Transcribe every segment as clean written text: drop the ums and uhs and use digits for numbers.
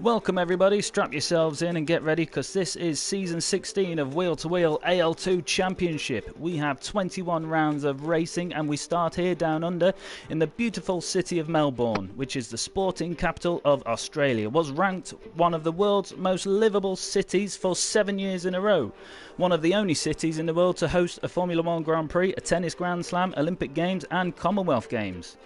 Welcome everybody, strap yourselves in and get ready because this is Season 16 of Wheel2Wheel AL2 Championship. We have 21 rounds of racing and we start here down under in the beautiful city of Melbourne, which is the sporting capital of Australia. Was ranked one of the world's most livable cities for 7 years in a row. One of the only cities in the world to host a Formula 1 Grand Prix, a tennis Grand Slam, Olympic Games and Commonwealth Games.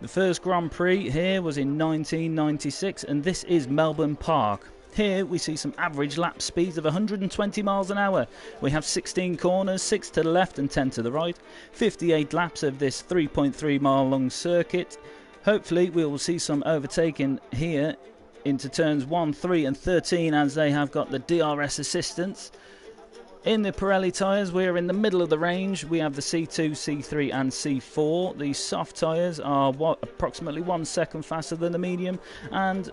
The first Grand Prix here was in 1996 and this is Melbourne Park. Here we see some average lap speeds of 120 miles an hour. We have 16 corners, 6 to the left and 10 to the right. 58 laps of this 3.3 mile long circuit. Hopefully we will see some overtaking here into turns 1, 3 and 13 as they have got the DRS assistance. In the Pirelli tyres, we are in the middle of the range. We have the C2, C3 and C4. The soft tyres are approximately 1 second faster than the medium and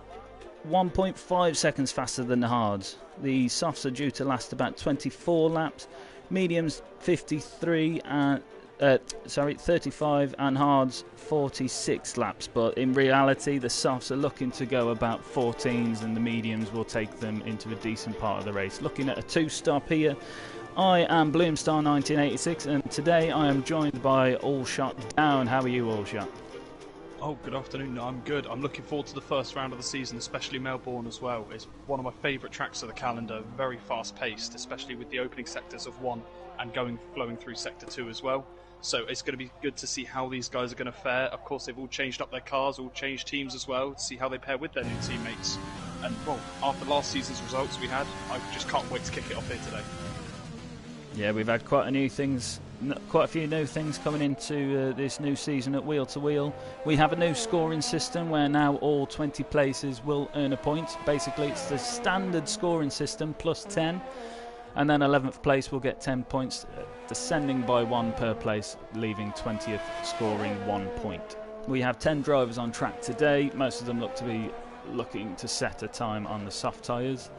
1.5 seconds faster than the hards. The softs are due to last about 24 laps, mediums 35 and hards 46 laps, but in reality the softs are looking to go about 14s and the mediums will take them into a decent part of the race. Looking at a two-stop here, I am Bloomstar 1986 and today I am joined by Allshot Down. How are you, Allshot? Oh, good afternoon. I'm good. I'm looking forward to the first round of the season, especially Melbourne as well. It's one of my favourite tracks of the calendar, very fast-paced, especially with the opening sectors of 1 and flowing through Sector 2 as well. So it's going to be good to see how these guys are going to fare. Of course, they've all changed up their cars, all changed teams as well, to see how they pair with their new teammates. And, well, after last season's results we had, I just can't wait to kick it off here today. Yeah, we've had quite a few new things coming into this new season at Wheel2Wheel. We have a new scoring system where now all 20 places will earn a point. Basically, it's the standard scoring system plus 10. And then 11th place will get 10 points, descending by 1 per place, leaving 20th scoring 1 point. We have 10 drivers on track today. Most of them look to be looking to set a time on the soft tyres.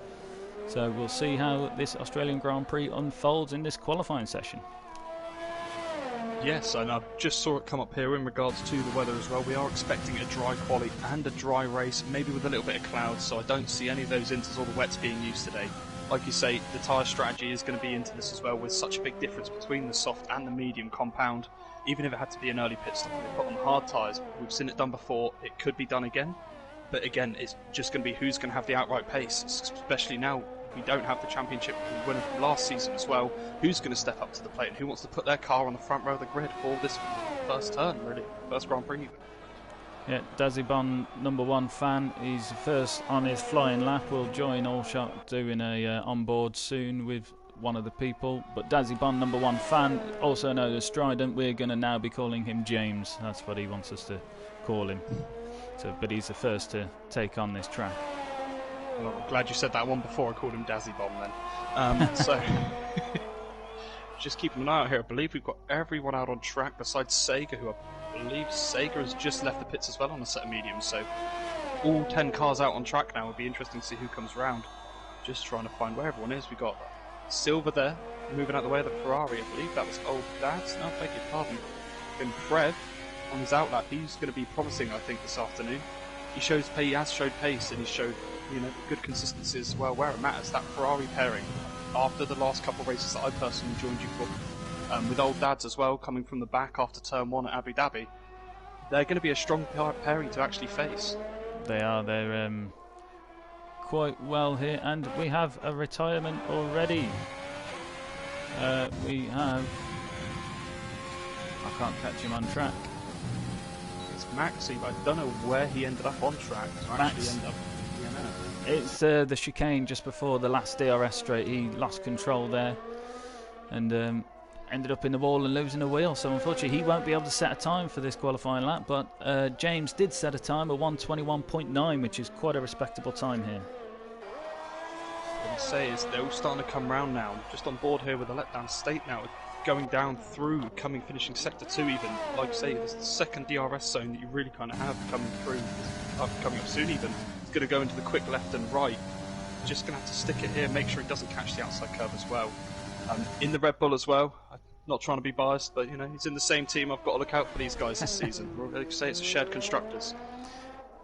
So we'll see how this Australian Grand Prix unfolds in this qualifying session. Yes, and I just saw it come up here in regards to the weather as well. We are expecting a dry quali and a dry race, maybe with a little bit of clouds, so I don't see any of those inters or the wets being used today. Like you say, the tyre strategy is going to be into this as well, with such a big difference between the soft and the medium compound. Even if it had to be an early pit stop and they put on hard tyres, we've seen it done before, it could be done again. But again, it's just going to be who's going to have the outright pace, especially now we don't have the championship winner from last season as well. Who's going to step up to the plate and who wants to put their car on the front row of the grid for this first turn, really, first Grand Prix even. Yeah, Dazibon, number 1 fan, he's first on his flying lap. Will join Allshot doing a onboard soon with one of the people. But Dazibon, number 1 fan, also known as Strident, we're going to now be calling him James. That's what he wants us to call him. So, but he's the first to take on this track. Well, I'm glad you said that one before I called him Dazzy Bomb then. So, just keeping an eye out here. I believe we've got everyone out on track besides Sega, who I believe Sega has just left the pits as well on a set of mediums. So, all 10 cars out on track now. It'll be interesting to see who comes round. Just trying to find where everyone is. We've got Silver there, moving out the way of the Ferrari, I believe. That was Old Dad's. No, beg your pardon. Then Trev on his outlap. He's going to be promising, I think, this afternoon. He has showed pace and he's showed, good consistency as well where it matters. That Ferrari pairing, after the last couple of races that I personally joined you for, with Old Dads as well, coming from the back after turn 1 at Abu Dhabi, they're going to be a strong pairing to actually face. They are. They're quite well here, and we have a retirement already. We have... I can't catch him on track. It's Maxi, but I don't know where he ended up on track to actually end up. It's the chicane just before the last DRS straight. He lost control there and ended up in the wall and losing a wheel. So unfortunately he won't be able to set a time for this qualifying lap, but James did set a time of 1:21.9, which is quite a respectable time here. What I say is they're all starting to come round now. Just on board here with a letdown state now, going down through, finishing sector 2 even. Like I say, there's the second DRS zone that you really kind of have coming through, coming up soon even. It's going to go into the quick left and right. Just going to have to stick it here, make sure it doesn't catch the outside curve as well. In the Red Bull as well, I'm not trying to be biased, but he's in the same team. I've got to look out for these guys this season. Like I say, it's a shared constructors.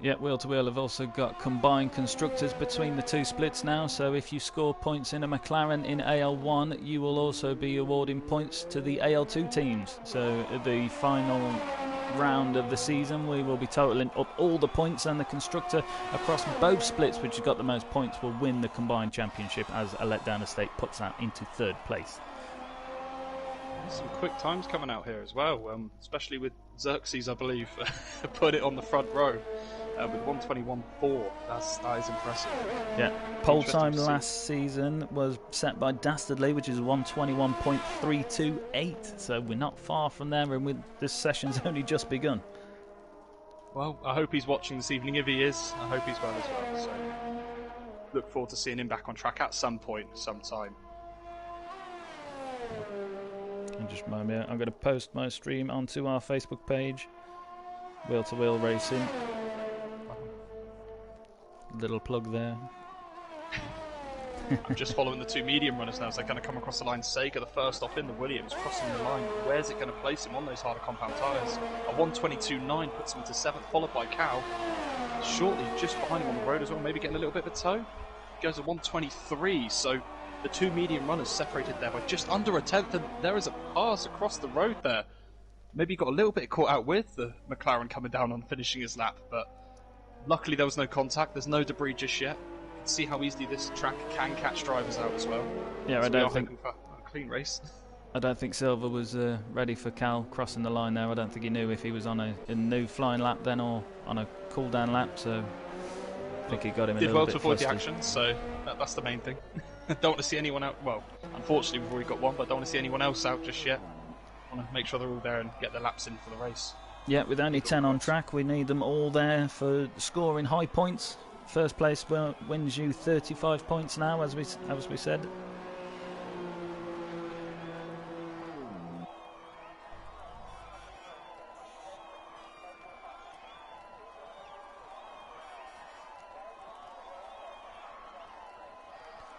Yeah, Wheel to Wheel have also got combined constructors between the two splits now, so if you score points in a McLaren in AL1, you will also be awarding points to the AL2 teams. So at the final round of the season, we will be totalling up all the points, and the constructor across both splits, which has got the most points, will win the combined championship, as a letdown estate puts that into third place. Some quick times coming out here as well, especially with Xerxes, I believe, put it on the front row with 1:21.4. That is impressive. Yeah, pole time last season was set by Dastardly, which is 1:21.328. So we're not far from there, and this session's only just begun. Well, I hope he's watching this evening. If he is, I hope he's well as well. So look forward to seeing him back on track at some point, sometime. And just remind me, I'm going to post my stream onto our Facebook page, Wheel to Wheel Racing. Little plug there. I'm just following the two medium runners now, so they're going to come across the line. Sega, the first off in the Williams, crossing the line. Where's it going to place him on those harder compound tyres? A 1:22.9 puts him into 7th, followed by Cal. Shortly just behind him on the road as well, maybe getting a little bit of a tow. He goes at 1:23, so the two medium runners separated there by just under a tenth, and there is a pass across the road there. Maybe he got a little bit caught out with the McLaren coming down on finishing his lap, but luckily there was no contact. There's no debris just yet. You can see how easily this track can catch drivers out as well. Yeah, so I don't think for a clean race. I don't think Silver was ready for Cal crossing the line there. I don't think he knew if he was on a new flying lap then or on a cool down lap. So I think he got him a little bit did well to avoid flustered. the action, so that's the main thing. Don't want to see anyone out. Well, unfortunately we've already got one, but don't want to see anyone else out just yet. Want to make sure they're all there and get their laps in for the race. Yeah, with only 10 on track, we need them all there for scoring high points. First place wins you 35 points now, as we said.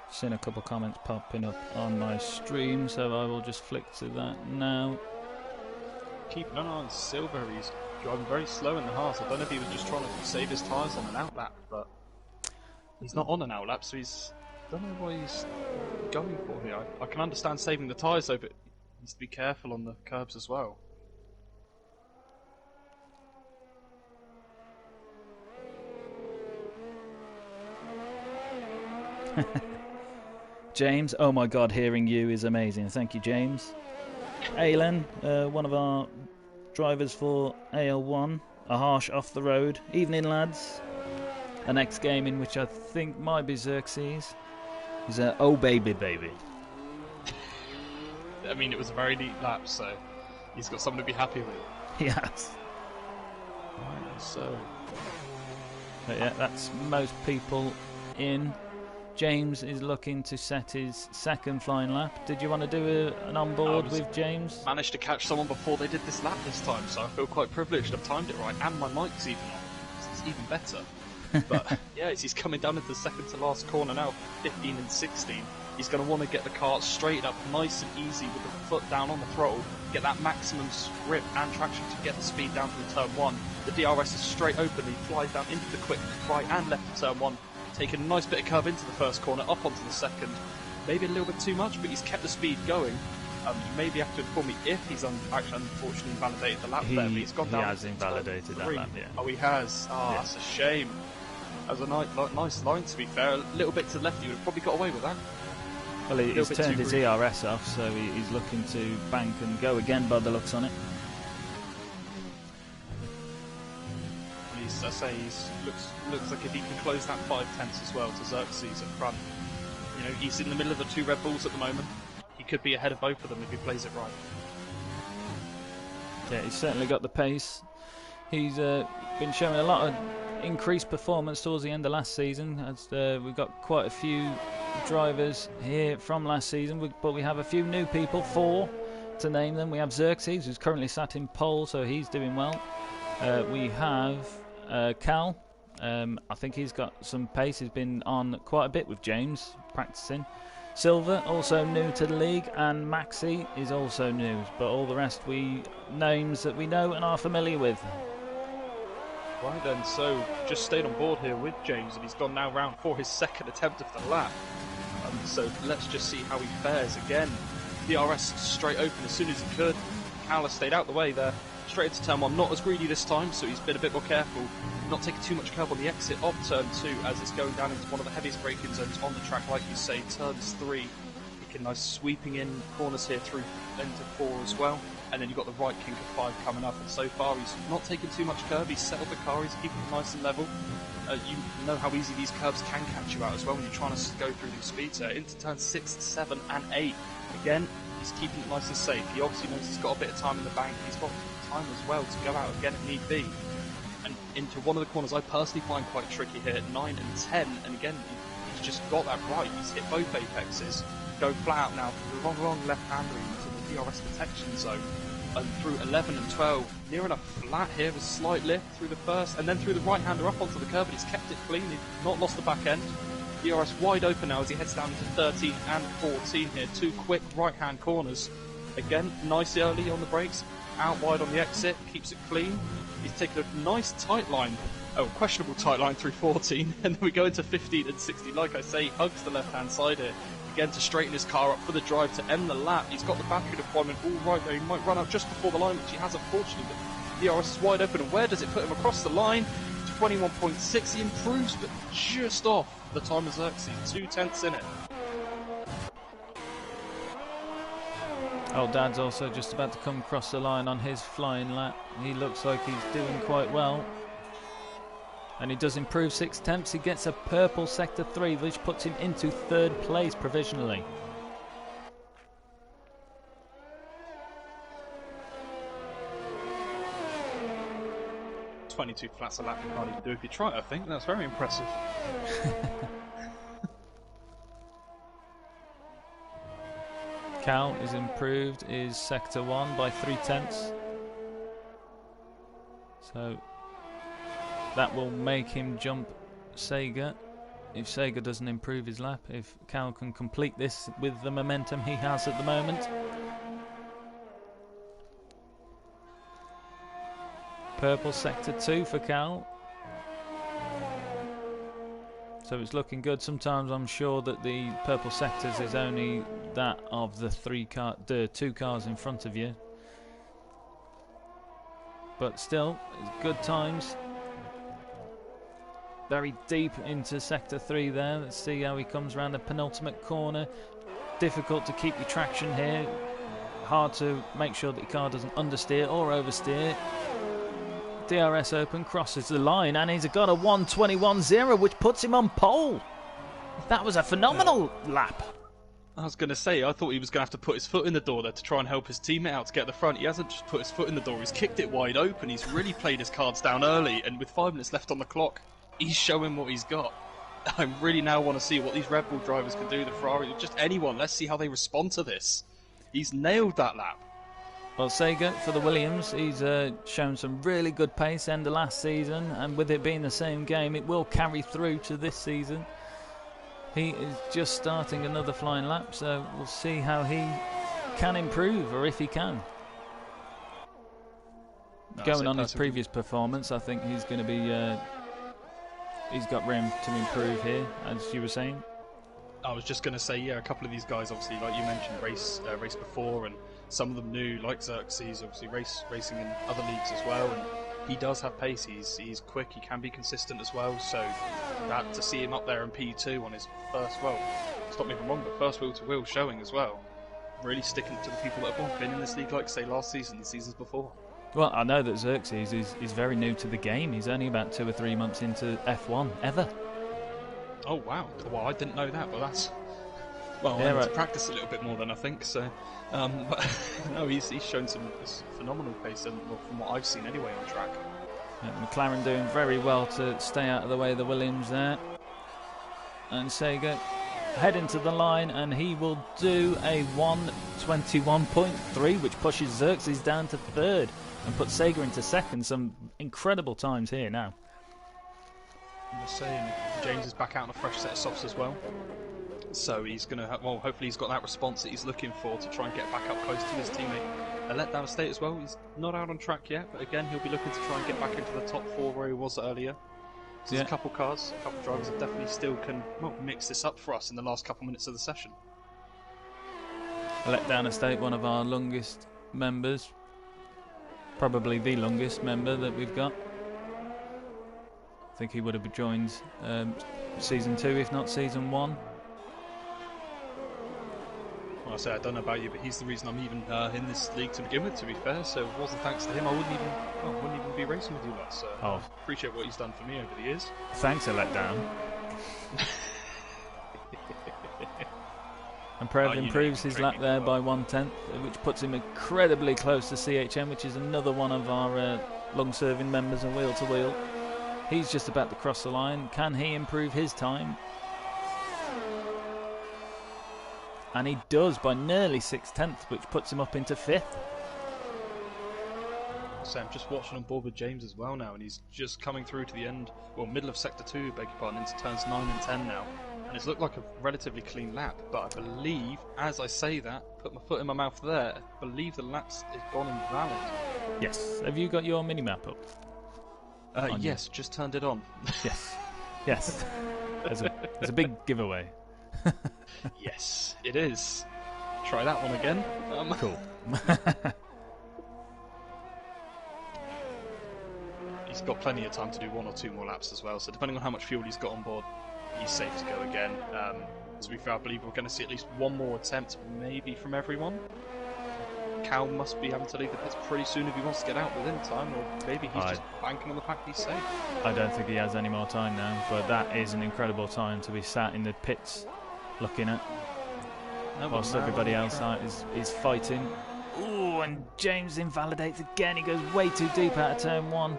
Seen a couple of comments popping up on my stream, so I will just flick to that now. Keep an eye on Silver. He's driving very slow in the Haas. I don't know if he was just trying to save his tyres on an outlap, but he's not on an outlap, so I don't know what he's going for here. I can understand saving the tyres though, but he needs to be careful on the curbs as well. James, oh my god, hearing you is amazing. Thank you, James. Alan, one of our drivers for AL1, a harsh off the road. Evening, lads. The next game, in which I think might be Xerxes, is oh baby baby. I mean, it was a very neat lap, so he's got something to be happy with. Yes. Right, so But yeah, that's most people in. James is looking to set his second flying lap. Did you want to do an onboard with James? Managed to catch someone before they did this lap this time, so I feel quite privileged. I've timed it right, and my mic's even on. It's even better. But yeah, as he's coming down into the second to last corner now, 15 and 16. He's going to want to get the car straight up, nice and easy, with the foot down on the throttle, get that maximum grip and traction to get the speed down from turn one. The DRS is straight open. He flies down into the quick right and left of turn one. Taking a nice bit of curve into the first corner, up onto the second. Maybe a little bit too much, but he's kept the speed going. You maybe have to inform me if he's actually unfortunately invalidated the lap there, but he's gone down. He has invalidated that lap, yeah. Oh, he has. Oh, yeah. That's a shame. That was a nice line, to be fair. A little bit to the left, he would have probably got away with that. Well, he's turned his ERS off, so he's looking to bank and go again by the looks on it. I say looks like if he can close that 5/10 as well to Xerxes at front. You know, he's in the middle of the two Red Bulls at the moment. He could be ahead of both of them if he plays it right. Yeah, he's certainly got the pace. He's been showing a lot of increased performance towards the end of last season. As we've got quite a few drivers here from last season, but we have a few new people, 4 to name them. We have Xerxes, who's currently sat in pole, so he's doing well. We have Cal. I think he's got some pace. He's been on quite a bit with James, practicing. Silver, also new to the league, and Maxi is also new. But all the rest, names that we know and are familiar with. Right then, so just stayed on board here with James, and he's gone now round for his second attempt of the lap. So let's just see how he fares again. DRS straight open as soon as he could. Cal has stayed out the way there. Straight into turn 1, not as greedy this time, so he's been a bit more careful. Not taking too much curb on the exit of turn 2 as it's going down into one of the heaviest braking zones on the track, like you say, turns 3. Making nice sweeping in corners here through into 4 as well. And then you've got the right kink of 5 coming up, and so far he's not taking too much curb. He's settled the car, he's keeping it nice and level. You know how easy these curbs can catch you out as well when you're trying to go through these speeds. Into turns 6, 7 and 8. Again, he's keeping it nice and safe. He obviously knows he's got a bit of time in the bank. He's got time as well to go out again if need be. And into one of the corners I personally find quite tricky here at 9 and 10. And again, he's just got that right. He's hit both apexes. Go flat out now for the wrong left-hander into the DRS detection zone. And through 11 and 12, near enough flat here with a slight lift through the first, and then through the right-hander up onto the curb, but he's kept it clean, he's not lost the back end. DRS wide open now as he heads down into 13 and 14 here, 2 quick right-hand corners. Again, nice early on the brakes, out wide on the exit, keeps it clean. He's taken a nice tight line, questionable tight line through 14, and then we go into 15 and 16. Like I say, he hugs the left-hand side here. Again to straighten his car up for the drive to end the lap. He's got the battery deployment all right there. He might run out just before the line, which he has unfortunately, but DRS is wide open, and where does it put him across the line? 21.6, he improves, but just off the time of Xerxes, 2/10 in it. Old Dad's also just about to come across the line on his flying lap. He looks like he's doing quite well. And he does improve 6 attempts. He gets a purple sector 3, which puts him into 3rd place provisionally. "22 flats a lap you can't even do if you try, I think. That's very impressive." Cal is improved, is sector 1 by 3 tenths. So that will make him jump Sega if Sega doesn't improve his lap, if Cal can complete this with the momentum he has at the moment. Purple sector 2 for Cal. So it's looking good. Sometimes I'm sure that the purple sectors is only that of the 2 cars in front of you. But still, it's good times. Very deep into sector 3 there. Let's see how he comes around the penultimate corner. Difficult to keep your traction here. Hard to make sure that your car doesn't understeer or oversteer. DRS open, crosses the line, and he's got a 1:21.0, which puts him on pole. That was a phenomenal lap. I was going to say, I thought he was going to have to put his foot in the door there to try and help his teammate out to get the front. He hasn't just put his foot in the door, he's kicked it wide open. He's really played his cards down early, and with 5 minutes left on the clock, he's showing what he's got. I really now want to see what these Red Bull drivers can do, the Ferrari, just anyone. Let's see how they respond to this. He's nailed that lap. Well, Sega for the Williams, he's shown some really good pace end of last season, and with it being the same game, it will carry through to this season. He is just starting another flying lap, so we'll see how he can improve, or if he can. Going on his previous performance, I think he's going to be... he's got room to improve here, as you were saying. I was just going to say, yeah, a couple of these guys, obviously, like you mentioned, race before, and some of them new, like Xerxes, obviously racing in other leagues as well, and he does have pace. He's quick, he can be consistent as well, so that to see him up there in P2 on his first, well, stop me if I'm wrong, but first wheel-to-wheel showing as well, really sticking to the people that have been in this league, like say last season, the seasons before. Well, I know that Xerxes is very new to the game. He's only about 2 or 3 months into F1 ever. Oh wow! Well, I didn't know that, but that's... Well, yeah, I need to practice a little bit more then, I think, so... but no, he's shown some phenomenal pace, well, from what I've seen anyway on track. Yeah, McLaren doing very well to stay out of the way of the Williams there. And Sega heading to the line, and he will do a 1:21.3, which pushes Xerxes down to 3rd and puts Sega into 2nd. Some incredible times here now. I'm just saying, James is back out on a fresh set of softs as well. So he's going to, well, hopefully he's got that response that he's looking for to try and get back up close to his teammate. A letdown estate as well. He's not out on track yet, but again, he'll be looking to try and get back into the top 4 where he was earlier. So there's a couple cars, a couple drivers that definitely still can mix this up for us in the last couple minutes of the session. A letdown estate, one of our longest members, probably the longest member that we've got. I think he would have joined season 2, if not season 1. Well, I say I don't know about you, but he's the reason I'm even in this league to begin with. To be fair, so if it wasn't thanks to him, I wouldn't even be racing with you lot. So I appreciate what he's done for me over the years. Thanks, a letdown. And Prev improves his lap there by 1/10, which puts him incredibly close to CHM, which is another one of our long-serving members of Wheel to Wheel. He's just about to cross the line. Can he improve his time? And he does by nearly 6/10, which puts him up into 5th. So I'm just watching on board with James as well now, and he's just coming through to the end, well, middle of Sector 2, beg your pardon, into turns 9 and 10 now. And it's looked like a relatively clean lap, but I believe, as I say that, put my foot in my mouth there, I believe the lap's is gone invalid. Yes. Have you got your mini-map up? Yes, just turned it on. Yes. Yes. There's a big giveaway. Yes, it is. Try that one again. Cool. He's got plenty of time to do 1 or 2 more laps as well, so depending on how much fuel he's got on board, he's safe to go again. To be fair, I believe we're going to see at least 1 more attempt, maybe from everyone. Cal must be having to leave the pits pretty soon if he wants to get out within time, or maybe he's just banking on the fact he's safe. I don't think he has any more time now, but that is an incredible time to be sat in the pits looking at, whilst everybody else is fighting. Ooh, and James invalidates again. He goes way too deep out of turn 1.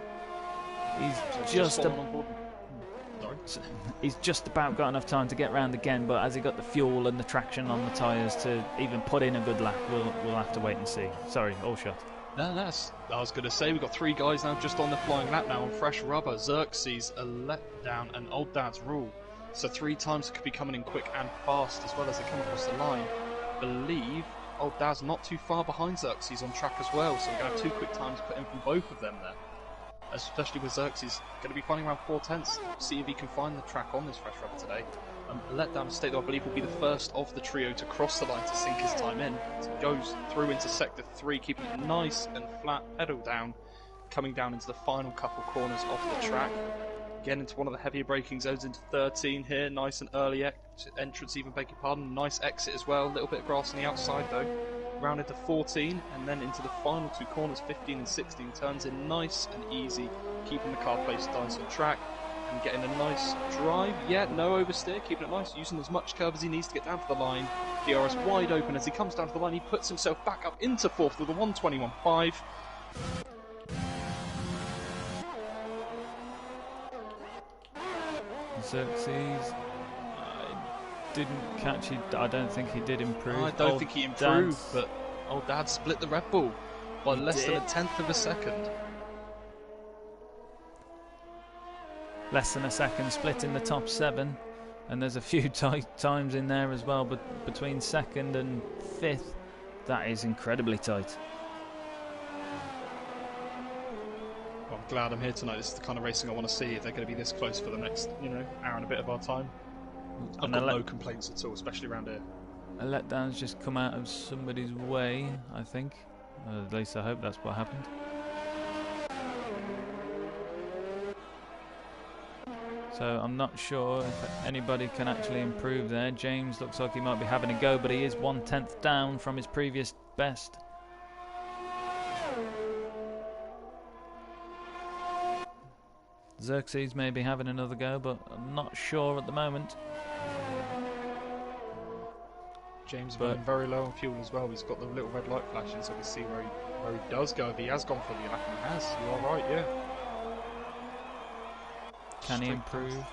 He's just about got enough time to get round again, but has he got the fuel and the traction on the tyres to even put in a good lap? We'll have to wait and see. Sorry, all shot. No, I was going to say, we've got 3 guys now just on the flying lap now on fresh rubber. Xerxes, a letdown, and Old Dad's Rule. So 3 times it could be coming in quick and fast as well as they come across the line. I believe Old Dad's not too far behind Xerxes on track as well, so we're going to have 2 quick times put in from both of them there. Especially with Xerxes, going to be finding around 4/10. See if he can find the track on this fresh rubber today. Letdown estate, though, I believe will be the first of the trio to cross the line to sink his time in. So he goes through into Sector 3, keeping it nice and flat, pedal down, coming down into the final couple corners of the track. Again into one of the heavier braking zones into 13 here, nice and early entrance even, beg your pardon, nice exit as well, a little bit of grass on the outside though. Round into 14 and then into the final 2 corners, 15 and 16, turns in nice and easy, keeping the car placed nice on track and getting a nice drive. Yeah, no oversteer, keeping it nice, using as much curve as he needs to get down to the line. DRS wide open as he comes down to the line, he puts himself back up into 4th with a 1:21.5. Xerxes, didn't catch it. I don't think he did improve. I don't think he improved, but Old Dad split the Red Bull by less than 1/10 of a second. Less than a second split in the top 7, and there's a few tight times in there as well, but between 2nd and 5th, that is incredibly tight. Well, I'm glad I'm here tonight. This is the kind of racing I want to see. If they're going to be this close for the next, hour and a bit of our time, I've got no complaints at all, especially around here. A letdown's just come out of somebody's way, I think. At least I hope that's what happened. So I'm not sure if anybody can actually improve there. James looks like he might be having a go, but he is 1/10 down from his previous best. Xerxes may be having another go, but I'm not sure at the moment. James running very low on fuel as well. He's got the little red light flashing, so we can see where he does go. If he has gone for the lap, he has. You are right, yeah. Can he improve?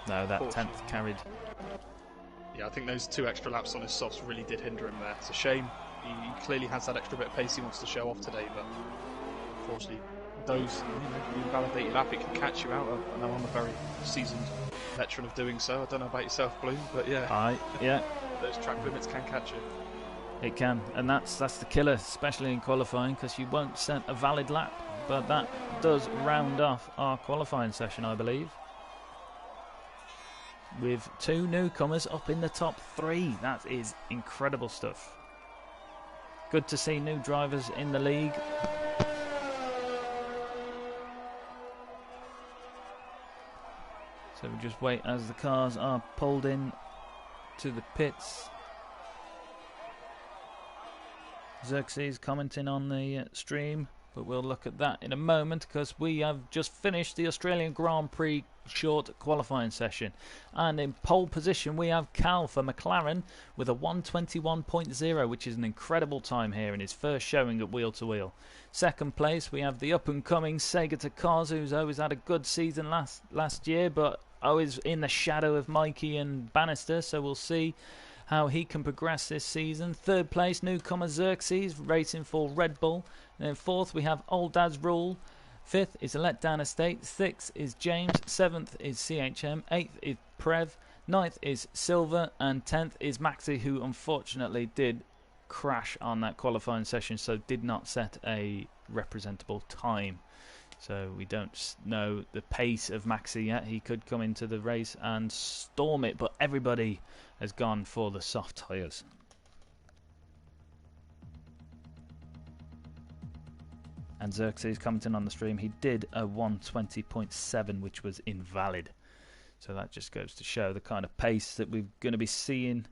No, that 10th carried. Yeah, I think those 2 extra laps on his softs really did hinder him there. It's a shame. He clearly has that extra bit of pace he wants to show off today, but unfortunately those, you invalidate your lap, it can catch you out. I know I'm a very seasoned veteran of doing so. I don't know about yourself, Bloom, but yeah. Those track limits can catch you. It can, and that's the killer, especially in qualifying, because you won't set a valid lap. But that does round off our qualifying session, I believe, with 2 newcomers up in the top 3. That is incredible stuff. Good to see new drivers in the league. So we just wait as the cars are pulled in to the pits. Xerxes commenting on the stream, but we'll look at that in a moment, because we have just finished the Australian Grand Prix short qualifying session, and in pole position we have Cal for McLaren with a 1:21.0, which is an incredible time here in his first showing at wheel to wheel. Second place we have the up and coming Sega Takazu, who's always had a good season last year, but always in the shadow of Mikey and Bannister, so we'll see how he can progress this season. Third place, newcomer Xerxes, racing for Red Bull. And then fourth, we have Old Dad's Rule. Fifth is a Letdown Estate. Sixth is James. Seventh is CHM. Eighth is Prev. Ninth is Silver. And 10th is Maxi, who unfortunately did crash on that qualifying session, so did not set a representable time. So we don't know the pace of Maxi yet. He could come into the race and storm it, but everybody has gone for the soft tyres. And Xerxes commenting on the stream, he did a 1:20.7, which was invalid. So that just goes to show the kind of pace that we're going to be seeing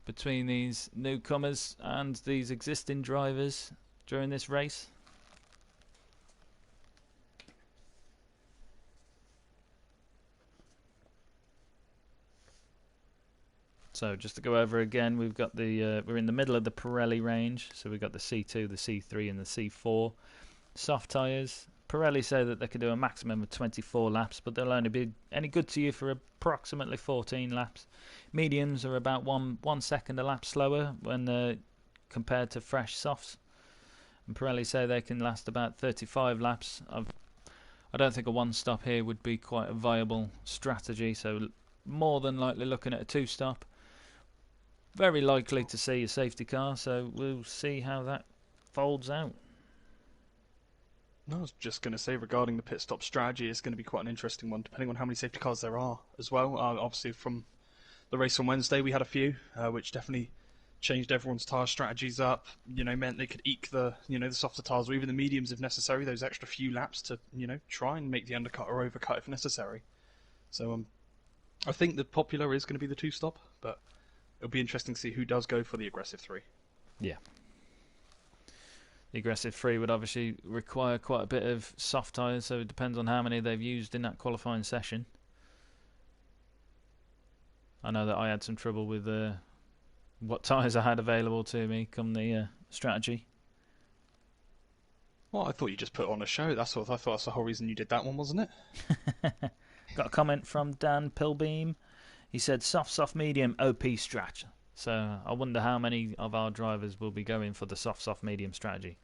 between these newcomers and these existing drivers during this race. So just to go over again, we've got the we're in the middle of the Pirelli range, so we've got the C2, the C3 and the C4. Soft tyres, Pirelli say that they can do a maximum of 24 laps, but they'll only be any good to you for approximately 14 laps. Mediums are about one second a lap slower when compared to fresh softs. And Pirelli say they can last about 35 laps. I don't think a one-stop here would be quite a viable strategy, so more than likely looking at a two-stop. Very likely to see a safety car, so we'll see how that folds out. No, I was just going to say, regarding the pit stop strategy, it's going to be quite an interesting one, depending on how many safety cars there are as well. Obviously, from the race on Wednesday, we had a few, which definitely changed everyone's tyre strategies up. Meant they could eke the softer tyres or even the mediums if necessary. Those extra few laps to try and make the undercut or overcut if necessary. So I think the popular is going to be the two-stop, but it'll be interesting to see who does go for the aggressive 3. Yeah. The aggressive 3 would obviously require quite a bit of soft tyres, so it depends on how many they've used in that qualifying session. I know that I had some trouble with what tyres I had available to me come the strategy. Well, I thought you just put on a show. I thought that's the whole reason you did that one, wasn't it? Got a comment from Dan Pilbeam. He said soft, medium, OP strat. So I wonder how many of our drivers will be going for the soft, medium strategy.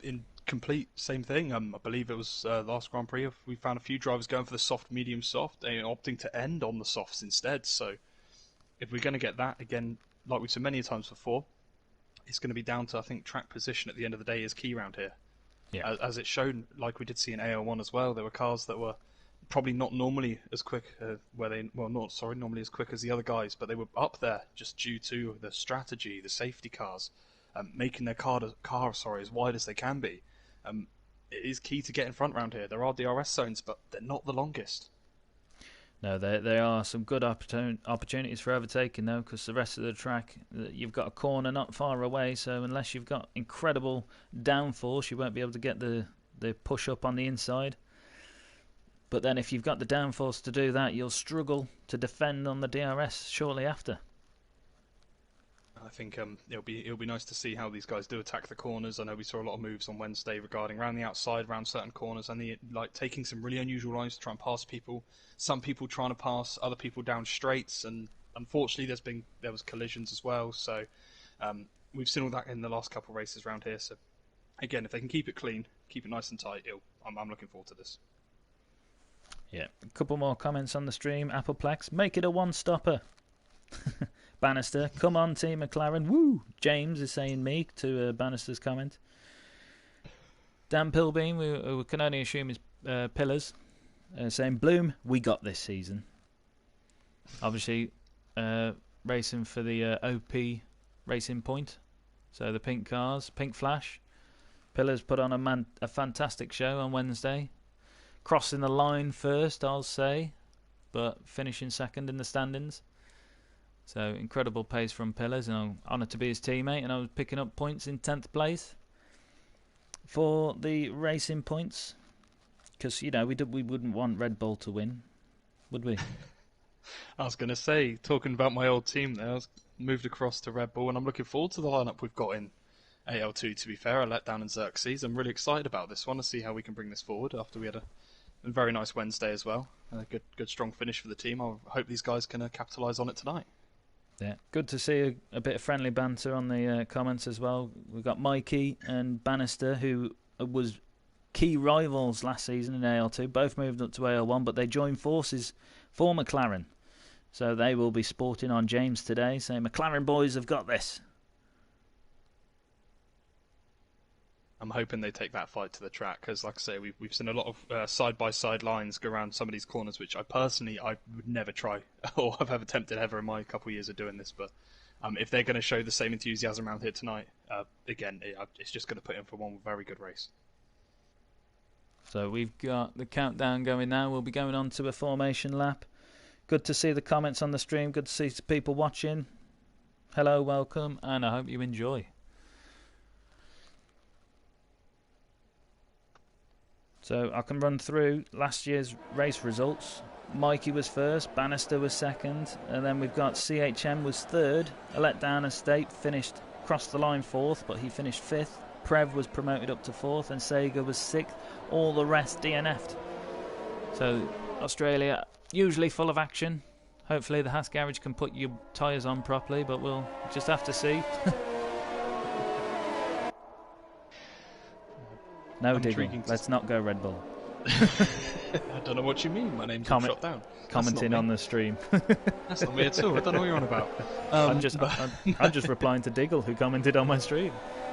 In complete same thing. I believe it was last Grand Prix. We found a few drivers going for the soft, medium, soft, and opting to end on the softs instead. So if we're going to get that again, like we've said many times before, it's going to be down to, I think, track position at the end of the day is key around here. Yeah. As it's shown, like we did see in AL1 as well, there were cars that were probably not normally as quick, normally as quick as the other guys, but they were up there just due to the strategy, the safety cars, making their car as wide as they can be. It is key to get in front around here. There are DRS zones, but they're not the longest. No, there are some good opportunities for overtaking, though, because the rest of the track, you've got a corner not far away, so unless you've got incredible downforce, you won't be able to get the push up on the inside. But then if you've got the downforce to do that, you'll struggle to defend on the DRS shortly after. I think it'll be nice to see how these guys do attack the corners. I know we saw a lot of moves on Wednesday regarding around the outside, around certain corners, and taking some really unusual lines to try and pass people. Some people trying to pass other people down straights, and unfortunately there was collisions as well. So we've seen all that in the last couple of races around here. So again, if they can keep it clean, keep it nice and tight, I'm looking forward to this. Yeah, a couple more comments on the stream. Appleplex, make it a one-stopper. Bannister, come on, Team McLaren. Woo! James is saying me to Bannister's comment. Dan Pilbeam, we can only assume is Pillars, saying, Bloom, we got this season. Obviously, racing for the OP Racing Point. So the pink cars, pink flash. Pillars put on a fantastic show on Wednesday. Crossing the line first, I'll say, but finishing second in the standings. So incredible pace from Pillars, and I'm honoured to be his teammate, and I was picking up points in 10th place for the racing points. Because, you know, we wouldn't want Red Bull to win, would we? I was going to say, talking about my old team there, I was moved across to Red Bull, and I'm looking forward to the lineup we've got in AL2, to be fair. I let down in Xerxes. I'm really excited about this one to see how we can bring this forward after we had a very nice Wednesday as well. A good strong finish for the team. I hope these guys can capitalise on it tonight. Yeah, good to see a bit of friendly banter on the comments as well. We've got Mikey and Bannister, who was key rivals last season in AL2. Both moved up to AL1, but they joined forces for McLaren. So they will be sporting on James today, saying, McLaren boys have got this. I'm hoping they take that fight to the track, because, like I say, we've seen a lot of side-by-side lines go around some of these corners, which I would never try, or have ever attempted ever in my couple of years of doing this. But if they're going to show the same enthusiasm around here tonight, again, it's just going to put in for one very good race. So we've got the countdown going now. We'll be going on to a formation lap. Good to see the comments on the stream. Good to see people watching. Hello, welcome, and I hope you enjoy. So I can run through last year's race results. Mikey was first, Bannister was second, and then we've got CHM was third. A letdown estate finished, crossed the line fourth, but he finished fifth. Prev was promoted up to fourth, and Sega was sixth. All the rest DNF'd. So Australia, usually full of action. Hopefully the Haas garage can put your tyres on properly, but we'll just have to see. No digging. Let's not go Red Bull. I don't know what you mean. My name's shot down. Commenting on the stream. That's not me at all. I don't know what you're on about. I'm just replying to Diggle, who commented on my stream.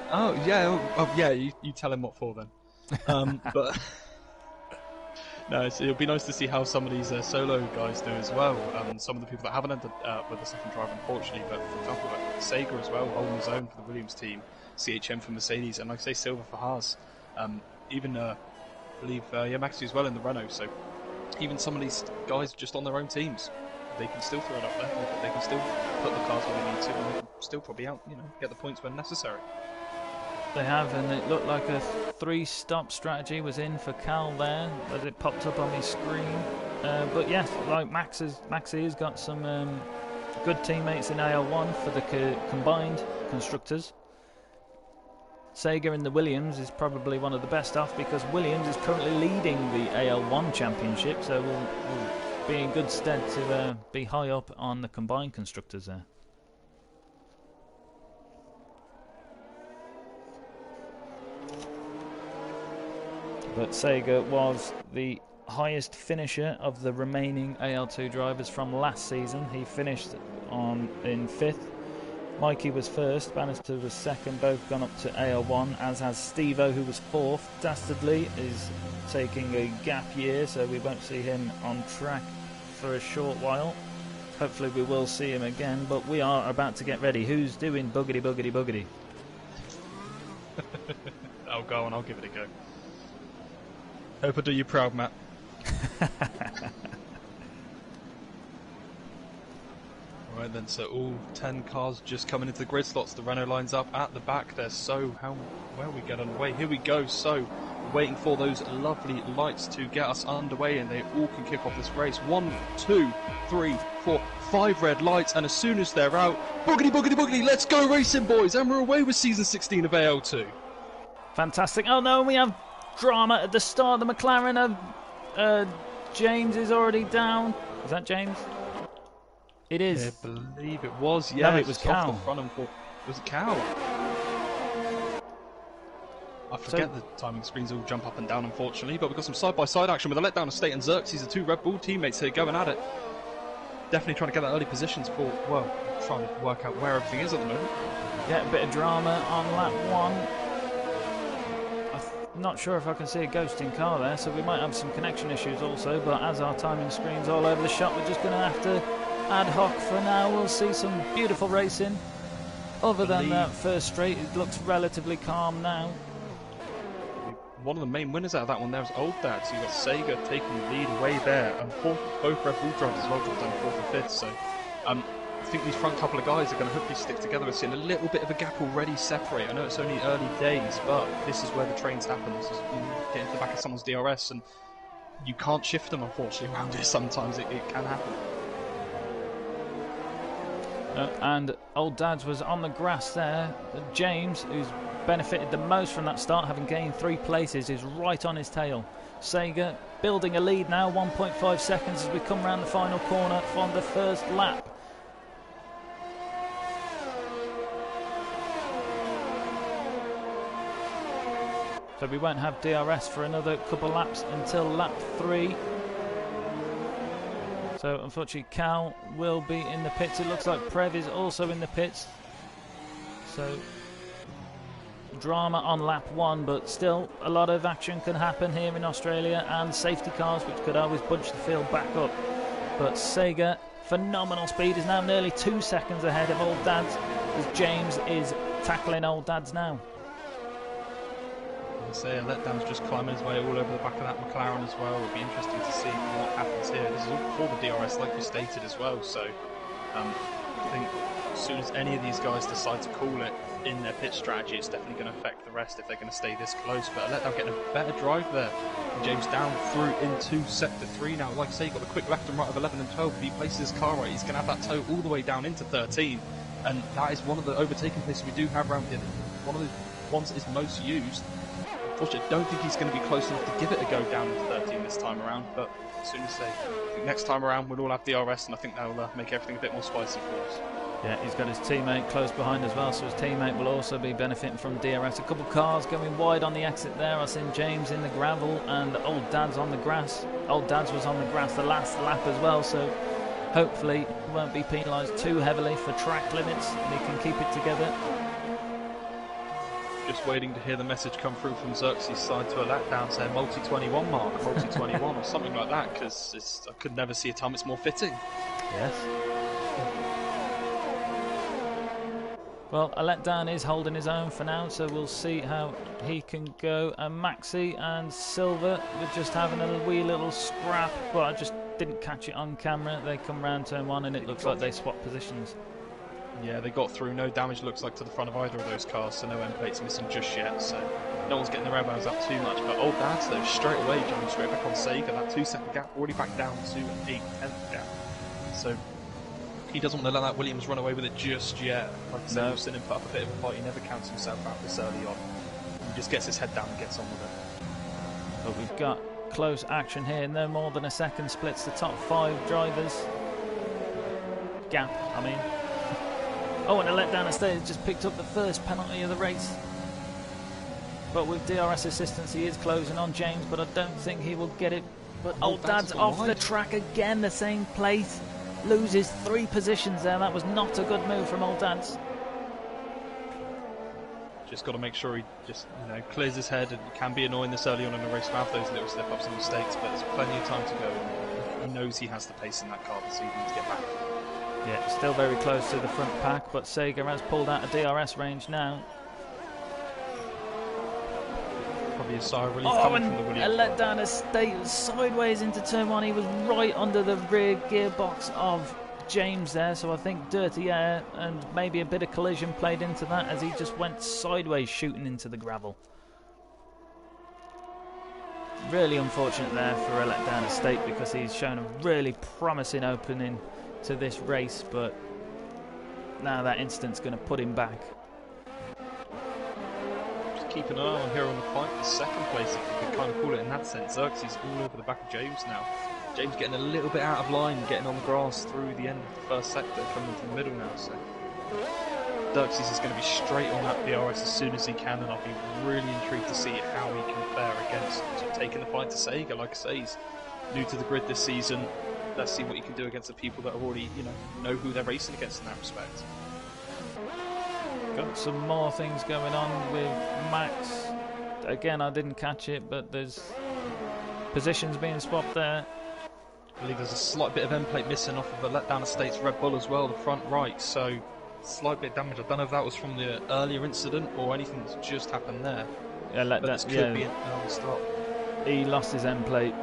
Oh yeah, You tell him what for then. But no, it'll be nice to see how some of these solo guys do as well. Some of the people that haven't ended with a second driver, unfortunately. But for example, like Sega as well, holding his own for the Williams team, CHM for Mercedes, and like I say, Silver for Haas. Even I believe Maxi as well in the Renault. So even some of these guys just on their own teams, they can still throw it up there. They can still put the cars where they need to, and they can still probably get the points when necessary. They have, and it looked like a 3-stop strategy was in for Cal there, as it popped up on his screen. But yes, like Maxi has got some good teammates in AL1 for the combined constructors. Sega in the Williams is probably one of the best off, because Williams is currently leading the AL1 championship, so we'll be in good stead to be high up on the combined constructors there. But Sega was the highest finisher of the remaining AL2 drivers from last season. He finished in 5th. Mikey was first, Bannister was second, both gone up to AL1, as has Steve-O, who was 4th. Dastardly is taking a gap year, so we won't see him on track for a short while. Hopefully we will see him again, but we are about to get ready. Who's doing boogity boogity boogity? I'll go and I'll give it a go. Hope I do you proud, Matt. Right then, so all 10 cars just coming into the grid slots. The Renault lines up at the back there. So where we get underway? Here we go. So waiting for those lovely lights to get us underway, and they all can kick off this race. 1, 2, 3, 4, 5 red lights, and as soon as they're out, boogity boogity boogity, let's go racing, boys, and we're away with season 16 of AL2. Fantastic. Oh no, we have drama at the start. The McLaren of James is already down. Is that James? It is. I believe it was. Yeah, no, it was Cal. Was it Cal? I forget the timing screens all jump up and down, unfortunately, but we've got some side-by-side action with a letdown of State and Xerxes, the two Red Bull teammates here going at it. Definitely trying to get that early positions for, well, trying to work out where everything is at the moment. Yeah, a bit of drama on lap 1. I'm not sure if I can see a ghosting car there, so we might have some connection issues also, but as our timing screen's all over the shop, we're just going to have to ad hoc for now. We'll see some beautiful racing. Other than that first straight, it looks relatively calm now. One of the main winners out of that one there was Old Dad, so you've got Sega taking the lead away there, and both Red Bull drivers as well dropped down 4th and 5th, so I think these front couple of guys are going to hopefully stick together. We're seeing a little bit of a gap already separate. I know it's only early days, but this is where the trains happen. This is, you get into the back of someone's DRS, and you can't shift them, unfortunately, around here. Sometimes it can happen. And Old Dad's was on the grass there. James, who's benefited the most from that start, having gained 3 places, is right on his tail. Sega building a lead now, 1.5 seconds as we come round the final corner from the first lap. So we won't have DRS for another couple laps until lap 3. So unfortunately Cal will be in the pits. It looks like Prev is also in the pits. So drama on lap 1, but still a lot of action can happen here in Australia, and safety cars which could always bunch the field back up. But Sega, phenomenal speed, is now nearly 2 seconds ahead of Old Dad's, as James is tackling Old Dad's now. I say, letdown's just climbing his way all over the back of that McLaren as well. It'll be interesting to see what happens here. This is all for the DRS, like we stated as well, so I think as soon as any of these guys decide to call it in their pit strategy, it's definitely going to affect the rest if they're going to stay this close. But letdown getting a better drive there. And James down through into sector 3 now. Like I say, you've got the quick left and right of 11 and 12. If he places his car right, he's going to have that toe all the way down into 13. And that is one of the overtaking places we do have around here. One of the ones that is most used. Unfortunately, I don't think he's going to be close enough to give it a go down into 13 this time around, but as soon as I think next time around we'll all have DRS, and I think that'll make everything a bit more spicy for us. Yeah, he's got his teammate close behind as well, so his teammate will also be benefiting from DRS. A couple of cars going wide on the exit there. I've seen James in the gravel and Old Dad's on the grass. Old Dad's was on the grass the last lap as well, so hopefully he won't be penalised too heavily for track limits and he can keep it together. Just waiting to hear the message come through from Xerxes' side to a letdown saying multi-21 mark, multi-21 or something like that, because I could never see a time it's more fitting. Yes. Well, a letdown is holding his own for now, so we'll see how he can go. And Maxi and Silver were just having a wee little scrap, but I just didn't catch it on camera. They come round turn 1 and it looks like they swap positions. Yeah, they got through. No damage looks like to the front of either of those cars, so no end plates missing just yet, so no one's getting their elbows up too much. But Old Dad's though, straight away jumping straight back on Sega. That 2-second gap already back down to an 8/10 gap. So he doesn't want to let that Williams run away with it just yet. Like I said, we've seen him put up a bit of a fight. He never counts himself out this early on. He just gets his head down and gets on with it. But we've got close action here. No more than a second splits the top 5 drivers. Gap, I mean. Oh, and a letdown instead just picked up the first penalty of the race. But with DRS assistance, he is closing on James, but I don't think he will get it. But Old Dad's off the track again, the same place. Loses 3 positions there. That was not a good move from Old Dad's. Just got to make sure he just, clears his head. And it can be annoying this early on in the race to have those little slip-ups and mistakes, but there's plenty of time to go. He knows he has the pace in that car this evening to get back. Yeah, still very close to the front pack, but Sega has pulled out of DRS range now. Probably a sigh of relief coming from the Williams. A letdown estate sideways into turn 1. He was right under the rear gearbox of James there, so I think dirty air and maybe a bit of collision played into that as he just went sideways shooting into the gravel. Really unfortunate there for a letdown estate because he's shown a really promising opening to this race, but now that incident's going to put him back. Just keep an eye on here on the fight for second place, if you could kind of call it in that sense. Xerxes all over the back of James now. James getting a little bit out of line, getting on the grass through the end of the first sector, coming into the middle now. So Xerxes is going to be straight on that DRS as soon as he can, and I'll be really intrigued to see how he can fare against taking the fight to Sega. Like I say, he's new to the grid this season. Let's see what he can do against the people that are already, know who they're racing against in that respect. Got some more things going on with Max. Again, I didn't catch it, but there's positions being swapped there. I believe there's a slight bit of end plate missing off of the letdown estate's Red Bull as well, the front right, so slight bit of damage. I don't know if that was from the earlier incident or anything that's just happened there. Yeah, this could be another stop. He lost his end plate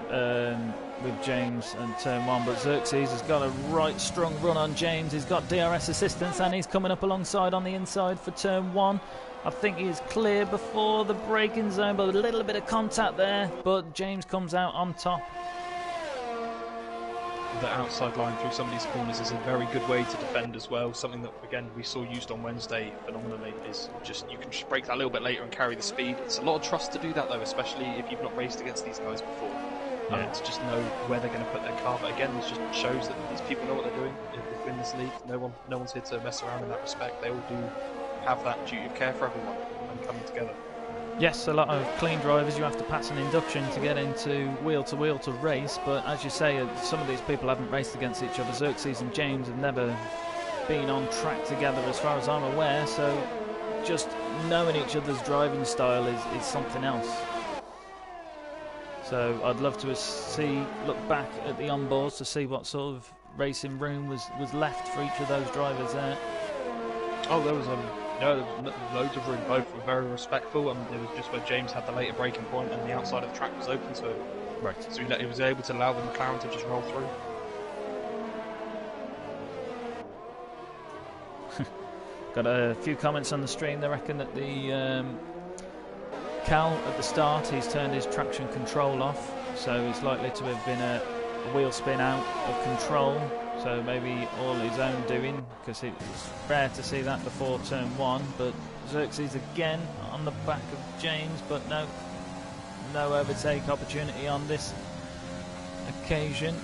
with James and turn 1, but Xerxes has got a right strong run on James. He's got DRS assistance and he's coming up alongside on the inside for turn 1. I think he's clear before the braking zone, but a little bit of contact there, but James comes out on top. The outside line through some of these corners is a very good way to defend as well. Something that, again, we saw used on Wednesday phenomenally is just you can just break that a little bit later and carry the speed. It's a lot of trust to do that though, especially if you've not raced against these guys before. To just know where they're going to put their car. But again, this just shows that these people know what they're doing. If in this league, no one's here to mess around in that respect. They all do have that duty of care for everyone and coming together. Yes, a lot of clean drivers. You have to pass an induction to get into wheel to race, but as you say, some of these people haven't raced against each other. Xerxes and James have never been on track together as far as I'm aware, so just knowing each other's driving style is something else. So I'd love to look back at the onboards to see what sort of racing room was left for each of those drivers there. Oh, there was loads of room. Both were very respectful, and it was just where James had the later braking point and the outside of the track was open to him. Right. So he was able to allow the McLaren to just roll through. Got a few comments on the stream. They reckon that the Cal at the start, he's turned his traction control off, so he's likely to have been a wheel spin out of control. So maybe all his own doing, because it's rare to see that before turn 1. But Xerxes again on the back of James, but no overtake opportunity on this occasion.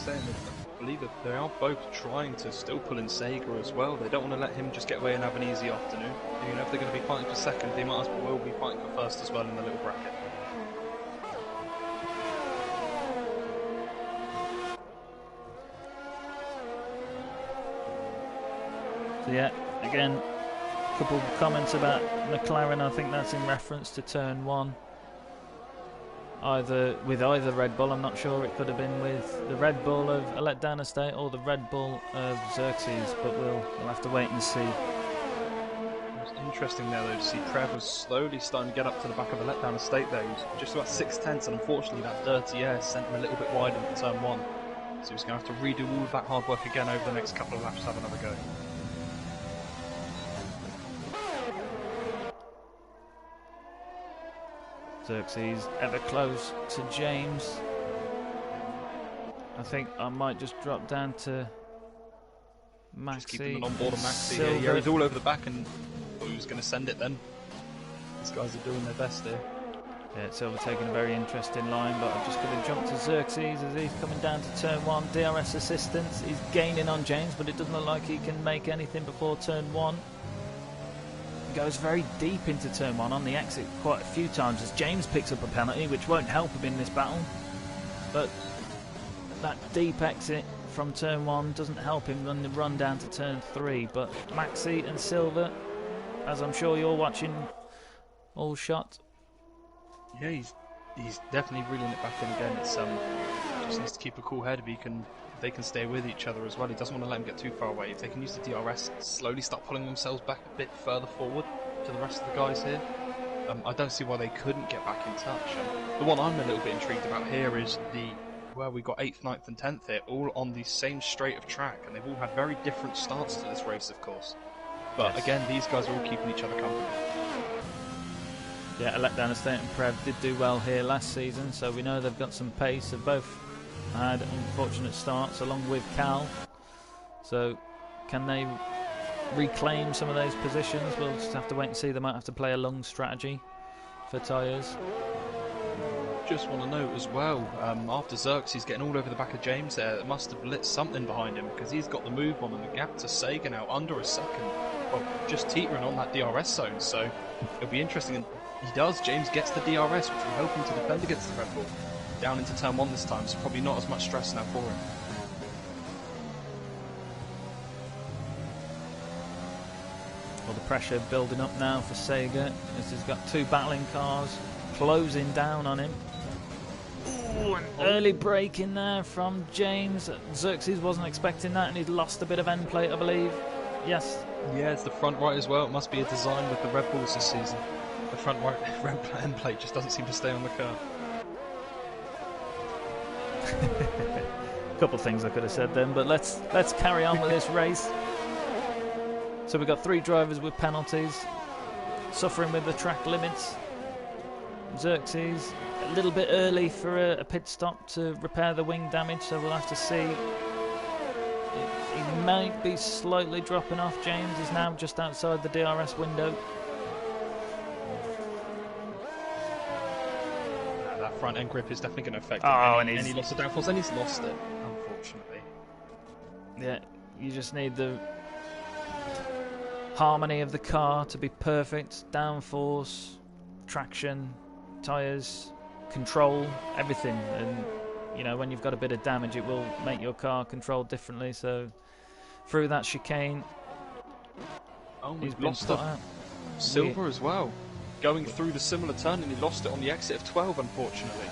I believe that they are both trying to still pull in Sega as well. They don't want to let him just get away and have an easy afternoon. If they're going to be fighting for second, they might as well be fighting for first as well in the little bracket. So yeah, again, a couple of comments about McLaren. I think that's in reference to turn 1. Either Red Bull, I'm not sure. It could have been with the Red Bull of a letdown estate or the Red Bull of Xerxes, but we'll have to wait and see. It was interesting there though to see Trev was slowly starting to get up to the back of a letdown estate there. He was just about 6/10, and unfortunately that dirty air sent him a little bit wide into turn 1. So he's going to have to redo all of that hard work again over the next couple of laps to have another go. Xerxes ever close to James. I think I might just drop down to Maxi. Just keeping it on board of Maxi. Yeah, he's all over the back, and he was going to send it then. These guys are doing their best here. Yeah, Silver taking a very interesting line, but I'm just going to jump to Xerxes as he's coming down to turn 1. DRS assistance. He's gaining on James, but it doesn't look like he can make anything before turn 1. Goes very deep into turn 1 on the exit quite a few times as James picks up a penalty, which won't help him in this battle. But that deep exit from turn 1 doesn't help him on the run down to turn 3. But Maxi and Silver, as I'm sure you're watching, all shot. Yeah, he's definitely reeling it back in again. It's just needs to keep a cool head if they can stay with each other as well. He doesn't want to let him get too far away. If they can use the DRS, slowly start pulling themselves back a bit further forward to the rest of the guys here. I don't see why they couldn't get back in touch. The one I'm a little bit intrigued about here is where we got 8th, 9th and 10th here, all on the same straight of track, and they've all had very different starts to this race, of course. But yes, again, these guys are all keeping each other company. Yeah, Letdown Estate and Prev did do well here last season, so we know they've got some pace. They've both had unfortunate starts along with Cal. So can they reclaim some of those positions? We'll just have to wait and see. They might have to play a long strategy for tyres. just want to note as well, after Xerxes getting all over the back of James there, it must have lit something behind him, because he's got the move on and the gap to Sega now under a second. Well, just teetering on that DRS zone, so it'll be interesting. And he does, James gets the DRS, which we're hoping to defend against the Red Bull. Down into turn 1 this time, so probably not as much stress now for him. Well, the pressure building up now for Sega, as he's got two battling cars closing down on him. Ooh, an early break in there from James. Xerxes wasn't expecting that, and he'd lost a bit of end plate, I believe. Yes. Yeah, it's the front right as well. It must be a design with the Red Bulls this season. The front right end plate just doesn't seem to stay on the car. A couple of things I could have said then, but let's carry on with this race. So we've got 3 drivers with penalties, suffering with the track limits. Xerxes a little bit early for a pit stop to repair the wing damage, so we'll have to see. He might be slightly dropping off. James is now just outside the DRS window. That front end grip is definitely going to affect him. And he lost the downforce, and he's lost it, unfortunately. Yeah, you just need the harmony of the car to be perfect. Downforce, traction, tyres, control, everything. And you know, when you've got a bit of damage, it will make your car control differently. So through that chicane, he's lost it. Silver as well, going through the similar turn, and he lost it on the exit of 12, unfortunately.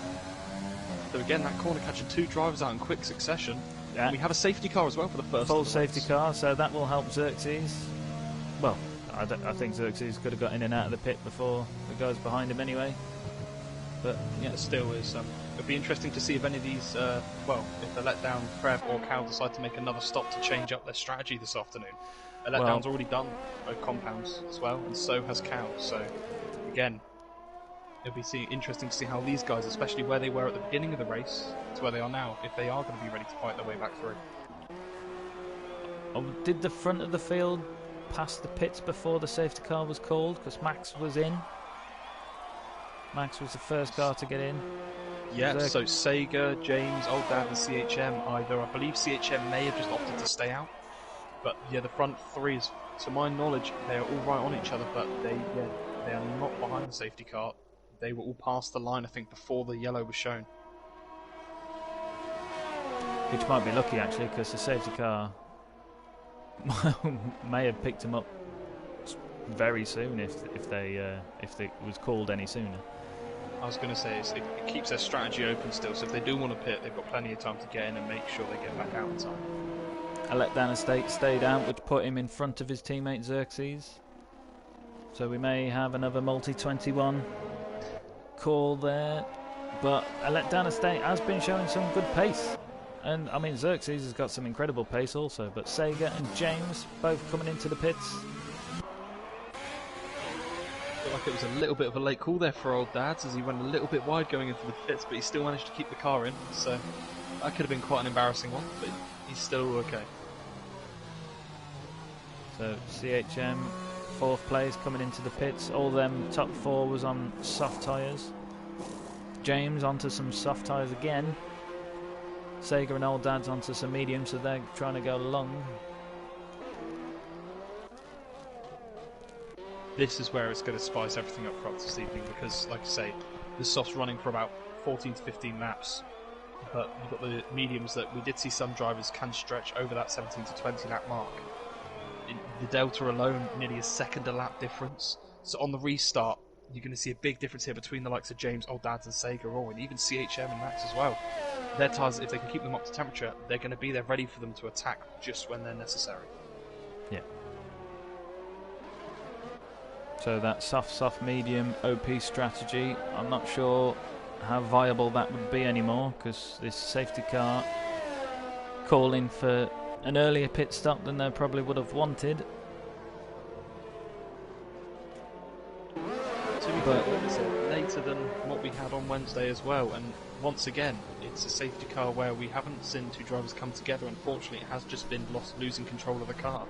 So again, that corner catching 2 drivers out in quick succession. Yeah. And we have a safety car as well for the first full safety car, so that will help Xerxes. Well, I think Xerxes could have got in and out of the pit before the guys behind him anyway. But yeah, it still is. It'll be interesting to see if any of these, if the letdown Trev or Cal decide to make another stop to change up their strategy this afternoon. A letdown's already done both compounds as well, and so has Cal. So again, it'll be interesting to see how these guys, especially where they were at the beginning of the race to where they are now, if they are going to be ready to fight their way back through. Oh, did the front of the field pass the pits before the safety car was called? Because Max was in. Max was the first car to get in. Yeah, so Sega, James, Old Dad and CHM either. I believe CHM may have just opted to stay out. But yeah, the front 3s, to my knowledge, they are all right on each other, but they are not behind the safety car. They were all past the line, I think, before the yellow was shown. Which might be lucky, actually, because the safety car may have picked them up very soon if it was called any sooner. I was going to say, it keeps their strategy open still, so if they do want to pit, they've got plenty of time to get in and make sure they get back out in time. A letdown estate stayed out, which put him in front of his teammate Xerxes. So we may have another multi-21 call there, but a letdown estate has been showing some good pace. And I mean, Xerxes has got some incredible pace also, but Sega and James both coming into the pits. I feel like it was a little bit of a late call there for Old Dads as he went a little bit wide going into the pits, but he still managed to keep the car in, so that could have been quite an embarrassing one, but he's still okay. So CHM, 4th place coming into the pits. All them top 4 was on soft tyres. James onto some soft tyres again. Sega and Old Dad's onto some medium, so they're trying to go long. This is where it's going to spice everything up for us this evening, because, like I say, the soft's running for about 14 to 15 laps, but you've got the mediums that we did see some drivers can stretch over that 17 to 20 lap mark. In the delta alone, nearly a second a lap difference. So on the restart, you're going to see a big difference here between the likes of James, Old Dads and Sega, and even CHM and Max as well. Their tyres, if they can keep them up to temperature, they're going to be there ready for them to attack just when they're necessary. Yeah. So that soft, medium OP strategy, I'm not sure how viable that would be anymore, because this safety car calling for an earlier pit stop than they probably would have wanted. But it's later than what we had on Wednesday as well, and once again, it's a safety car where we haven't seen 2 drivers come together. Unfortunately, it has just been losing control of the car,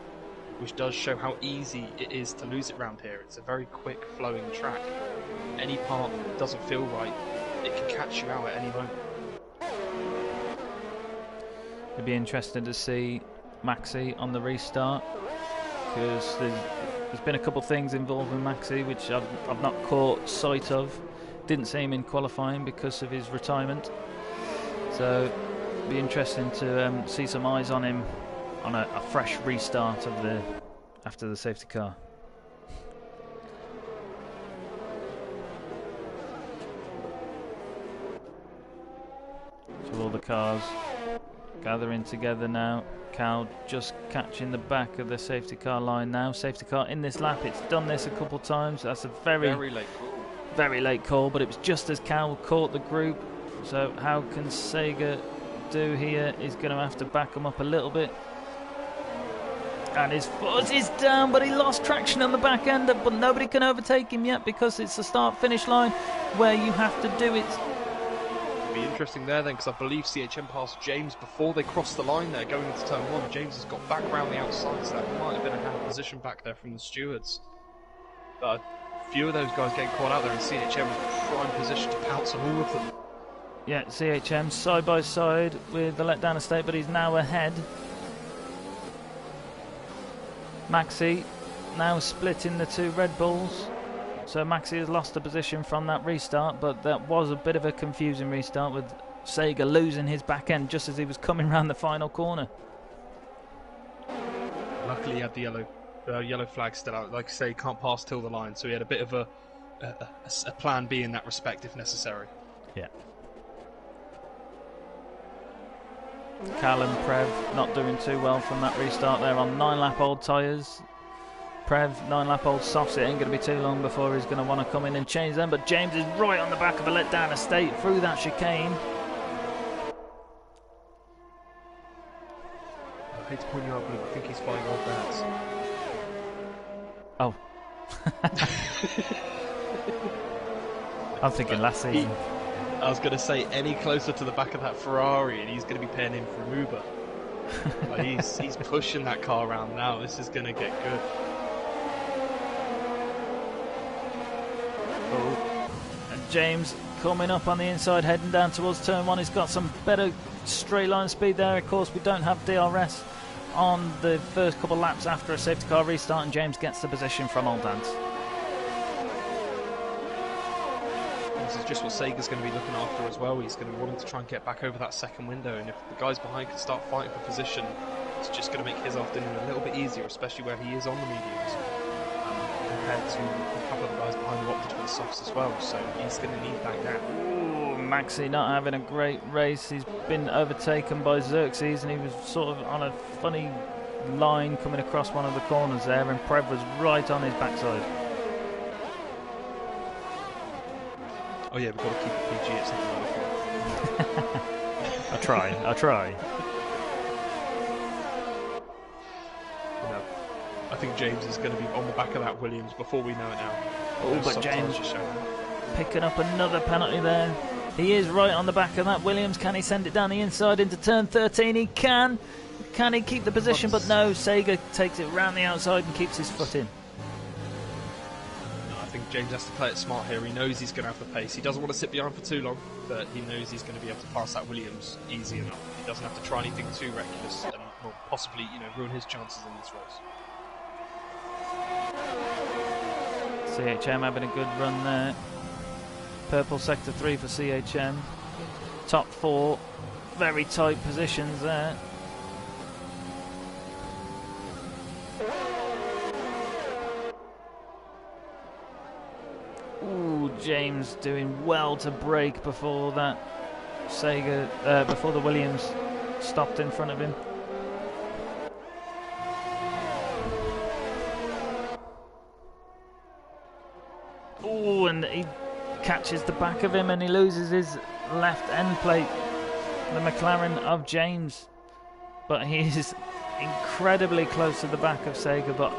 which does show how easy it is to lose it round here. It's a very quick flowing track. Any part that doesn't feel right, it can catch you out at any moment. It'd be interesting to see Maxi on the restart, because there's been a couple of things involving Maxi which I've not caught sight of. Didn't see him in qualifying because of his retirement, so it'd be interesting to see some eyes on him on a fresh restart of after the safety car. So all the cars gathering together now. Cal just catching the back of the safety car line now. Safety car in this lap. It's done this a couple of times. That's a very late call. Very late call, but it was just as Cal caught the group. So how can Sega do here? He's going to have to back him up a little bit. And his foot is down, but he lost traction on the back end. But nobody can overtake him yet because it's the start-finish line where you have to do it. Be interesting there then, because I believe CHM passed James before they crossed the line there going into turn 1. James has got back round the outside, so that might have been a hand position back there from the stewards. But a few of those guys getting caught out there, and CHM was prime position to pounce on all of them. Yeah, CHM side by side with the letdown estate, but he's now ahead. Maxi now splitting the two Red Bulls. So Maxi has lost a position from that restart, but that was a bit of a confusing restart with Sega losing his back end just as he was coming round the final corner. Luckily he had the yellow flag still out. Like I say, he can't pass till the line, so he had a bit of a plan B in that respect if necessary. Yeah. Cal and Prev not doing too well from that restart there on 9-lap-old tyres. Prev, 9-lap-old softs. It ain't going to be too long before he's going to want to come in and change them, but James is right on the back of a letdown estate through that chicane. I hate to point you out, but I think he's fighting old dads. Oh. I'm thinking last season. I was going to say, any closer to the back of that Ferrari and he's going to be paying him for an Uber. But he's pushing that car around now. This is going to get good. Oh. And James coming up on the inside, heading down towards turn 1. He's got some better straight line speed there. Of course, we don't have DRS on the first couple laps after a safety car restart, and James gets the position from Old Dads. This is just what Sega's going to be looking after as well. He's going to be wanting to try and get back over that second window, and if the guys behind can start fighting for position, it's just going to make his afternoon a little bit easier, especially where he is on the mediums, compared to a couple of the guys behind who opted for the softs as well, so he's going to need that gap. Ooh, Maxi not having a great race. He's been overtaken by Xerxes, and he was sort of on a funny line coming across one of the corners there, and Prev was right on his backside. Oh yeah, we've got to keep it PG at something like that. I try. No. I think James is going to be on the back of that Williams before we know it now. Oh, but James picking up another penalty there. He is right on the back of that Williams. Can he send it down the inside into turn 13? He can. Can he keep the position? But no, Sega takes it round the outside and keeps his foot in. I think James has to play it smart here. He knows he's going to have the pace. He doesn't want to sit behind for too long, but he knows he's going to be able to pass that Williams easy enough. He doesn't have to try anything too reckless and will possibly, ruin his chances in this race. CHM having a good run there. Purple sector 3 for CHM. Top 4, very tight positions there. Ooh, James doing well to brake before that before the Williams stopped in front of him. Ooh, and he catches the back of him and he loses his left end plate. The McLaren of James, but he is incredibly close to the back of Sega. But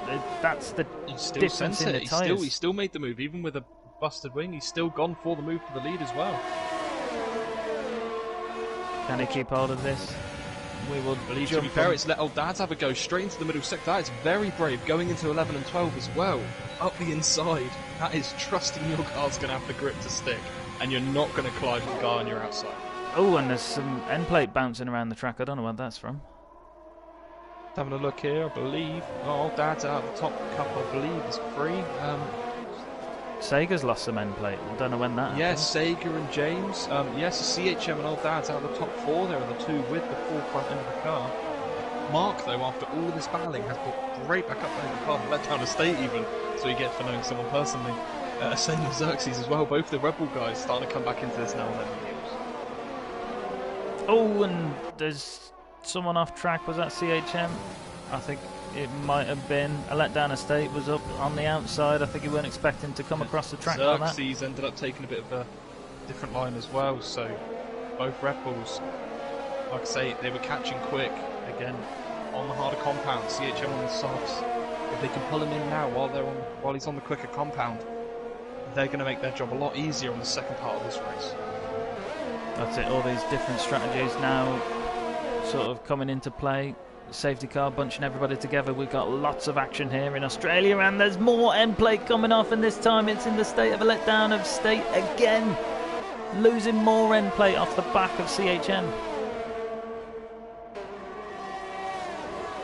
that's the difference in the tyres. He still made the move, even with a busted wing. He's still gone for the move for the lead as well. Can he keep hold of this? We will believe, to be fair, it's let old dads have a go straight into the middle sector. That is very brave, going into 11 and 12 as well. Up the inside. That is trusting your car's going to have the grip to stick. and you're not going to collide with the guy on your outside. Oh, and there's some end plate bouncing around the track. I don't know what that's from. Having a look here, I believe. Oh, Dad's out of the top couple, I believe, is free. Sega's lost some end plate. I don't know when that Yes, happened. Sega and James. Yes, CHM and Old Dad's out of the top 4 there, and the 2 with the full front end of the car. Mark, though, after all of this battling, has got right back up there in the car and let down a state even, so he gets for knowing someone personally. Same with Xerxes as well, both the Rebel guys starting to come back into this now and then. Oh, and there's someone off track. Was that CHM? I think it might have been. A letdown estate was up on the outside. I think he weren't expecting to come across the track like that. Xerxes ended up taking a bit of a different line as well, so both Rebels, like I say, they were catching quick again on the harder compound. CHM on the softs. If they can pull him in now while he's on the quicker compound, they're going to make their job a lot easier on the second part of this race. That's it. All these different strategies now sort of coming into play. Safety car bunching everybody together. We've got lots of action here in Australia, and there's more end plate coming off, and this time it's in the state of a letdown of state again, losing more end plate off the back of CHM.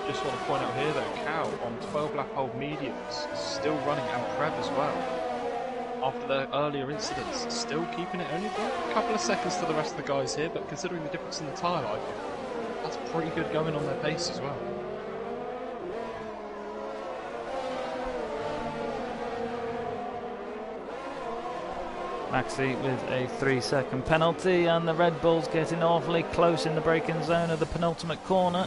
Just want to point out here though, Cow on 12 lap old mediums, still running, and Prev as well. After their earlier incidents, still keeping it only a couple of seconds to the rest of the guys here, but considering the difference in the tyre life, that's pretty good going on their pace as well. Maxi with a 3-second penalty, and the Red Bulls getting awfully close in the braking zone of the penultimate corner.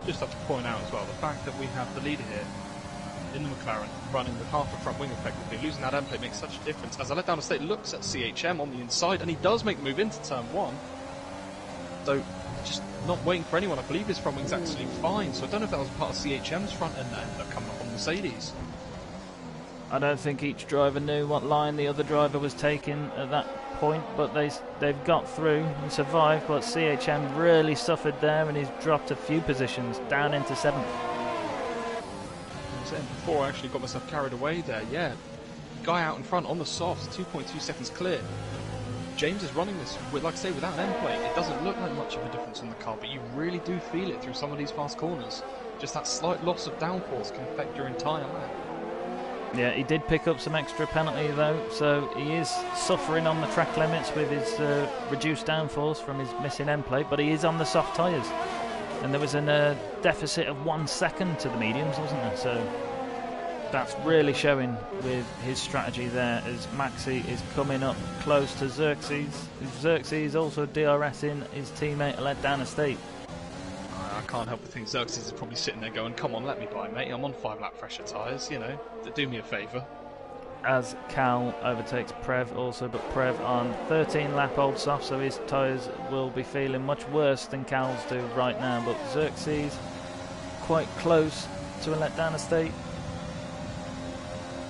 Just have to point out as well, the fact that we have the leader here in the McLaren running with half a front wing effectively, losing that end plate makes such a difference. As I let down the state, looks at CHM on the inside, and he does make the move into turn 1. So, just not waiting for anyone. I believe his front wing's actually fine, so I don't know if that was part of CHM's front end that ended up coming up on Mercedes. I don't think each driver knew what line the other driver was taking at that point, but they've got through and survived. But CHM really suffered there, and he's dropped a few positions down into 7th. I was saying before, I actually got myself carried away there. Yeah, guy out in front on the softs, 2.2 seconds clear. James is running this, like I say, without an end plate. It doesn't look like much of a difference in the car, but you really do feel it through some of these fast corners. Just that slight loss of downforce can affect your entire lap. Yeah, he did pick up some extra penalty though, so he is suffering on the track limits with his reduced downforce from his missing end plate, but he is on the soft tyres. And there was a deficit of 1 second to the mediums, wasn't there? So that's really showing with his strategy there, as Maxi is coming up close to Xerxes. Xerxes also DRSing his teammate let down a state. I can't help but think Xerxes is probably sitting there going, come on, let me by, mate. I'm on 5 lap fresher tyres, you know, do me a favour. As Cal overtakes Prev also, but Prev on 13 lap old soft, so his tyres will be feeling much worse than Cal's do right now. But Xerxes quite close to a let down a state.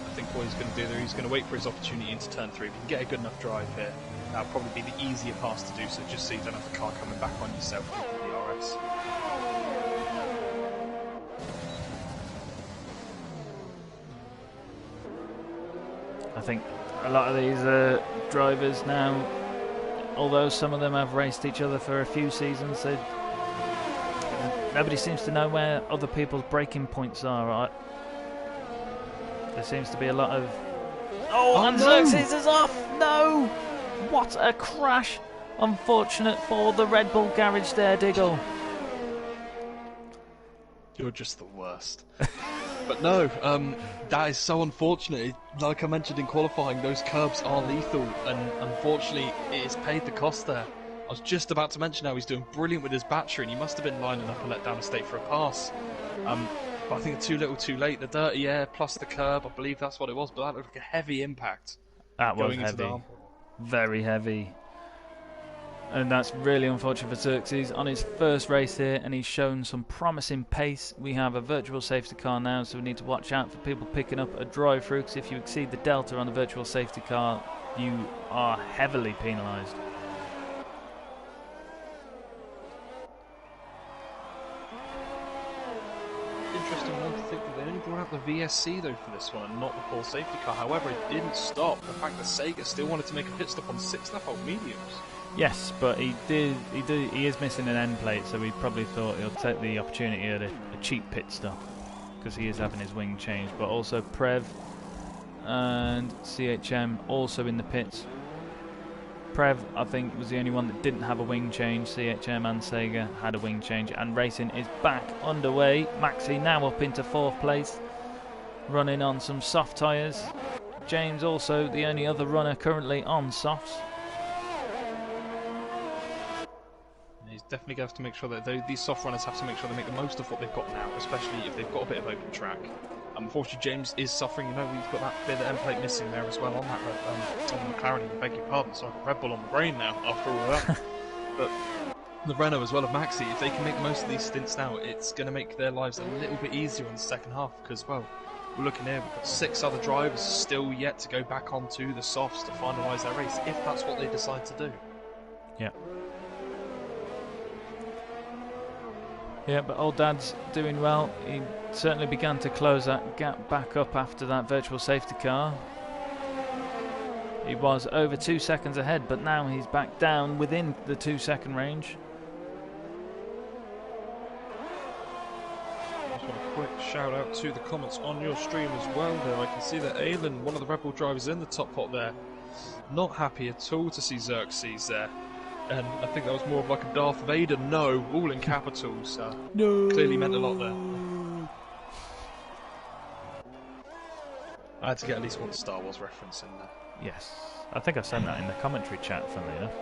I think what he's going to do there, he's going to wait for his opportunity into turn 3. If you can get a good enough drive here, that'll probably be the easier pass to do so, just so you don't have the car coming back on yourself with the DRS. I think a lot of these drivers now, although some of them have raced each other for a few seasons, nobody seems to know where other people's braking points are. Right? There seems to be a lot of... Oh, and Xerxes is off! No! What a crash! Unfortunate for the Red Bull garage there, Diggle. You're just the worst. But no, that is so unfortunate. Like I mentioned in qualifying, those curbs are lethal, and unfortunately it has paid the cost there. I was just about to mention how he's doing brilliant with his battery, and he must have been lining up and let down a state for a pass. But I think too little too late. The dirty air plus the curb, I believe that's what it was, but that looked like a heavy impact. That was heavy. Very heavy. And that's really unfortunate for Xerxes on his first race here, and he's shown some promising pace. We have a virtual safety car now, so we need to watch out for people picking up a drive-through, because if you exceed the delta on the virtual safety car, you are heavily penalised. interesting one to think that they only brought out the VSC though for this one and not the full safety car. However, it didn't stop the fact that Sega still wanted to make a pit stop on 6.5 mediums. Yes, but he is missing an end plate, so we probably thought he'll take the opportunity at a cheap pit stop because he is having his wing changed. But also Prev and CHM also in the pits. Prev, I think, was the only one that didn't have a wing change. CHM and Sega had a wing change, and racing is back underway. Maxi now up into 4th place, running on some soft tyres. James also the only other runner currently on softs. He's definitely going to have to make sure that these soft runners have to make sure they make the most of what they've got now, especially if they've got a bit of open track. Unfortunately, James is suffering. You know, he's got that bit of end plate missing there as well on that on McLaren. I beg your pardon. So I've got Red Bull on the brain now after all of that. But the Renault as well of Maxi, if they can make most of these stints now, it's going to make their lives a little bit easier in the second half because, well, we're looking here, we've got 6 other drivers still yet to go back onto the softs to finalise their race, if that's what they decide to do. Yeah. Yeah, but old Dad's doing well. He certainly began to close that gap back up after that virtual safety car. He was over 2 seconds ahead, but now he's back down within the 2-second range. Just want a quick shout out to the comments on your stream as well there. I can see that Alan, one of the Red Bull drivers in the top pot there, not happy at all to see Xerxes there. And I think that was more of like a Darth Vader no, all in capitals. No. Clearly meant a lot there. I had to get at least one Star Wars reference in there. Yes, I think I sent that in the commentary chat, funnily enough.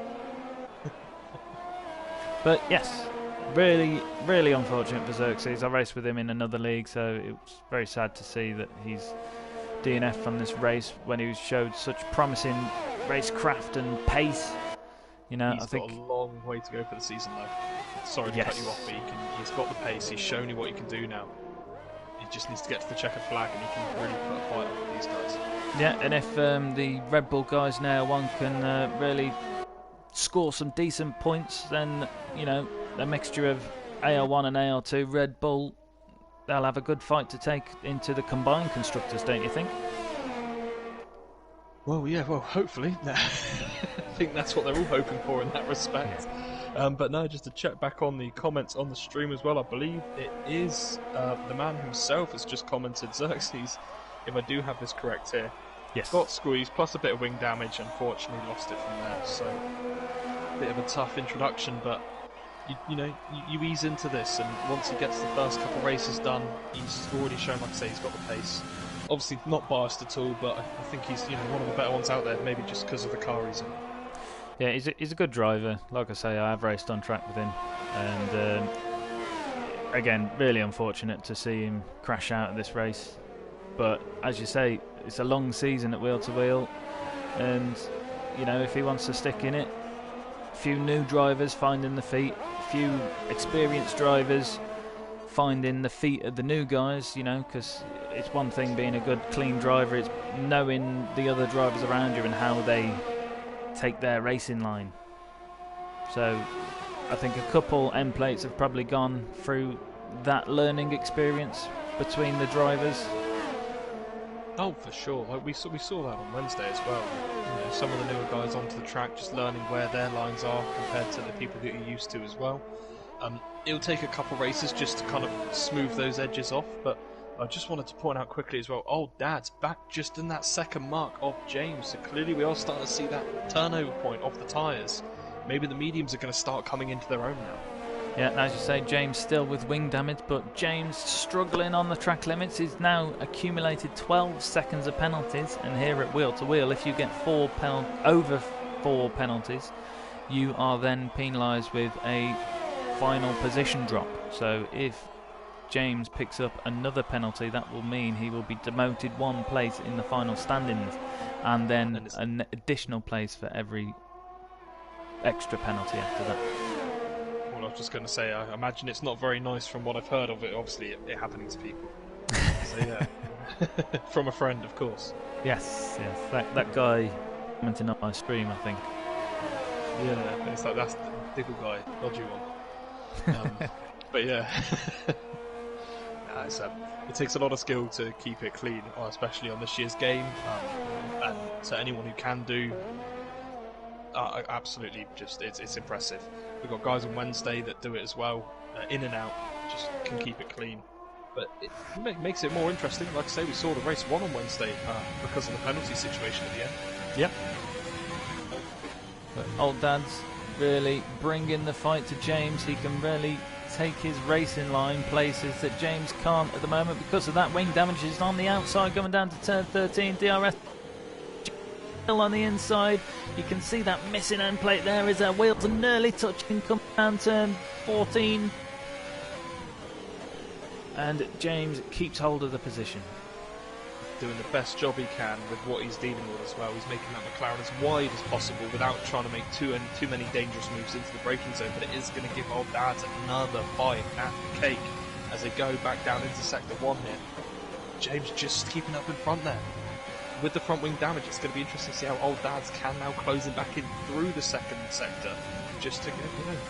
But yes, really, really unfortunate for Xerxes. I raced with him in another league, so it was very sad to see that he's DNF from this race when he showed such promising racecraft and pace. You know, he's got a long way to go for the season, though. Sorry to cut you off, but he's got the pace. He's shown you what he can do now. He just needs to get to the checkered flag, and he can really put a fight up with these guys. Yeah, and if the Red Bull guys now can really score some decent points, then you know a mixture of AL1 and AL2 Red Bull, they'll have a good fight to take into the combined constructors, don't you think? Well, yeah, well, hopefully. I think that's what they're all hoping for in that respect. Yeah. But no, just to check back on the comments on the stream as well, I believe it is the man himself has just commented, Xerxes, if I do have this correct here. Yes. Got squeezed, plus a bit of wing damage, unfortunately lost it from there, so a bit of a tough introduction, but you ease into this, and once he gets the first couple of races done, he's already shown, like I say, he's got the pace. Obviously not biased at all, but I think he's one of the better ones out there, maybe just because of the car he's in. Yeah, he's a good driver. Like I say, I have raced on track with him, and again, really unfortunate to see him crash out of this race. But as you say, it's a long season at Wheel to Wheel, and you know, if he wants to stick in it, a few new drivers finding the feet, a few experienced drivers finding the feet of the new guys, you know, because it's one thing being a good clean driver, it's knowing the other drivers around you and how they take their racing line. So I think a couple end plates have probably gone through that learning experience between the drivers. Oh, for sure. Like we saw that on Wednesday as well. You know, some of the newer guys onto the track just learning where their lines are compared to the people that you're used to as well. It'll take a couple races just to kind of smooth those edges off, but I just wanted to point out quickly as well, old Dad's back just in that second mark of James, so clearly we are starting to see that turnover point of the tyres. Maybe the mediums are going to start coming into their own now. Yeah, and as you say, James still with wing damage, but James struggling on the track limits. He's now accumulated 12 seconds of penalties, and here at Wheel to Wheel, if you get over 4 penalties, you are then penalised with a final position drop. So if James picks up another penalty, that will mean he will be demoted 1 place in the final standings, and then an additional place for every extra penalty after that. Well, I was just going to say, I imagine it's not very nice from what I've heard of it. Obviously, it happening to people. So yeah, from a friend, of course. Yes. That guy commenting on my stream, I think. Yeah, it's like that's the diggle guy, dodgy one. But yeah, it takes a lot of skill to keep it clean, especially on this year's game. And to anyone who can do, absolutely, it's impressive. We've got guys on Wednesday that do it as well, in and out, just can keep it clean. But it makes it more interesting. Like I say, we saw the race won on Wednesday because of the penalty situation at the end. Yep. But Old Dad's really bringing the fight to James. He can really take his racing line places that James can't at the moment because of that wing damage. He's on the outside going down to turn 13. DRS still on the inside. You can see that missing end plate there as our wheels are nearly touching, come down turn 14. And James keeps hold of the position. Doing the best job he can with what he's dealing with as well. He's making that McLaren as wide as possible without trying to make too many dangerous moves into the braking zone, but it is going to give Old Dads another bite at the cake as they go back down into sector 1 here. James just keeping up in front there. With the front wing damage, it's going to be interesting to see how Old Dads can now close him back in through the second sector just to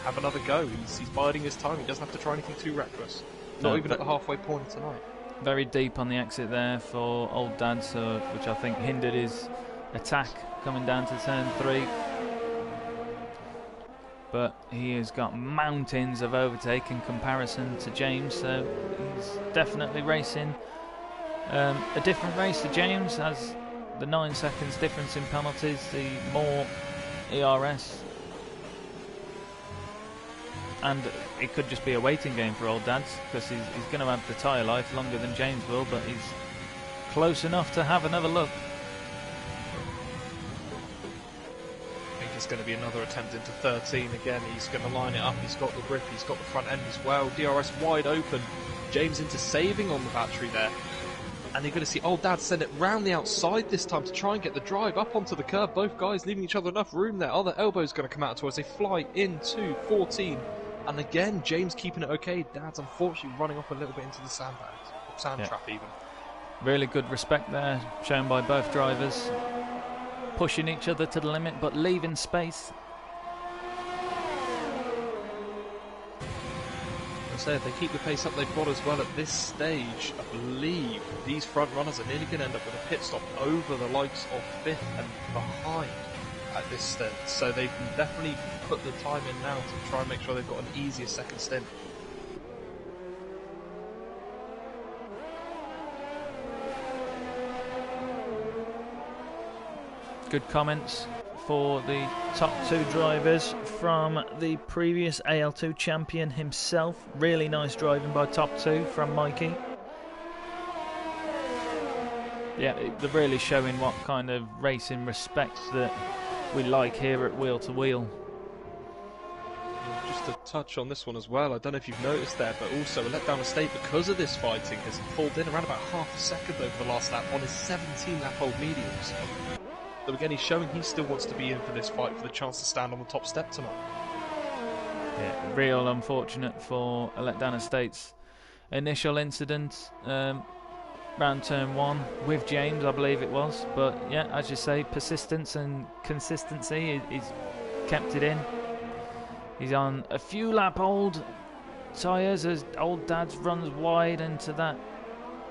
have another go. He's biding his time. He doesn't have to try anything too reckless. Not even at the halfway point tonight. Very deep on the exit there for Old Dad, which I think hindered his attack coming down to turn 3. But he has got mountains of overtake in comparison to James, so he's definitely racing a different race to James. Has the 9 seconds difference in penalties, the more ERS. And it could just be a waiting game for Old Dads because he's going to have the tyre life longer than James will, but he's close enough to have another look. I think it's going to be another attempt into 13 again. He's going to line it up. He's got the grip. He's got the front end as well. DRS wide open. James into saving on the battery there. And you're going to see Old Dad send it round the outside this time to try and get the drive up onto the curb. Both guys leaving each other enough room there. Other elbow's going to come out to us. They fly into 14. And again, James keeping it okay. Dad's unfortunately running off a little bit into the sand trap even. Really good respect there shown by both drivers. Pushing each other to the limit but leaving space. I say, if they keep the pace up they've got as well at this stage, I believe these front runners are nearly going to end up with a pit stop over the likes of 5th and behind at this stint. So they can definitely put the time in now to try and make sure they've got an easier second stint. Good comments for the top 2 drivers from the previous AL2 champion himself. Really nice driving by top 2 from Mikey. Yeah, they're really showing what kind of racing respect that we like here at Wheel to Wheel. Just to touch on this one as well, I don't know if you've noticed there, but also a letdown estate because of this fighting has pulled in around about half a second over the last lap on his 17 lap old mediums. So again, he's showing he still wants to be in for this fight for the chance to stand on the top step tonight. Yeah, real unfortunate for a letdown estate's initial incident round turn 1 with James, I believe it was. But yeah, as you say, persistence and consistency, he's kept it in. He's on a few lap old tyres as Old Dad's runs wide into that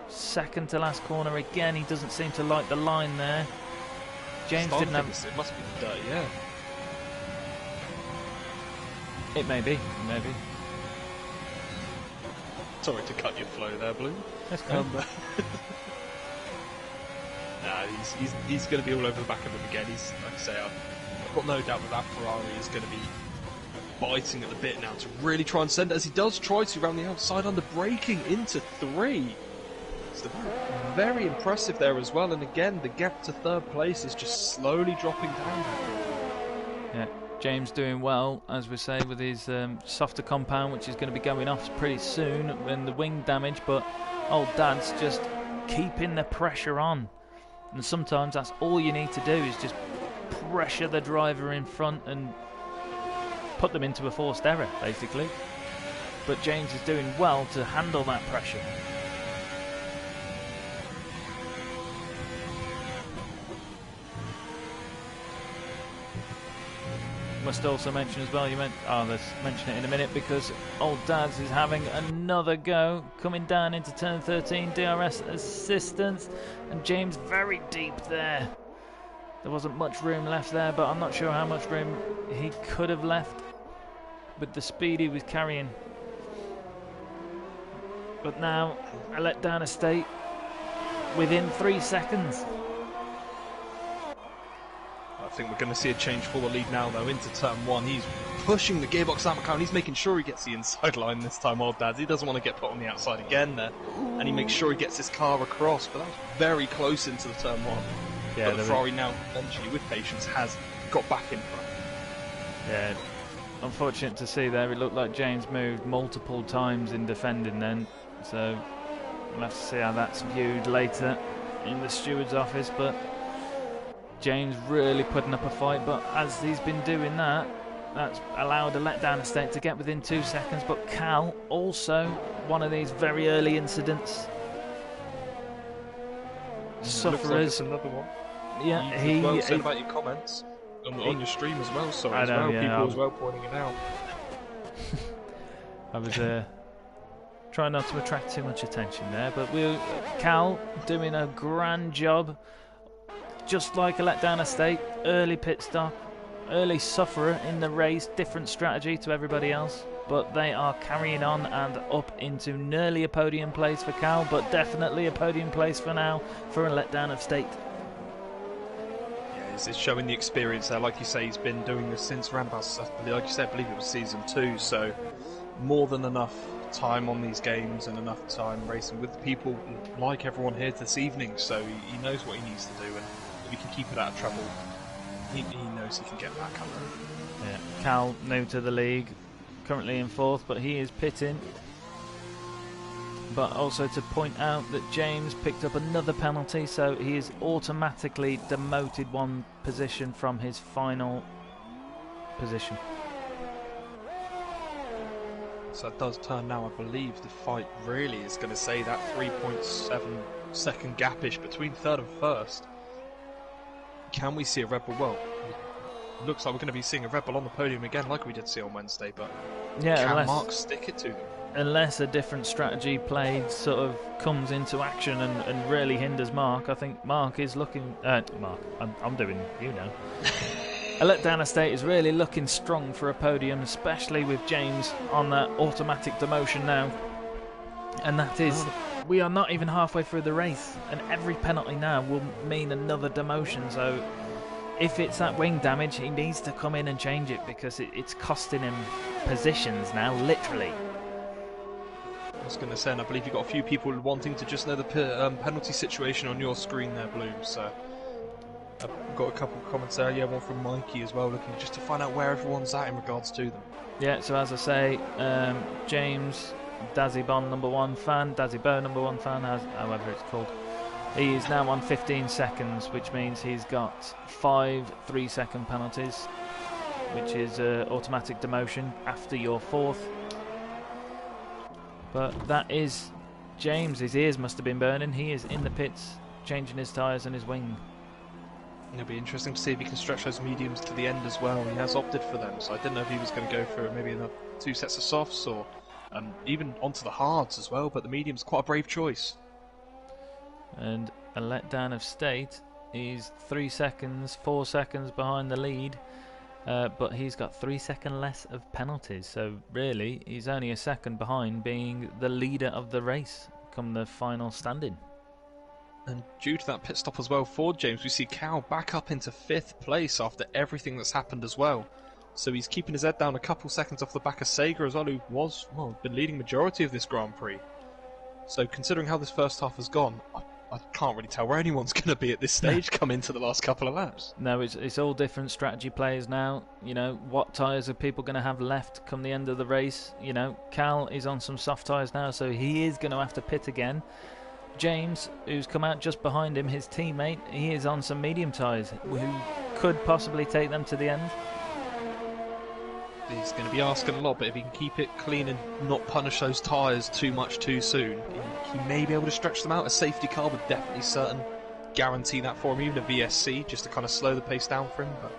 second to last corner again. He doesn't seem to like the line there. James didn't have... It must be the dirt, yeah. It may be, Sorry to cut your flow there, Blue. That's good. Nah, he's going to be all over the back of him again. He's, like I say, I've got no doubt that Ferrari is going to be biting at the bit now to really try and send it, as he does try to around the outside under braking into 3. It's very impressive there as well, and again the gap to 3rd place is just slowly dropping down. Yeah, James doing well, as we say, with his softer compound, which is going to be going off pretty soon when the wing damage, but Old Dad's just keeping the pressure on, and sometimes that's all you need to do is just pressure the driver in front and put them into a forced error basically. But James is doing well to handle that pressure. must also mention as well, let's mention it in a minute, because Old Dads is having another go, coming down into turn 13, DRS assistance, and James very deep there. There wasn't much room left there, but I'm not sure how much room he could have left with the speed he was carrying. But now, a letdown estate within 3 seconds. I think we're going to see a change for the lead now, though, into turn 1. He's pushing the gearbox out, and he's making sure he gets the inside line this time, Old Dads. He doesn't want to get put on the outside again there, and he makes sure he gets his car across, but that was very close into the turn 1. Yeah, but the Ferrari now, eventually, with patience, has got back in front. Yeah, unfortunate to see there. It looked like James moved multiple times in defending then, so we'll have to see how that's viewed later in the steward's office, but James really putting up a fight, but as he's been doing that, that's allowed a letdown estate to get within 2 seconds. But Cal, also one of these very early incidents. Sufferers. Like another one. Yeah, you well said about your comments on your stream as well. So as well, people as well pointing it out. I was trying not to attract too much attention there, but Cal doing a grand job. Just like a letdown estate, early pit stop, early sufferer in the race, different strategy to everybody else, but they are carrying on and up into nearly a podium place for Cal, but definitely a podium place for now for a letdown of state. Yeah, it's showing the experience there. Like you say, he's been doing this since around about, like you said, I believe it was season 2, so more than enough time on these games and enough time racing with people like everyone here this evening, so he knows what he needs to do, and if he can keep it out of trouble, he knows he can get back up there. Yeah, Cal, new to the league, currently in 4th, but he is pitting. But also to point out that James picked up another penalty, so he is automatically demoted 1 position from his final position. So that does turn now, I believe the fight really is going to say that 3.7 second gap-ish between 3rd and 1st. Can we see a Red Bull? Well, it looks like we're going to be seeing a Red Bull on the podium again like we did see on Wednesday, but yeah, can Mark stick it to them? Unless a different strategy played sort of comes into action and really hinders Mark. I think Mark is looking... Mark, I'm doing you now. A letdown estate is really looking strong for a podium, especially with James on that automatic demotion now. And that is, we are not even halfway through the race, and every penalty now will mean another demotion. So if it's that wing damage, he needs to come in and change it, because it's costing him positions now, literally. I was going to say, and I believe you've got a few people wanting to just know the penalty situation on your screen there, Bloom, so... I've got a couple of comments there, yeah, one from Mikey as well, looking just to find out where everyone's at in regards to them. Yeah, so as I say, James, Dazzy Bon #1 fan, Dazzy Bo #1 fan, however it's called, he is now on 15 seconds, which means he's got 5 3-second penalties, which is automatic demotion after your 4th. But that is James, his ears must have been burning, he is in the pits, changing his tyres and his wing. It'll be interesting to see if he can stretch those mediums to the end as well. He has opted for them, so I didn't know if he was going to go for maybe another 2 sets of softs or even onto the hards as well, but the medium's quite a brave choice. And a letdown of state, he's 3 seconds, 4 seconds behind the lead, but he's got 3 seconds less of penalties, so really he's only a second behind being the leader of the race come the final standing. And due to that pit stop as well for James, we see Cal back up into 5th place after everything that's happened as well. So he's keeping his head down a couple seconds off the back of Sega as well, who was, well, been leading majority of this Grand Prix. So considering how this first half has gone, I can't really tell where anyone's going to be at this stage come into the last couple of laps. No, it's all different strategy players now. You know, what tyres are people going to have left come the end of the race? You know, Cal is on some soft tyres now, so he is going to have to pit again. James, who's come out just behind him, his teammate, he is on some medium tyres who could possibly take them to the end. He's going to be asking a lot, but if he can keep it clean and not punish those tyres too much too soon, he may be able to stretch them out. A safety car would definitely guarantee that for him, even a VSC, just to kind of slow the pace down for him. But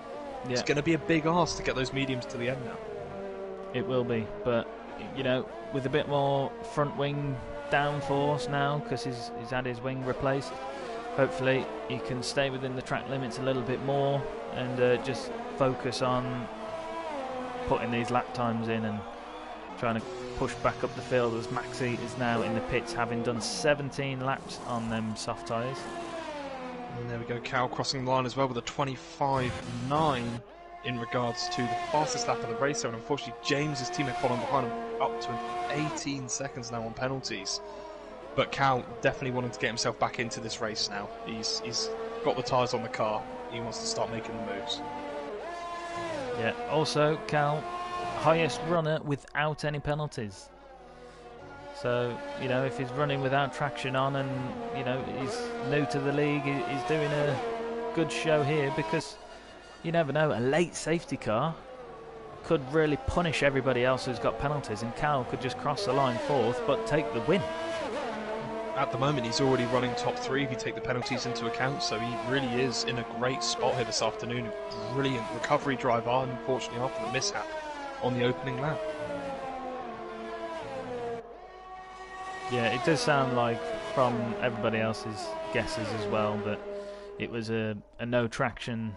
It's going to be a big ask to get those mediums to the end now. It will be, but you know, with a bit more front wing downforce now, because he's had his wing replaced, hopefully he can stay within the track limits a little bit more and just focus on putting these lap times in and trying to push back up the field, as Maxi is now in the pits, having done 17 laps on them soft tyres. And there we go, Cal crossing the line as well with a 25.9 in regards to the fastest lap of the race there, and unfortunately James's teammate following behind him up to 18 seconds now on penalties. But Cal definitely wanting to get himself back into this race now. He's got the tyres on the car, he wants to start making the moves. Yeah, also Cal, highest runner without any penalties. So, you know, if he's running without traction on and, you know, he's new to the league, he's doing a good show here, because you never know, a late safety car could really punish everybody else who's got penalties, and Cal could just cross the line fourth but take the win. At the moment he's already running top 3 if you take the penalties into account, so he really is in a great spot here this afternoon. A brilliant recovery drive on, unfortunately after the mishap on the opening lap. Yeah, it does sound like, from everybody else's guesses as well, that it was a no traction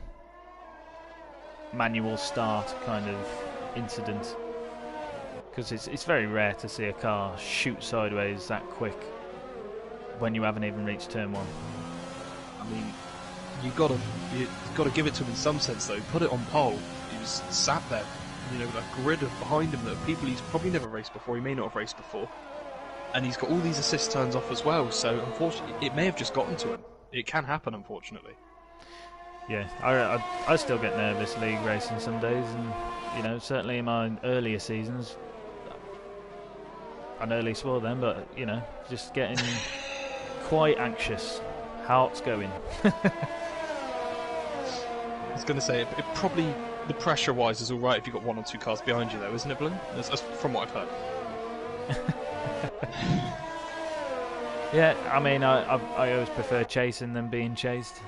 manual start kind of incident, because it's very rare to see a car shoot sideways that quick when you haven't even reached turn 1. I mean, you've got to give it to him in some sense though. Put it on pole. He was sat there, you know, with a grid of behind him that are people he's probably never raced before. He may not have raced before, and he's got all these assist turns off as well. So unfortunately, it may have just gotten to him. It can happen, unfortunately. Yeah, I still get nervous league racing some days, and you know, certainly in my earlier seasons, I nearly swore then, but you know, just getting quite anxious, heart's going. I was going to say, it probably, the pressure-wise, is all right if you've got 1 or 2 cars behind you, though, isn't it, Blue? That's from what I've heard. Yeah, I mean, I always prefer chasing than being chased.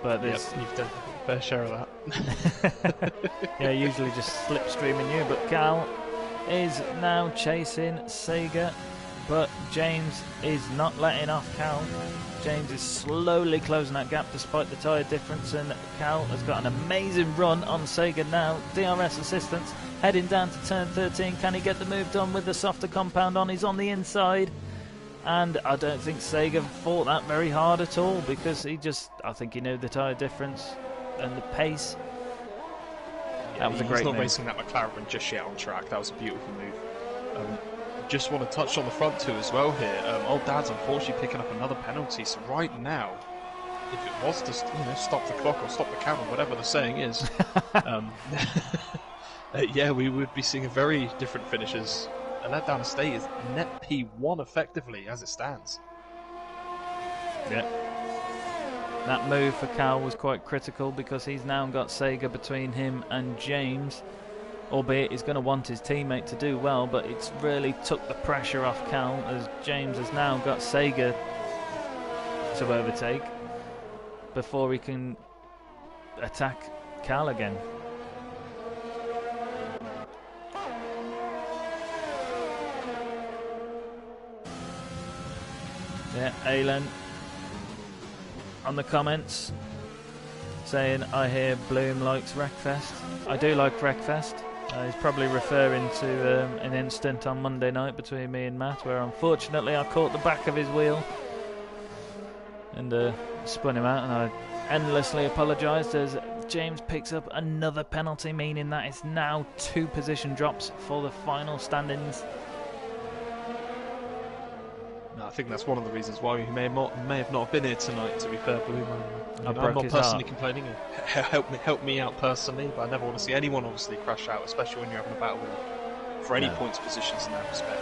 But yep, you've done a fair share of that. Yeah, usually just slipstreaming you, but Cal is now chasing Sega, but James is not letting off Cal. James is slowly closing that gap despite the tyre difference, and Cal has got an amazing run on Sega now. DRS assistance heading down to turn 13. Can he get the move done with the softer compound on? He's on the inside, and I don't think Sega fought that very hard at all, because I think he knew the tyre difference and the pace. Yeah, that was a great move. He's not racing that McLaren just yet on track. That was a beautiful move. Just want to touch on the front two as well here. Old Dad's unfortunately picking up another penalty. So right now, if it was to stop the clock or stop the count or whatever the saying is, yeah, we would be seeing a very different finishes. And that down state is net P1 effectively as it stands. Yeah. That move for Cal was quite critical, because he's now got Sega between him and James. Albeit he's going to want his teammate to do well, but it's really took the pressure off Cal, as James has now got Sega to overtake before he can attack Cal again. Yeah, Alan on the comments saying, I hear Bloom likes Wreckfest. I do like Wreckfest. He's probably referring to an incident on Monday night between me and Matt, where unfortunately I caught the back of his wheel and spun him out, and I endlessly apologised as James picks up another penalty, meaning that it's now 2 position drops for the final standings. No, I think that's one of the reasons why he may have not been here tonight, to be fair, Blue. I'm not personally complaining. Help me out personally, but I never want to see anyone obviously crash out, especially when you're having a battle for any points positions in that respect.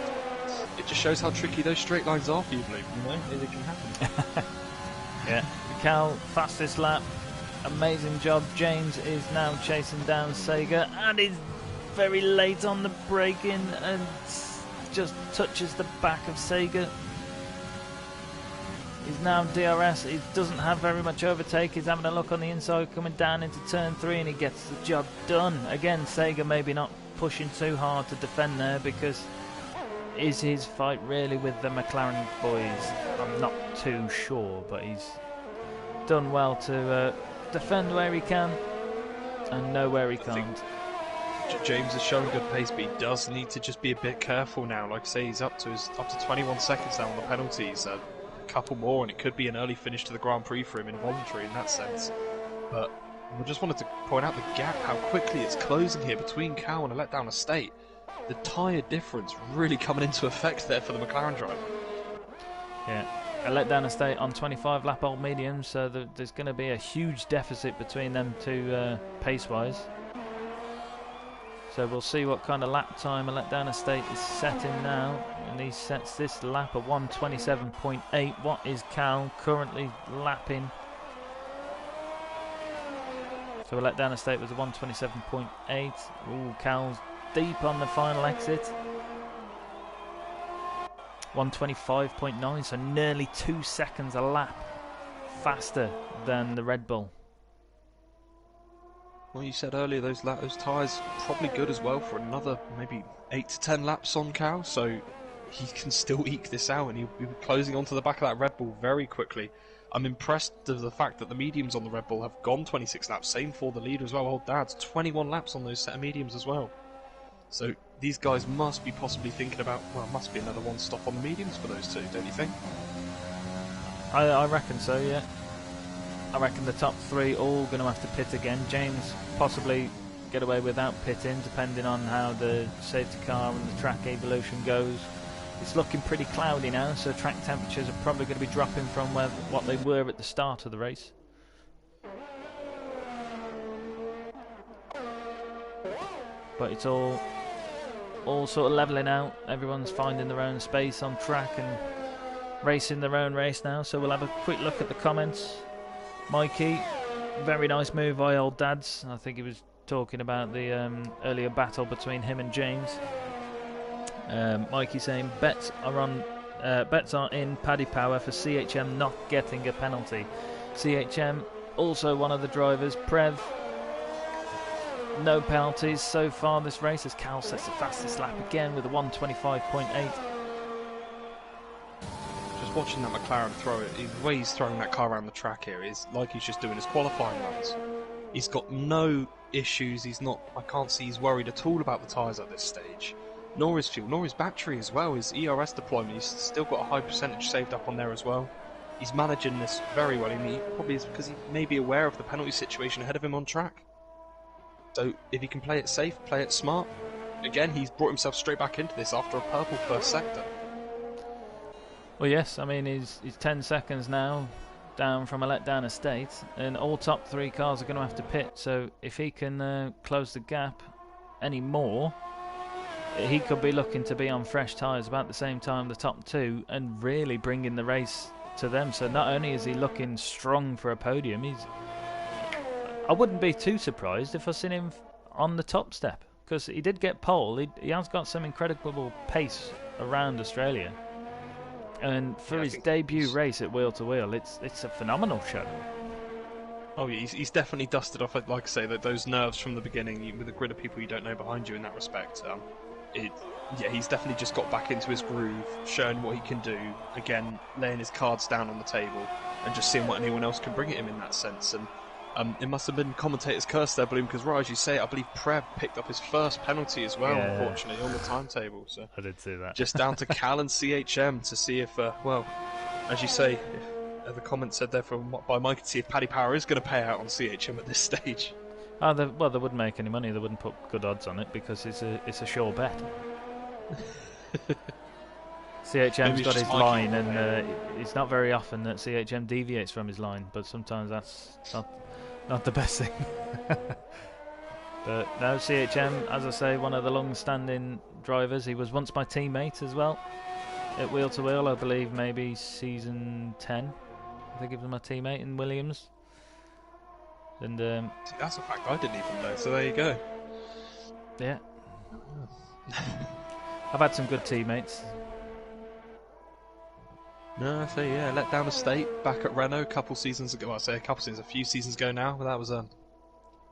It just shows how tricky those straight lines are for you, Blue. You know, it can happen. Yeah, Cal, fastest lap, amazing job. James is now chasing down Sega and is very late on the braking and just touches the back of Sega. He's now DRS. He doesn't have very much overtake. He's having a look on the inside, coming down into turn 3, and he gets the job done. Again, Sega maybe not pushing too hard to defend there, because is his fight really with the McLaren boys? I'm not too sure, but he's done well to defend where he can and know where he can't. James is showing good pace, but he does need to just be a bit careful now. Like I say, he's up to 21 seconds now on the penalties. A couple more, and it could be an early finish to the Grand Prix for him, involuntary in that sense. But I just wanted to point out the gap, how quickly it's closing here between Cal and a letdown estate. The tyre difference really coming into effect there for the McLaren driver. Yeah. A letdown estate on 25 lap old mediums, so there's going to be a huge deficit between them two pace-wise. So we'll see what kind of lap time a letdown estate is setting now, and he sets this lap at 1:27.8. What is Cal currently lapping? So a letdown estate was a 1:27.8. Ooh, Cal's deep on the final exit. 1:25.9, so nearly 2 seconds a lap faster than the Red Bull. Well, you said earlier those tyres probably good as well for another maybe 8 to 10 laps on Cal, so he can still eke this out, and he'll be closing onto the back of that Red Bull very quickly. I'm impressed with the fact that the mediums on the Red Bull have gone 26 laps, same for the leader as well. Old Dad's 21 laps on those set of mediums as well. So these guys must be possibly thinking about, well, must be another one stop on the mediums for those two, don't you think? I reckon so, yeah. I reckon the top 3 all going to have to pit again. James possibly get away without pitting, depending on how the safety car and the track evolution goes. It's looking pretty cloudy now, so track temperatures are probably going to be dropping from what they were at the start of the race. But it's all sort of levelling out. Everyone's finding their own space on track and racing their own race now. So we'll have a quick look at the comments. Mikey, very nice move by Old Dads. I think he was talking about the earlier battle between him and James. Mikey saying bets are in Paddy Power for CHM not getting a penalty. CHM also one of the drivers. Prev, no penalties so far this race, as Cal sets the fastest lap again with a 1:25.8. Just watching that McLaren throw it, the way he's throwing that car around the track here is like he's just doing his qualifying runs. He's got no issues. I can't see he's worried at all about the tyres at this stage. Nor his fuel, nor his battery as well. His ERS deployment, he's still got a high percentage saved up on there as well. He's managing this very well, and he probably is because he may be aware of the penalty situation ahead of him on track. So if he can play it safe, play it smart, again, he's brought himself straight back into this after a purple first sector. Well, yes, I mean, he's 10 seconds now down from a letdown estate, and all top 3 cars are going to have to pit. So if he can close the gap any more, he could be looking to be on fresh tyres about the same time the top 2 and really bringing the race to them. So not only is he looking strong for a podium, I wouldn't be too surprised if I seen him on the top step, because he did get pole. He has got some incredible pace around Australia, and for his debut race at Wheel to Wheel, it's a phenomenal show. Oh yeah, he's definitely dusted off, like I say, those nerves from the beginning with a grid of people you don't know behind you in that respect. He's definitely just got back into his groove, showing what he can do, again, laying his cards down on the table and just seeing what anyone else can bring at him in that sense. And it must have been commentator's curse there, Bloom, because right as you say, I believe Prev picked up his first penalty as well, unfortunately, on the timetable. So I did see that. Just down to Cal and CHM to see if, well, as you say, if, the comment said there by Mike, to see if Paddy Power is going to pay out on CHM at this stage. Well, they wouldn't make any money. They wouldn't put good odds on it because it's a sure bet. CHM's got his line, and it's not very often that CHM deviates from his line, but sometimes that's not the best thing. But no, CHM, as I say, one of the long-standing drivers. He was once my teammate as well at Wheel to Wheel, I believe, maybe season 10. I think he was my teammate in Williams. And that's a fact I didn't even know, so there you go. Yeah. I've had some good teammates. No, so yeah, let down a state back at Renault a couple seasons ago. Well, I say a few seasons ago now, but that was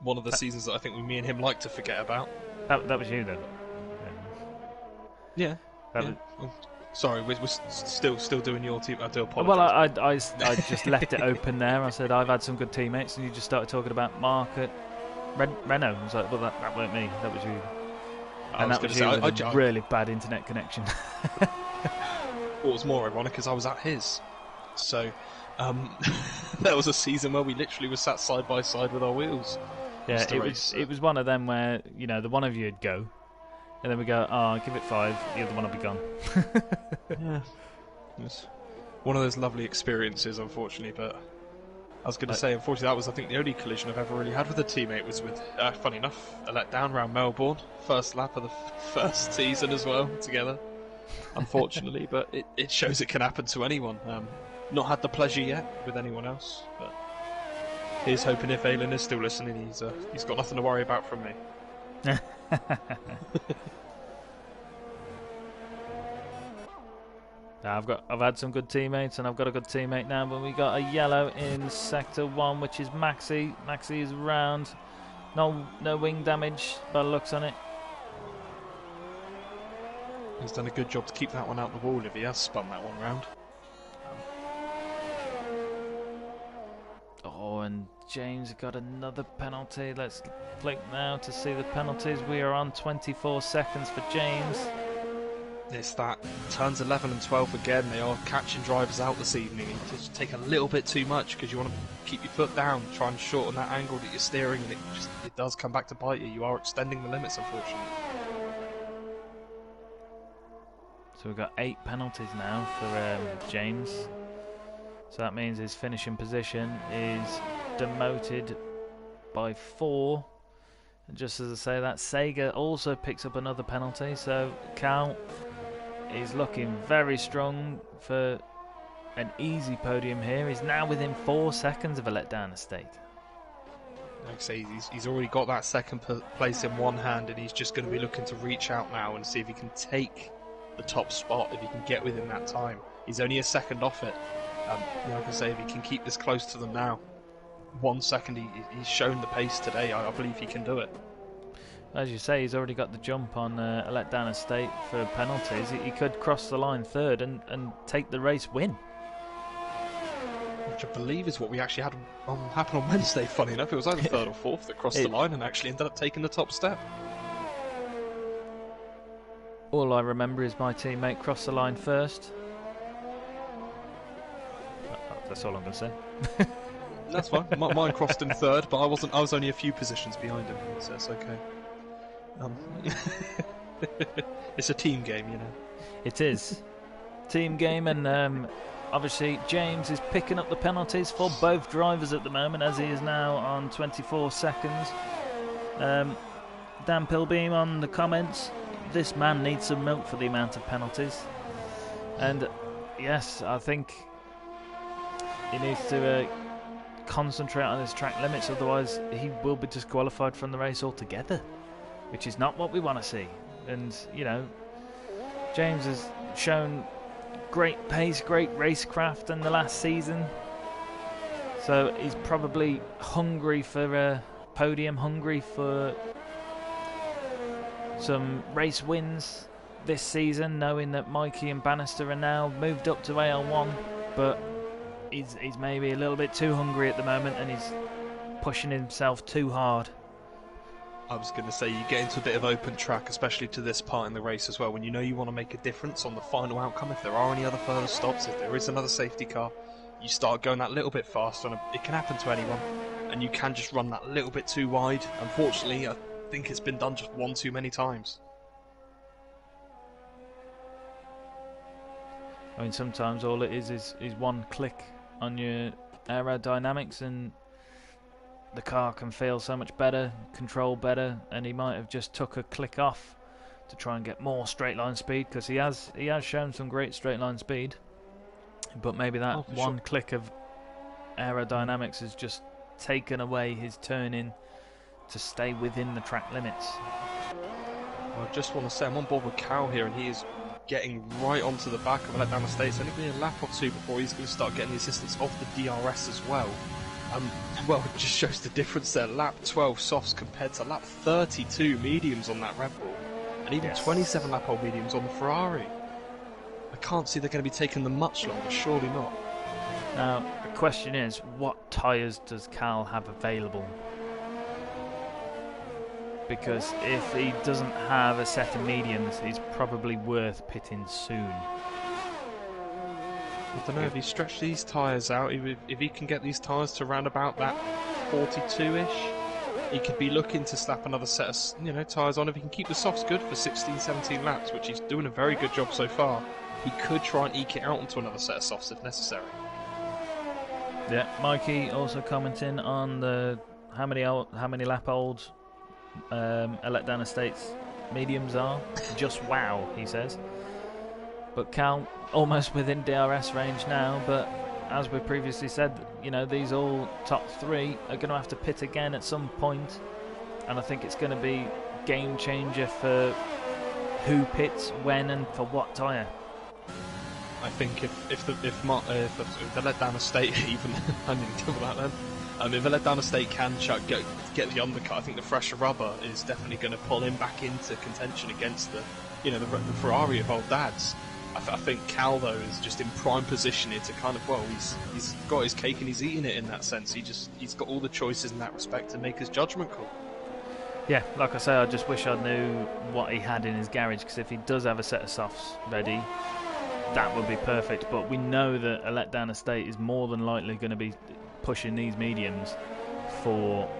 one of the seasons that I think me and him like to forget about. That was you then. Yeah. Was... Oh, sorry, we're still doing your team. I do apologise. Well, I just left it open there. I said I've had some good teammates, and you just started talking about Mark at Renault. I was like, well, that weren't me. That was you. And that was you with a really bad internet connection. What was more ironic is I was at his. So, that was a season where we literally were sat side by side with our wheels. Yeah, it was one of them where, you know, the one of you would go, and then we go, oh, give it 5, the other one will be gone. Yeah. It was one of those lovely experiences, unfortunately, but I was going to say, unfortunately, that was, I think, the only collision I've ever really had with a teammate was with, funny enough, a letdown round Melbourne. First lap of the first season as well, together. Unfortunately, but it shows it can happen to anyone. Not had the pleasure yet with anyone else, but here's hoping if Alan is still listening, he's got nothing to worry about from me. I've had some good teammates, and I've got a good teammate now, but we got a yellow in sector 1, which is Maxi. Maxi is round. No wing damage by the looks on it. He's done a good job to keep that one out the wall if he has spun that one round. Oh, and James got another penalty. Let's flick now to see the penalties. We are on 24 seconds for James. It's that turns 11 and 12 again. They are catching drivers out this evening. You just take a little bit too much because you want to keep your foot down, try and shorten that angle that you're steering, and it does come back to bite you. You are extending the limits, unfortunately. So we've got 8 penalties now for James. So that means his finishing position is demoted by 4. And just as I say that, Sega also picks up another penalty. So Cal is looking very strong for an easy podium here. He's now within 4 seconds of a letdown estate. Like I say, he's already got that second place in one hand, and he's just going to be looking to reach out now and see if he can take the top spot, if he can get within that time. He's only a second off it. Like I say, if he can keep this close to them now, 1 second, he's shown the pace today. I believe he can do it. As you say, he's already got the jump on a letdown estate for penalties. He could cross the line third and take the race win. Which I believe is what we actually had happen on Wednesday, funny enough. It was either third or fourth that crossed the line and actually ended up taking the top step. All I remember is my teammate crossed the line first. That's all I'm going to say. That's fine. Mine crossed in third, but I was only a few positions behind him, so it's okay. It's a team game, you know. It is. Team game, and obviously James is picking up the penalties for both drivers at the moment, as he is now on 24 seconds. Dan Pilbeam on the comments, this man needs some milk for the amount of penalties. And yes, I think he needs to concentrate on his track limits, otherwise he will be disqualified from the race altogether, which is not what we want to see. And you know, James has shown great pace, great racecraft in the last season, so he's probably hungry for a podium, hungry for some race wins this season, knowing that Mikey and Bannister are now moved up to AL1, but he's maybe a little bit too hungry at the moment, and he's pushing himself too hard. I was going to say, you get into a bit of open track, especially to this part in the race as well, when you know you want to make a difference on the final outcome. If there are any other further stops, if there is another safety car, you start going that little bit faster, and it can happen to anyone, and you can just run that little bit too wide. Unfortunately, I think it's been done just one too many times. I mean, sometimes all it is one click on your aerodynamics, and the car can feel so much better, control better, and he might have just took a click off to try and get more straight line speed, because he has shown some great straight line speed, but maybe that one click of aerodynamics has just taken away his turn-in to stay within the track limits. I just want to say, I'm on board with Cal here, and he is getting right onto the back of Letdown Estate. It's only been a lap or two before he's going to start getting the assistance of the DRS as well. Well, it just shows the difference there. Lap 12 softs compared to lap 32 mediums on that Red Bull, and even 27 lap old mediums on the Ferrari. I can't see they're going to be taking them much longer, surely not. Now, the question is, what tyres does Cal have available? Because if he doesn't have a set of mediums, he's probably worth pitting soon. I don't know if he stretched these tyres out, if he can get these tyres to round about that 42-ish, he could be looking to slap another set of tyres on. If he can keep the softs good for 16, 17 laps, which he's doing a very good job so far, he could try and eke it out onto another set of softs if necessary. Yeah, Mikey also commenting on the how many lap old Letdown Estates mediums are. Just wow, he says. But Cal almost within DRS range now, but as we previously said, these all top three are going to have to pit again at some point, and I think it's going to be game changer for who pits when and for what tyre. I think if the Letdown Estate even I didn't cover that then. If the Letdown Estate can get the undercut, I think the fresher rubber is definitely going to pull him back into contention against the Ferrari of old dads. I think Cal though is just in prime position here to kind of he's got his cake and he's eating it in that sense. He's got all the choices in that respect to make his judgment call. Yeah, like I say, I just wish I knew what he had in his garage, because if he does have a set of softs ready, that would be perfect. But we know that a Letdown Estate is more than likely going to be pushing these mediums for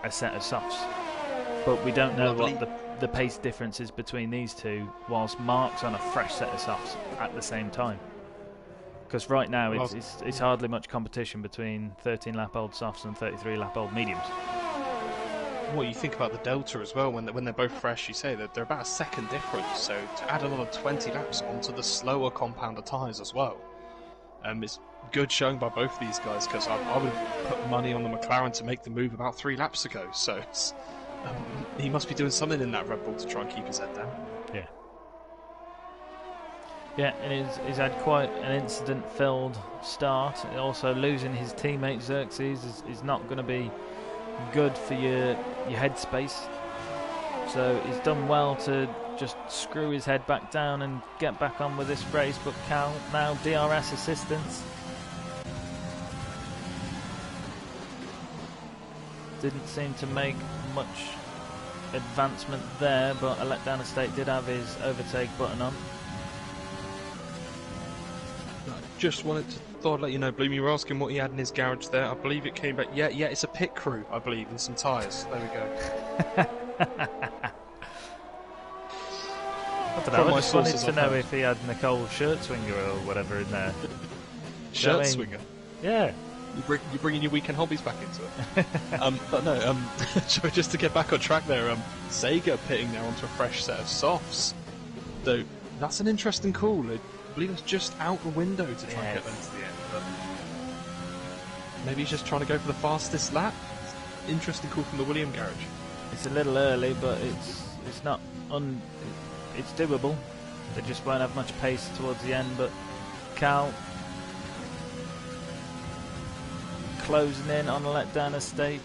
a set of softs, but we don't know what the pace difference is between these two, whilst Mark's on a fresh set of softs at the same time. Because right now it's hardly much competition between 13 lap old softs and 33 lap old mediums. Well, you think about the delta as well, when they're both fresh, you say that they're about a second difference, so to add another 20 laps onto the slower compounder tyres as well, it's good showing by both these guys, because I would have put money on the McLaren to make the move about 3 laps ago, so he must be doing something in that Red Bull to try and keep his head down. Yeah. Yeah, and he's had quite an incident-filled start. Also, losing his teammate Xerxes is not going to be good for your headspace. So he's done well to just screw his head back down and get back on with this race. But Cal now DRS assistance. Didn't seem to make much advancement there, but a Letdown Estate did have his overtake button on. Just thought I'd let you know, Bloom, you were asking what he had in his garage there. I believe it came back. Yeah, it's a pit crew, I believe, and some tyres. There we go. I don't know, I just wanted to know if he had Nicole's shirt swinger or whatever in there. Shirt swinger? Yeah. You're bringing your weekend hobbies back into it. But no, just to get back on track there, Sega pitting there onto a fresh set of softs. Though, that's an interesting call. I believe it's just out the window to try and get them to the end. But maybe he's just trying to go for the fastest lap. Interesting call from the William garage. It's a little early, but it's not it's doable. They just won't have much pace towards the end. But Cal closing in on a Letdown Estate.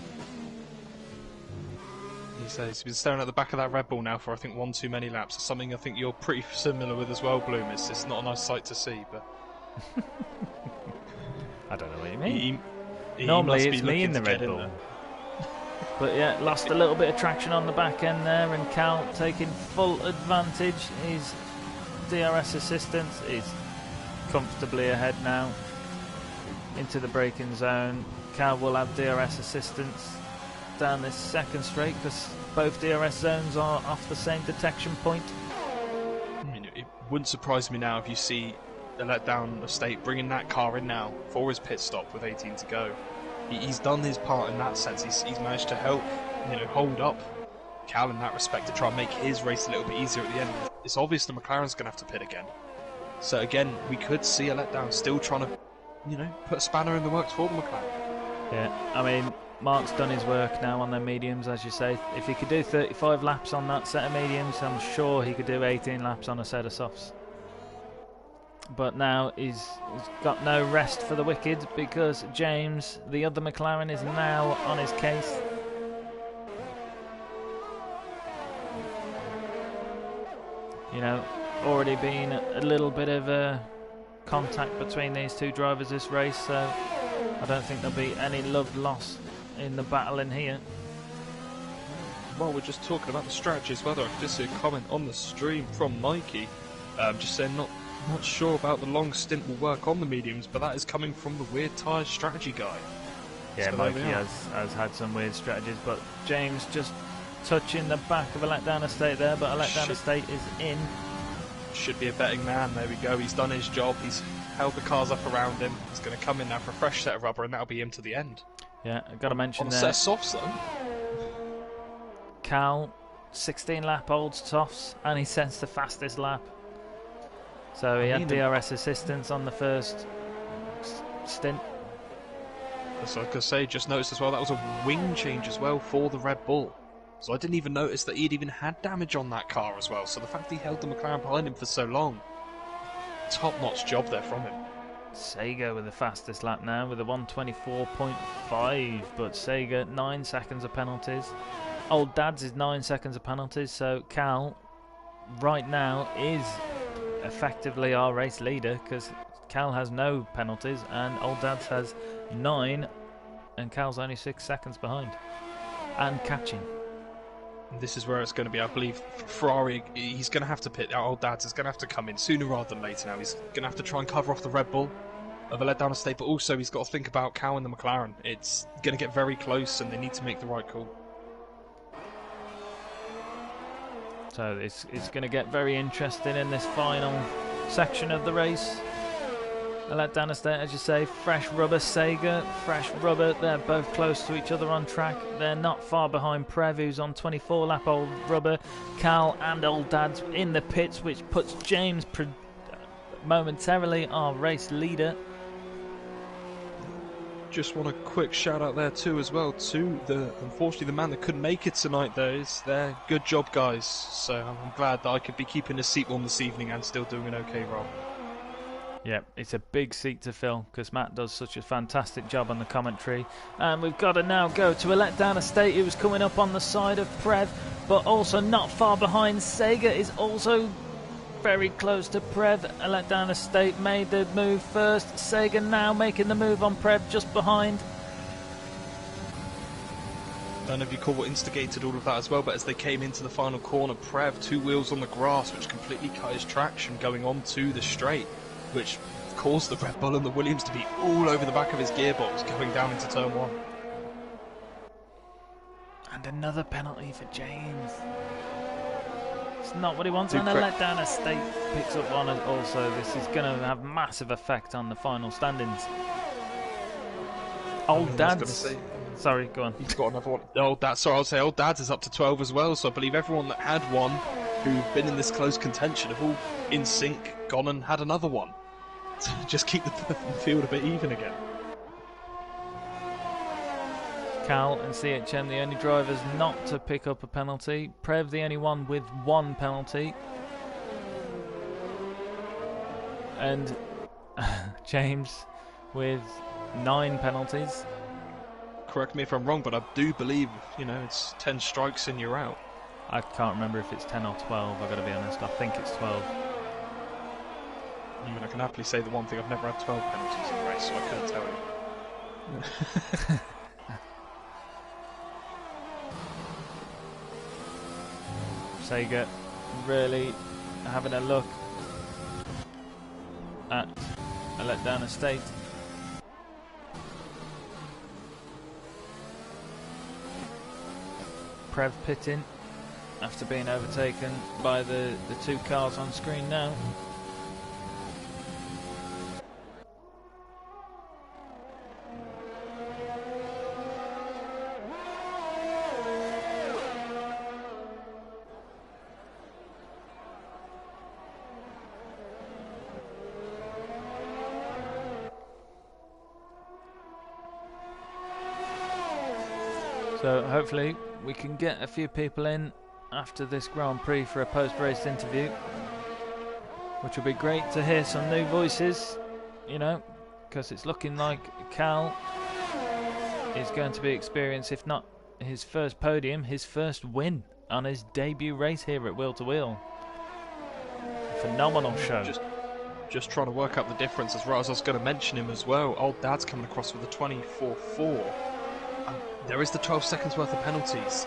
He says he's been staring at the back of that Red Bull now for I think one too many laps. It's something I think you're pretty similar with as well, Bloom. It's not a nice sight to see, but I don't know what you mean. He Normally it's me in the Red Bull. But yeah, lost a little bit of traction on the back end there, and Cal taking full advantage. His DRS assistance is comfortably ahead now into the braking zone. Cal will have DRS assistance down this second straight because both DRS zones are off the same detection point. I mean, it wouldn't surprise me now if you see the Letdown Estate bringing that car in now for his pit stop with 18 to go. He's done his part in that sense. He's managed to help, hold up Cal in that respect to try and make his race a little bit easier at the end. It's obvious the McLaren's going to have to pit again. So again, we could see a Letdown still trying to, put a spanner in the works for the McLaren. Yeah, I mean, Mark's done his work now on their mediums, as you say. If he could do 35 laps on that set of mediums, I'm sure he could do 18 laps on a set of softs. But now he's got no rest for the wicked, because James, the other McLaren, is now on his case. You know, already been a little bit of contact between these two drivers this race, so I don't think there'll be any love lost in the battle in here. Well, we're just talking about the strategy as well. I just see a comment on the stream from Mikey, just saying not sure about the long stint will work on the mediums, but that is coming from the weird tyres strategy guy. Yeah, so Mikey has had some weird strategies, but James just touching the back of a letdown estate there, but a letdown estate is in. Should be a betting man. There we go. He's done his job. He's held the cars up around him. He's going to come in now for a fresh set of rubber, and that'll be him to the end. Yeah, I've got to mention on there. Set of softs, though. Cal, 16 lap olds Toffs, and he sets the fastest lap. So he had DRS assistance on the first stint. So I could say, just noticed as well, that was a wing change as well for the Red Bull. So I didn't even notice that he'd even had damage on that car as well. So the fact he held the McLaren behind him for so long, top-notch job there from him. Sega with the fastest lap now with a 1:24.5, but Sega 9 seconds of penalties. Old Dad's is 9 seconds of penalties, so Cal right now is effectively our race leader, because Cal has no penalties and Old Dad's has 9, and Cal's only 6 seconds behind and catching. This is where it's going to be, I believe, Ferrari. He's going to have to pit. Our Old Dad's is going to have to come in sooner rather than later now. He's going to have to try and cover off the Red Bull of a letdown estate, but also he's got to think about Cal and the McLaren. It's going to get very close and they need to make the right call. So it's going to get very interesting in this final section of the race. A letdown estate, as you say, fresh rubber, Sega, fresh rubber. They're both close to each other on track. They're not far behind Prev, who's on 24 lap old rubber. Cal and Old Dad's in the pits, which puts James momentarily our race leader. Just want a quick shout out there too as well to unfortunately the man that couldn't make it tonight though. Is there. Good job, guys. So I'm glad that I could be keeping his seat warm this evening and still doing an okay role. Yeah, it's a big seat to fill because Matt does such a fantastic job on the commentary. And we've got to now go to a letdown estate who was coming up on the side of Prev, but also not far behind. Sega is also very close to Prev. A letdown estate made the move first. Sega now making the move on Prev just behind. I don't know if you call what instigated all of that as well, but as they came into the final corner, Prev, 2 wheels on the grass, which completely cut his traction going on to the straight, which caused the Red Bull and the Williams to be all over the back of his gearbox going down into turn 1. And another penalty for James. It's not what he wants, and a letdown estate picks up one also. This is going to have massive effect on the final standings. Old Dad's... Sorry, go on. He's got another one. Old Dad's is up to 12 as well, so I believe everyone that had one who've been in this close contention have all in sync gone and had another one. To just keep the field a bit even again. Cal and CHM the only drivers not to pick up a penalty. Prev the only one with 1 penalty. And James with 9 penalties. Correct me if I'm wrong, but I do believe, it's 10 strikes and you're out. I can't remember if it's 10 or 12, I've got to be honest. I think it's 12. I mean, I can happily say the one thing, I've never had 12 penalties in a race, so I couldn't tell you. Sega really having a look at a letdown estate. Prev pitting after being overtaken by the 2 cars on screen now. So hopefully we can get a few people in after this Grand Prix for a post-race interview. Which will be great to hear some new voices, you know, because it's looking like Cal is going to be experienced, if not his first podium, his first win on his debut race here at Wheel to Wheel. Phenomenal show. Just trying to work out the difference as well, as I was going to mention him as well. Old Dad's coming across with a 24.4. There is the 12 seconds worth of penalties.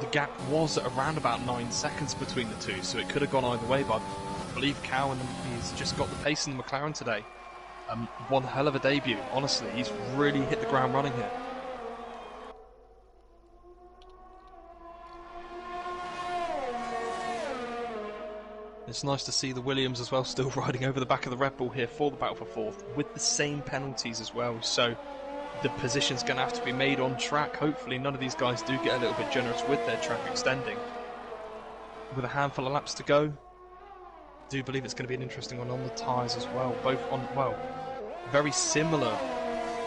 The gap was at around about 9 seconds between the two, so it could have gone either way, but I believe Cow, and he's just got the pace in the McLaren today. One hell of a debut, honestly. He's really hit the ground running here. It's nice to see the Williams as well still riding over the back of the Red Bull here for the battle for fourth with the same penalties as well, so the position's going to have to be made on track. Hopefully none of these guys do get a little bit generous with their track extending. With a handful of laps to go, I do believe it's going to be an interesting one on the tyres as well, both on, well, very similar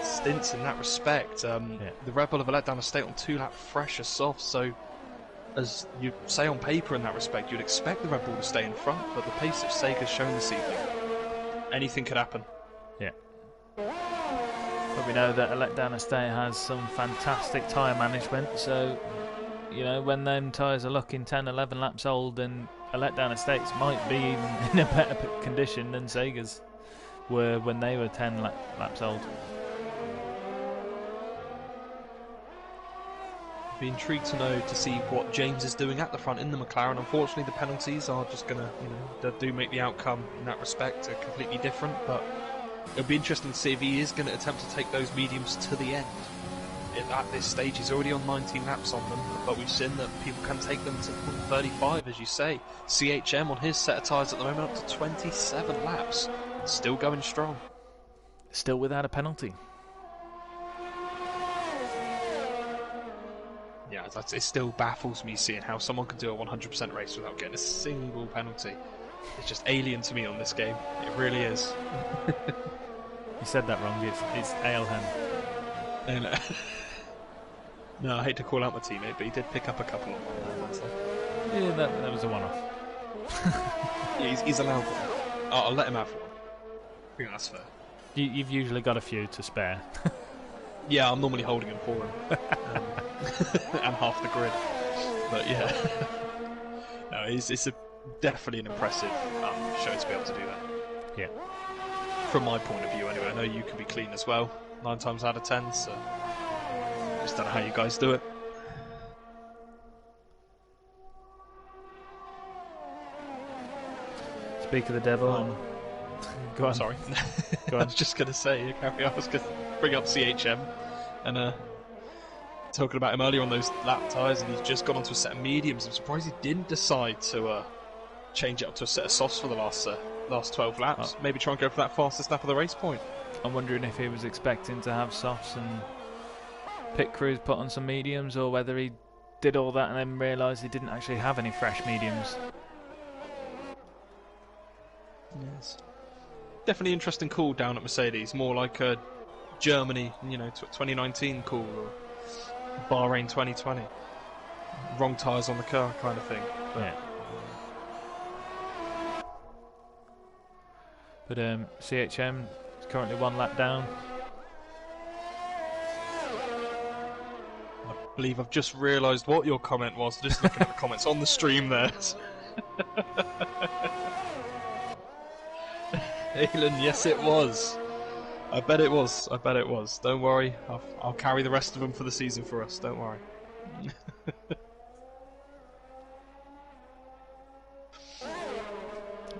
stints in that respect. The Red Bull have let down a state on 2-lap fresher soft, so as you say on paper in that respect, you'd expect the Red Bull to stay in front, but the pace that Sega's shown this evening, anything could happen. Yeah. But we know that a letdown estate has some fantastic tyre management, so, you know, when them tyres are looking 10, 11 laps old, then a letdown estates might be even in a better condition than Sega's were when they were 10 laps old. Be intrigued to know to see what James is doing at the front in the McLaren. Unfortunately, the penalties are just going to, you know, they do make the outcome in that respect completely different, but it'll be interesting to see if he is going to attempt to take those mediums to the end. At this stage, he's already on 19 laps on them, but we've seen that people can take them to 35, as you say. CHM on his set of tyres at the moment up to 27 laps, still going strong. Still without a penalty. Yeah, it still baffles me seeing how someone can do a 100% race without getting a single penalty. It's just alien to me on this game. It really is. You said that wrong. It's AL2. No, I hate to call out my teammate, but he did pick up a couple of them. Yeah, that was a one-off. Yeah, he's allowed one. I'll let him have one. I think that's fair. You've usually got a few to spare. Yeah, I'm normally holding him for him. And half the grid. But yeah. No, it's definitely an impressive show to be able to do that. Yeah. From my point of view, anyway. I know you can be clean as well, 9 times out of 10, so just don't know how you guys do it. Speak of the devil. Go on. Sorry. Go on. I was just going to say, I was going to bring up CHM and talking about him earlier on those lap tyres, and he's just gone onto a set of mediums. I'm surprised he didn't decide to change it up to a set of softs for the last 12 laps. Maybe try and go for that fastest lap of the race point. I'm wondering if he was expecting to have softs and pit crews put on some mediums, or whether he did all that and then realised he didn't actually have any fresh mediums. Yes. Definitely interesting call down at Mercedes, more like a Germany, 2019 call, or Bahrain 2020. Wrong tyres on the car kind of thing. Yeah. But CHM is currently 1 lap down. I believe I've just realised what your comment was, just looking at the comments on the stream there. Alan, yes it was. I bet it was. Don't worry, I'll carry the rest of them for the season for us, don't worry.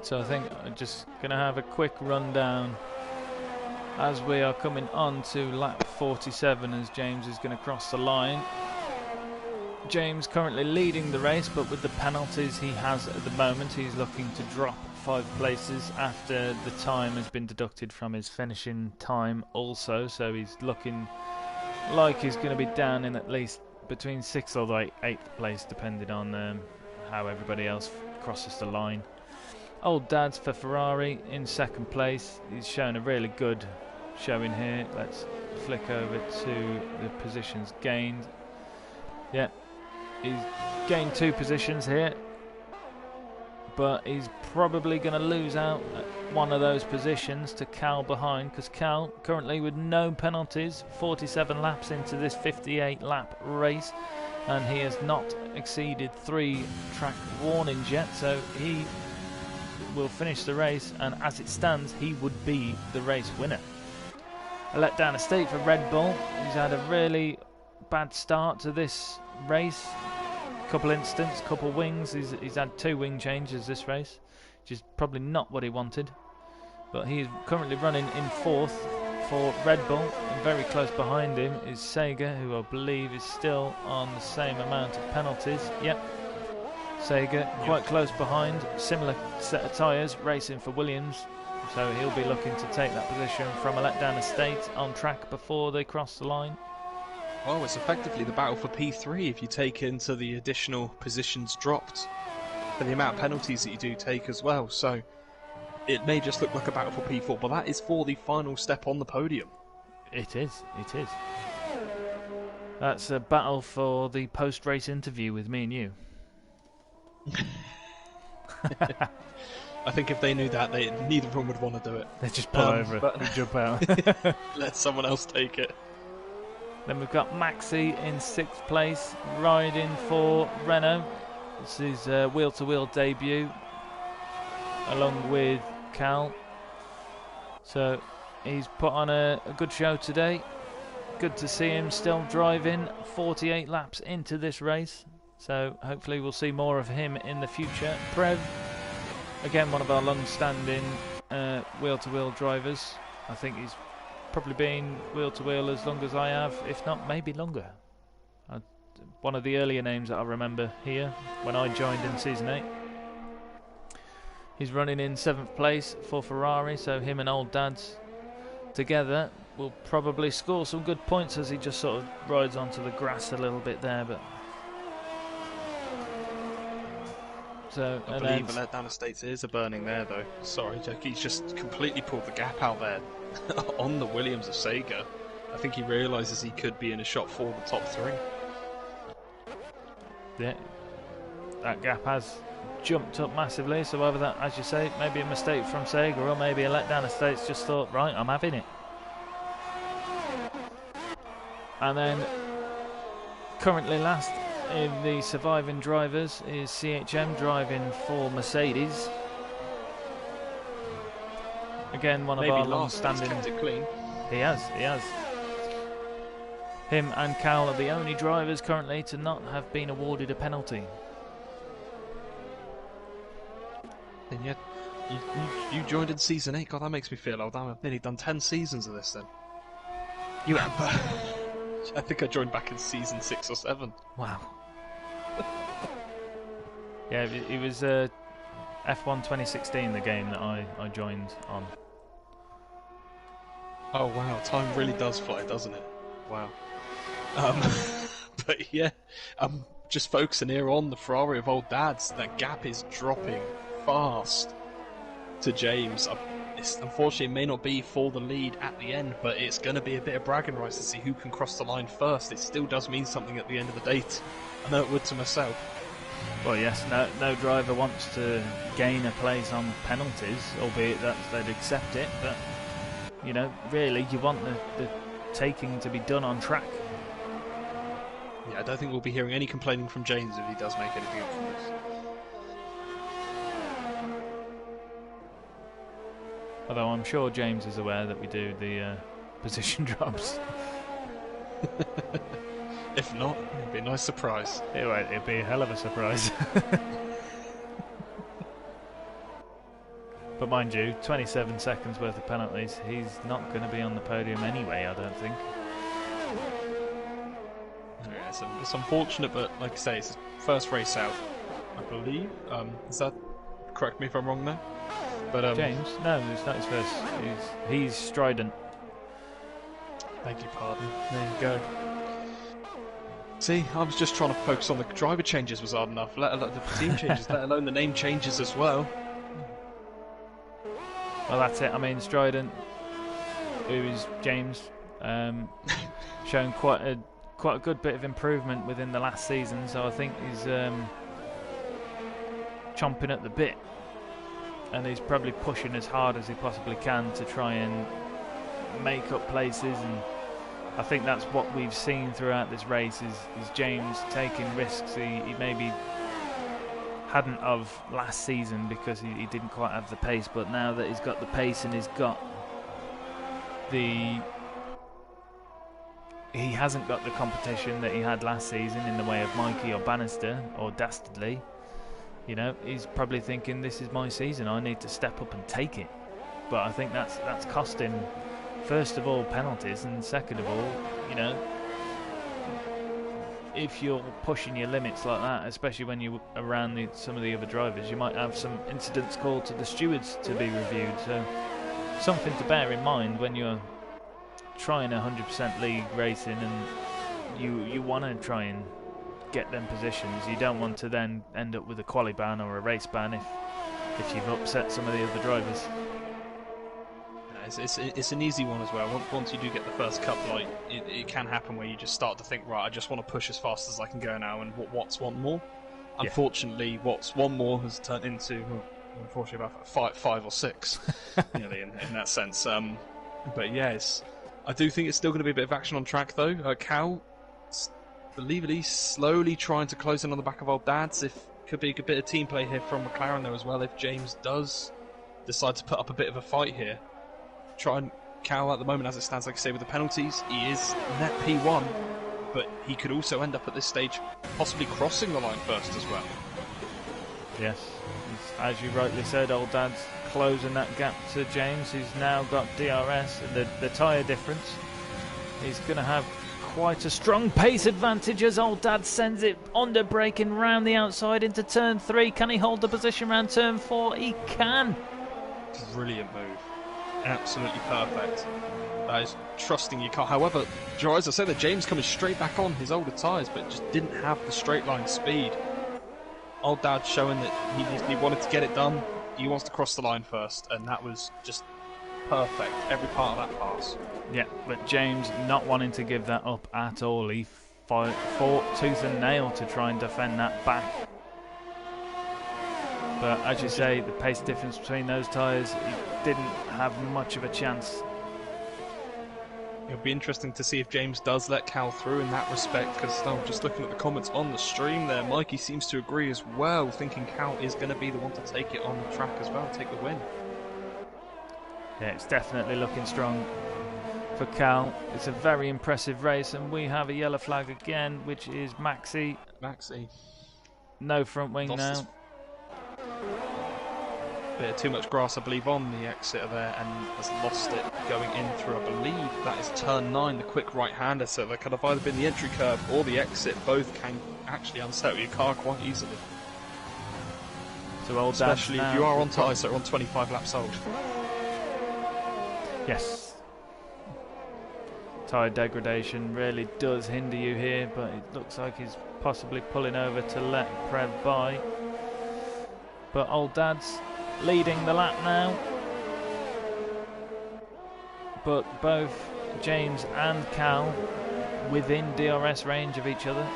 So I think I'm just going to have a quick rundown as we are coming on to lap 47 as James is going to cross the line. James currently leading the race, but with the penalties he has at the moment, he's looking to drop 5 places after the time has been deducted from his finishing time also, so he's looking like he's going to be down in at least between 6th or 8th place, depending on how everybody else crosses the line. Old Dad's for Ferrari in 2nd place. He's shown a really good showing here. Let's flick over to the positions gained. Yeah, he's gained 2 positions here. but he's probably going to lose out one of those positions to Cal behind, because Cal currently with no penalties, 47 laps into this 58 lap race, and he has not exceeded 3 track warnings yet, so he will finish the race, and as it stands he would be the race winner. A letdown estate for Red Bull. He's had a really bad start to this race. Couple incidents, couple wings. He's had 2 wing changes this race, which is probably not what he wanted. But he's currently running in 4th for Red Bull, and very close behind him is Sega, who I believe is still on the same amount of penalties. Yep, Sega quite close behind, similar set of tyres, racing for Williams, so he'll be looking to take that position from a letdown estate on track before they cross the line. Well, it's effectively the battle for P3 if you take into the additional positions dropped for the amount of penalties that you do take as well. So it may just look like a battle for P4, but that is for the final step on the podium. It is. That's a battle for the post-race interview with me and you. I think if they knew that, neither of them would want to do it. They just pull over and jump out. Let someone else take it. Then we've got Maxi in 6th place, riding for Renault. This is wheel-to-wheel debut, along with Cal. So he's put on a good show today. Good to see him still driving 48 laps into this race. So hopefully we'll see more of him in the future. Prev, again one of our long-standing wheel-to-wheel drivers. I think he's probably been wheel-to-wheel as long as I have, if not maybe longer. One of the earlier names that I remember here when I joined in Season 8. He's running in 7th place for Ferrari, so him and old dads together will probably score some good points as he just sort of rides onto the grass a little bit there. But so I believe the letdown estate's ears are burning there though. Sorry Jack, he's just completely pulled the gap out there on the Williams of Sega. I think he realises he could be in a shot for the top 3. Yeah, that gap has jumped up massively, so whether that, as you say, maybe a mistake from Sega or maybe a letdown estate's just thought, right, I'm having it. And then currently last in the surviving drivers is CHM driving for Mercedes. Again, one of our long-standing. Kept it clean. He has. Him and Cal are the only drivers currently to not have been awarded a penalty. And yet, you joined in Season 8. God, that makes me feel old. I've nearly done 10 seasons of this then. You have? I think I joined back in Season 6 or 7. Wow. Yeah, it was F1 2016, the game that I joined on. Oh wow, time really does fly, doesn't it? Wow. But yeah, I'm just focusing here on the Ferrari of old dads. That gap is dropping fast to James. Unfortunately, it may not be for the lead at the end, but it's going to be a bit of bragging rights to see who can cross the line first. It still does mean something at the end of the day. I know it would to myself. Well, yes, no driver wants to gain a place on penalties, albeit that they'd accept it, but, you know, really, you want the taking to be done on track. Yeah, I don't think we'll be hearing any complaining from James if he does make anything up from this. Although I'm sure James is aware that we do the position drops. If not, it'd be a nice surprise. It'd be a hell of a surprise. But mind you, 27 seconds worth of penalties, he's not going to be on the podium anyway, I don't think. Yeah, it's unfortunate, but like I say, it's his first race out, I believe. Is that, correct me if I'm wrong there? But James? No, it's not his first. He's strident. Beg your pardon. There you go. See, I was just trying to focus on the driver changes was hard enough, let alone the team changes, let alone the name changes as well. Well, that's it. I mean, Strident, who is James, shown quite a good bit of improvement within the last season. So I think he's chomping at the bit, and he's probably pushing as hard as he possibly can to try and make up places. And I think that's what we've seen throughout this race is James taking risks he maybe hadn't of last season because he didn't quite have the pace, but now that he's got the pace and he's got he hasn't got the competition that he had last season in the way of Mikey or Bannister or Dastardly, you know, he's probably thinking, this is my season, I need to step up and take it. But I think that's costing, first of all, penalties, and second of all, you know, if you're pushing your limits like that, especially when you're around some of the other drivers, you might have some incidents called to the stewards to be reviewed. So something to bear in mind when you're trying 100% league racing and you want to try and get them positions. You don't want to then end up with a quali ban or a race ban if you've upset some of the other drivers. It's an easy one as well. Once you do get the first couple, like it can happen where you just start to think, right, I just want to push as fast as I can go now, and what's one more? Yeah. Unfortunately, what's one more has turned into, unfortunately, about five or six, nearly in that sense. But yes, I do think it's still going to be a bit of action on track though. Cal, believably, slowly trying to close in on the back of old Dad's. Could be a bit of team play here from McLaren there as well. If James does decide to put up a bit of a fight here. Try and Cal at the moment, as it stands, like I say, with the penalties, he is net P1, but he could also end up at this stage possibly crossing the line first as well. Yes, as you rightly said, old Dad's closing that gap to James, who's now got DRS, and the tyre difference. He's going to have quite a strong pace advantage as old Dad sends it under braking round the outside into turn 3. Can he hold the position around turn 4? He can. Brilliant move. Absolutely perfect. That is trusting your car. However, as I said, that James coming straight back on his older tyres, but just didn't have the straight line speed. Old Dad showing that he wanted to get it done. He wants to cross the line first, and that was just perfect. Every part of that pass. Yeah, but James not wanting to give that up at all. He fought tooth and nail to try and defend that back. But as you say, the pace difference between those tyres, he didn't have much of a chance. It'll be interesting to see if James does let Cal through in that respect, because I'm just looking at the comments on the stream there. Mikey seems to agree as well, thinking Cal is going to be the one to take it on the track as well, take the win. Yeah, it's definitely looking strong for Cal. It's a very impressive race, and we have a yellow flag again, which is Maxi. No front wing now. Bit of too much grass, I believe, on the exit there, and has lost it going in through, I believe that is turn 9, the quick right-hander, so that could have either been the entry curve or the exit. Both can actually unsettle your car quite easily. So old especially if you are on tyres that are on 25 laps old. Yes. Tyre degradation really does hinder you here, but it looks like he's possibly pulling over to let Prev by. But old Dad's leading the lap now. But both James and Cal within DRS range of each other.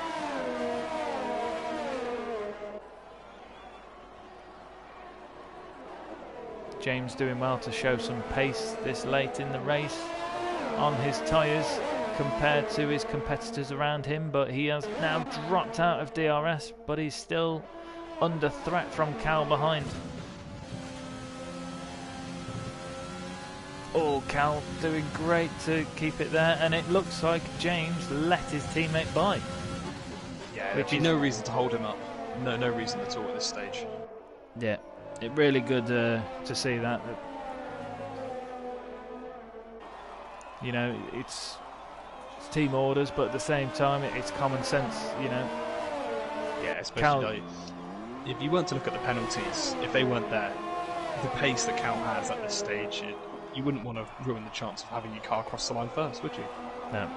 James doing well to show some pace this late in the race on his tyres compared to his competitors around him, but he has now dropped out of DRS, but he's still under threat from Cal behind. Oh, Cal doing great to keep it there, and it looks like James let his teammate by. Yeah, there'd be no reason to hold him up. No reason at all at this stage. Yeah, it really good to see that. You know, it's team orders, but at the same time, it's common sense. You know. Yeah, especially if you weren't to look at the penalties, if they weren't there, the pace that Cal has at this stage, you wouldn't want to ruin the chance of having your car cross the line first, would you? No.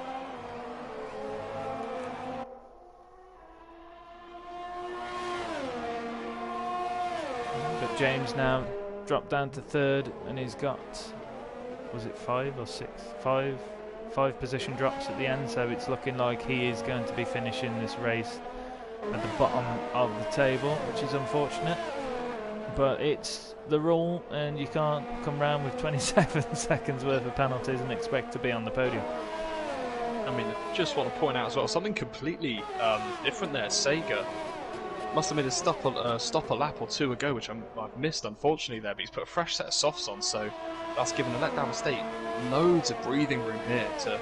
But James now dropped down to third, and he's got, was it 5 or 6? 5 position drops at the end, so it's looking like he is going to be finishing this race at the bottom of the table, which is unfortunate. but it's the rule, and you can't come round with 27 seconds worth of penalties and expect to be on the podium. I mean, just want to point out as well, something completely different there. Sega must have made a stop a lap or two ago, which I've missed unfortunately there, but he's put a fresh set of softs on, so that's given the letdown state loads of breathing room here to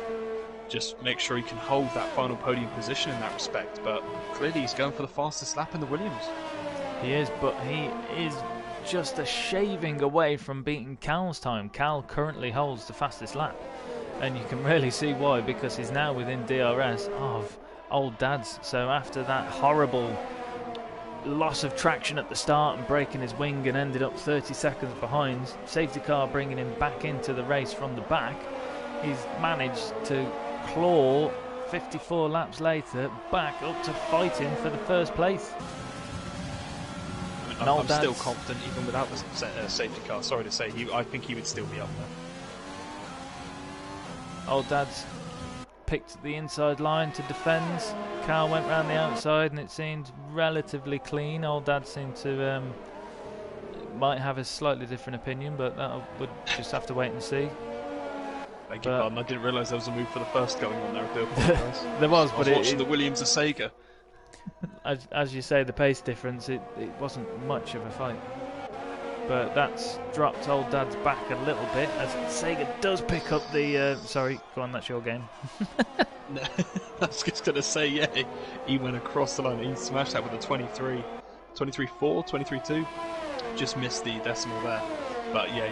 just make sure he can hold that final podium position in that respect. But clearly he's going for the fastest lap in the Williams. He is, but he is just a shaving away from beating Cal's time. Cal currently holds the fastest lap, and you can really see why, because he's now within DRS of old Dad's. So after that horrible loss of traction at the start and breaking his wing and ended up 30 seconds behind, safety car bringing him back into the race from the back, he's managed to claw 54 laps later back up to fighting for the first place. I'm still confident even without the safety car. Sorry to say, I think he would still be up there. Old Dad's picked the inside line to defend. Cal went round the outside and it seemed relatively clean. Old Dad seemed to might have a slightly different opinion, but that would just have to wait and see. Beg your pardon, I didn't realise there was a move for the first going on there. I do apologise. There was, but I was watching the Williams of Sega. As you say, the pace difference, it wasn't much of a fight. But that's dropped Old Dad's back a little bit as Sega does pick up the... sorry, go on, that's your game. I was just going to say, yeah, he went across the line. He smashed that with a 23.4, 23.2. Just missed the decimal there. But yeah,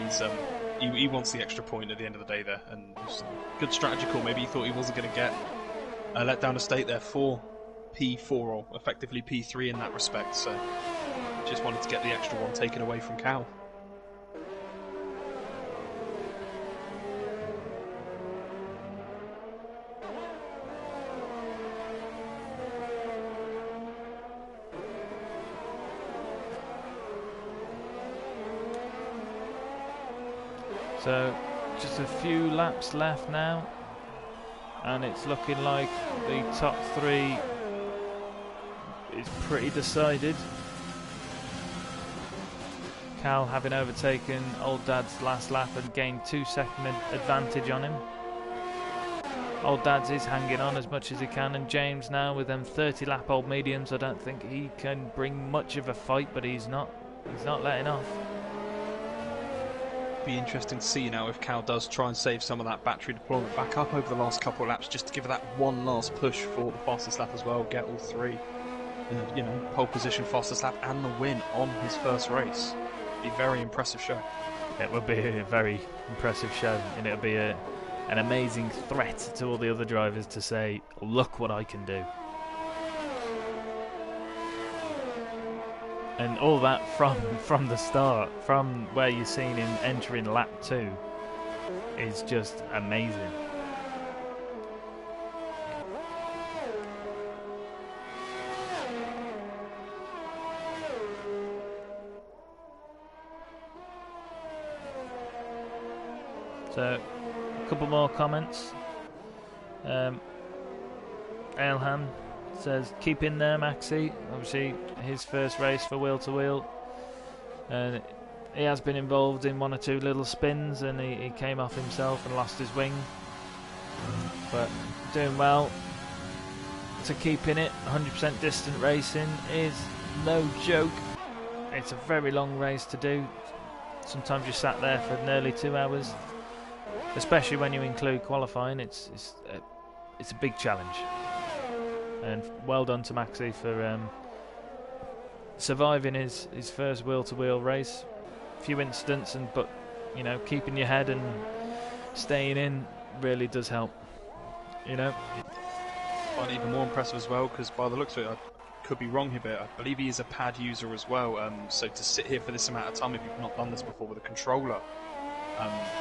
he wants the extra point at the end of the day there. And it was a good strategy call. Maybe he thought he wasn't going to get let down a state there for P4 or effectively P3 in that respect. So just wanted to get the extra one taken away from Cal. So just a few laps left now, and it's looking like the top three is pretty decided. Cal having overtaken Old Dad's last lap and gained 2-second advantage on him. Old Dad's is hanging on as much as he can, and James now with them 30-lap old mediums. I don't think he can bring much of a fight, but he's not letting off. Be interesting to see now if Cal does try and save some of that battery deployment back up over the last couple of laps, just to give it that one last push for the fastest lap as well, get all three. You know, pole position, fastest lap, and the win on his first race. Be a very impressive show. It would be a very impressive show, and it'll be an amazing threat to all the other drivers to say, look what I can do. And all that from the start, from where you've seen him entering lap 2, is just amazing. So, a couple more comments. Ailhan says, keep in there, Maxi. Obviously, his first race for wheel to wheel. And he has been involved in one or two little spins, and he came off himself and lost his wing. But doing well to keep in it. 100% distant racing is no joke. It's a very long race to do. Sometimes you're sat there for nearly 2 hours. Especially when you include qualifying, it's a big challenge. And well done to Maxi for surviving his first wheel-to-wheel race. A few incidents, but you know, keeping your head and staying in really does help. You know. I find it even more impressive as well, because by the looks of it, I could be wrong here, but I believe he is a pad user as well. So to sit here for this amount of time, if you've not done this before with a controller.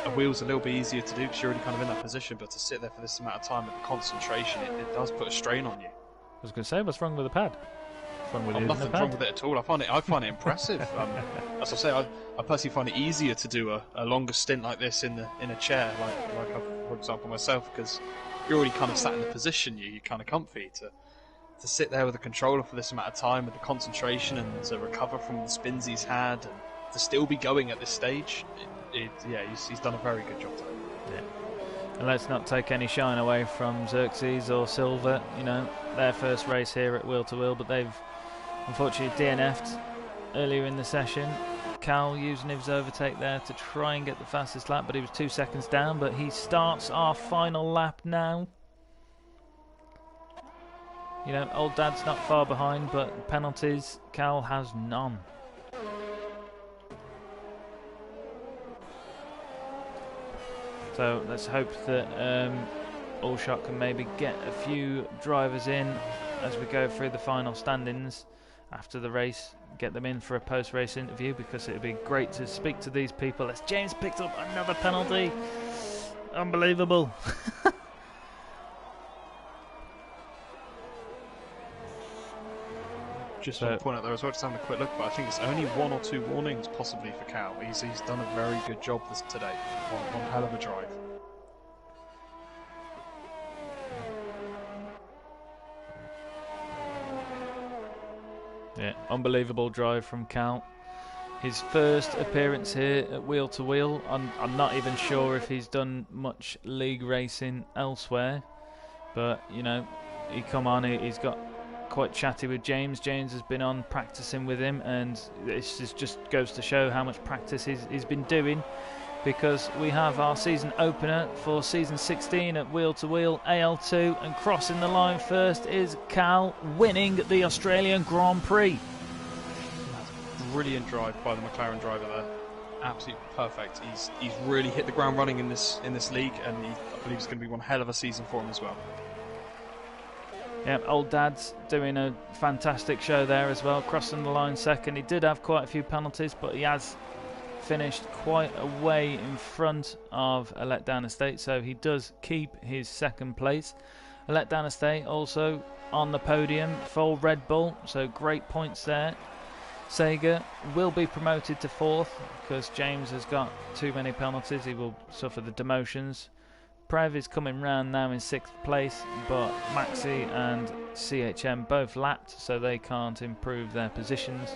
A wheel's a little bit easier to do because you're already kind of in that position, but to sit there for this amount of time with the concentration, it does put a strain on you. I was going to say, what's wrong with the pad? What's wrong with nothing wrong with it at all. I find it impressive. As I say, I personally find it easier to do a longer stint like this in a chair, like for example myself, because you're already kind of sat in the position, you're kind of comfy. To sit there with a controller for this amount of time with the concentration and to recover from the spins he's had. And to still be going at this stage, yeah, he's done a very good job today. Yeah. And let's not take any shine away from Xerxes or Silver. You know, their first race here at Wheel to Wheel, but they've unfortunately DNF'd earlier in the session. Cal using his overtake there to try and get the fastest lap, but he was 2 seconds down. But he starts our final lap now. You know, old Dad's not far behind, but penalties, Cal has none. So let's hope that Allshot can maybe get a few drivers in as we go through the final standings after the race, get them in for a post-race interview, because it would be great to speak to these people. As James picked up another penalty. Unbelievable. Just want to point out there as well, just having a quick look, but I think it's only 1 or 2 warnings possibly for Cal. He's done a very good job today. One hell of a drive. Yeah, unbelievable drive from Cal. His first appearance here at Wheel to Wheel. I'm not even sure if he's done much league racing elsewhere, but you know, he come on, he's got quite chatty with James. James has been on practicing with him, and this just goes to show how much practice he's been doing, because we have our season opener for season 16 at Wheel to Wheel AL2, and crossing the line first is Cal, winning the Australian Grand Prix. Brilliant drive by the McLaren driver there, absolutely perfect. He's really hit the ground running in this league, and I believe it's going to be one hell of a season for him as well. Yeah, old Dad's doing a fantastic show there as well, crossing the line second. He did have quite a few penalties, but he has finished quite a way in front of A Letdown Estate, so he does keep his second place. A Letdown Estate also on the podium for Red Bull, so great points there. Sega will be promoted to 4th because James has got too many penalties. He will suffer the demotions. Prev is coming round now in 6th place, but Maxi and CHM both lapped, so they can't improve their positions.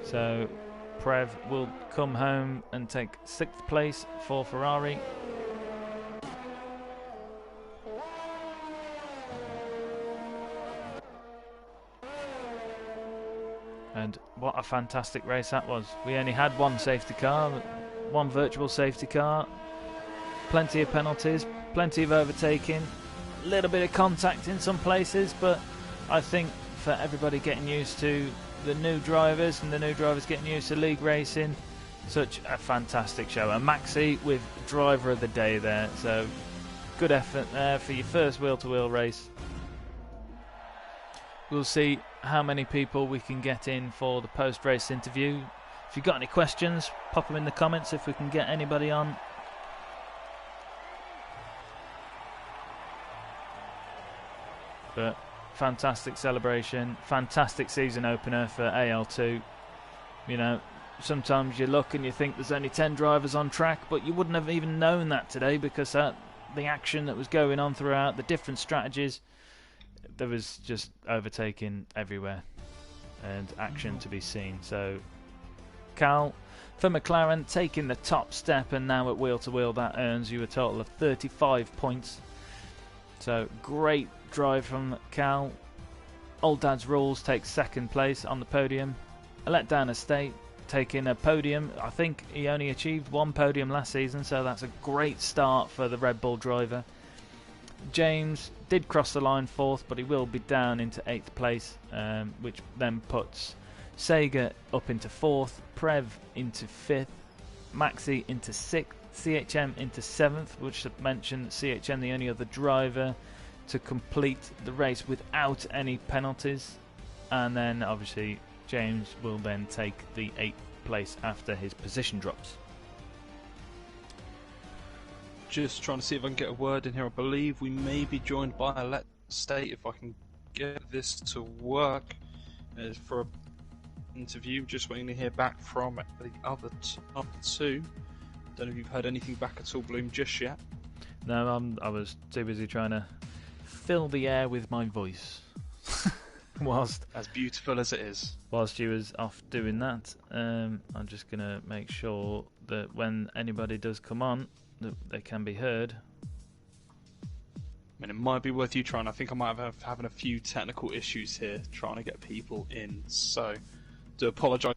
So Prev will come home and take 6th place for Ferrari. And what a fantastic race that was. We only had one safety car, one virtual safety car, plenty of penalties, plenty of overtaking, a little bit of contact in some places, but I think for everybody getting used to the new drivers and the new drivers getting used to league racing, such a fantastic show. And Maxi with driver of the day there, so good effort there for your first wheel-to-wheel race. We'll see how many people we can get in for the post-race interview. If you've got any questions, pop them in the comments if we can get anybody on. But fantastic celebration, fantastic season opener for AL2. You know, sometimes you look and you think there's only 10 drivers on track, but you wouldn't have even known that today, because the action that was going on throughout, the different strategies, there was just overtaking everywhere and action to be seen. So Cal for McLaren taking the top step, and now at Wheel to Wheel that earns you a total of 35 points. So great drive from Cal. Old Dad's Rules takes 2nd place on the podium. A Letdown Estate taking a podium. I think he only achieved 1 podium last season, so that's a great start for the Red Bull driver. James did cross the line 4th, but he will be down into 8th place, which then puts Sega up into 4th, Prev into 5th, Maxi into 6th, CHM into 7th, which I mentioned CHM the only other driver to complete the race without any penalties, and then obviously James will then take the 8th place after his position drops. Just trying to see if I can get a word in here. I believe we may be joined by a Letdown Estate, if I can get this to work, for an interview. Just waiting to hear back from the other two. Don't know if you've heard anything back at all, Bloom, just yet. No, I was too busy trying to fill the air with my voice. whilst as beautiful as it is. Whilst you was off doing that, I'm just going to make sure that when anybody does come on, that they can be heard. I mean, it might be worth you trying. I think I might have having a few technical issues here trying to get people in, so do apologise.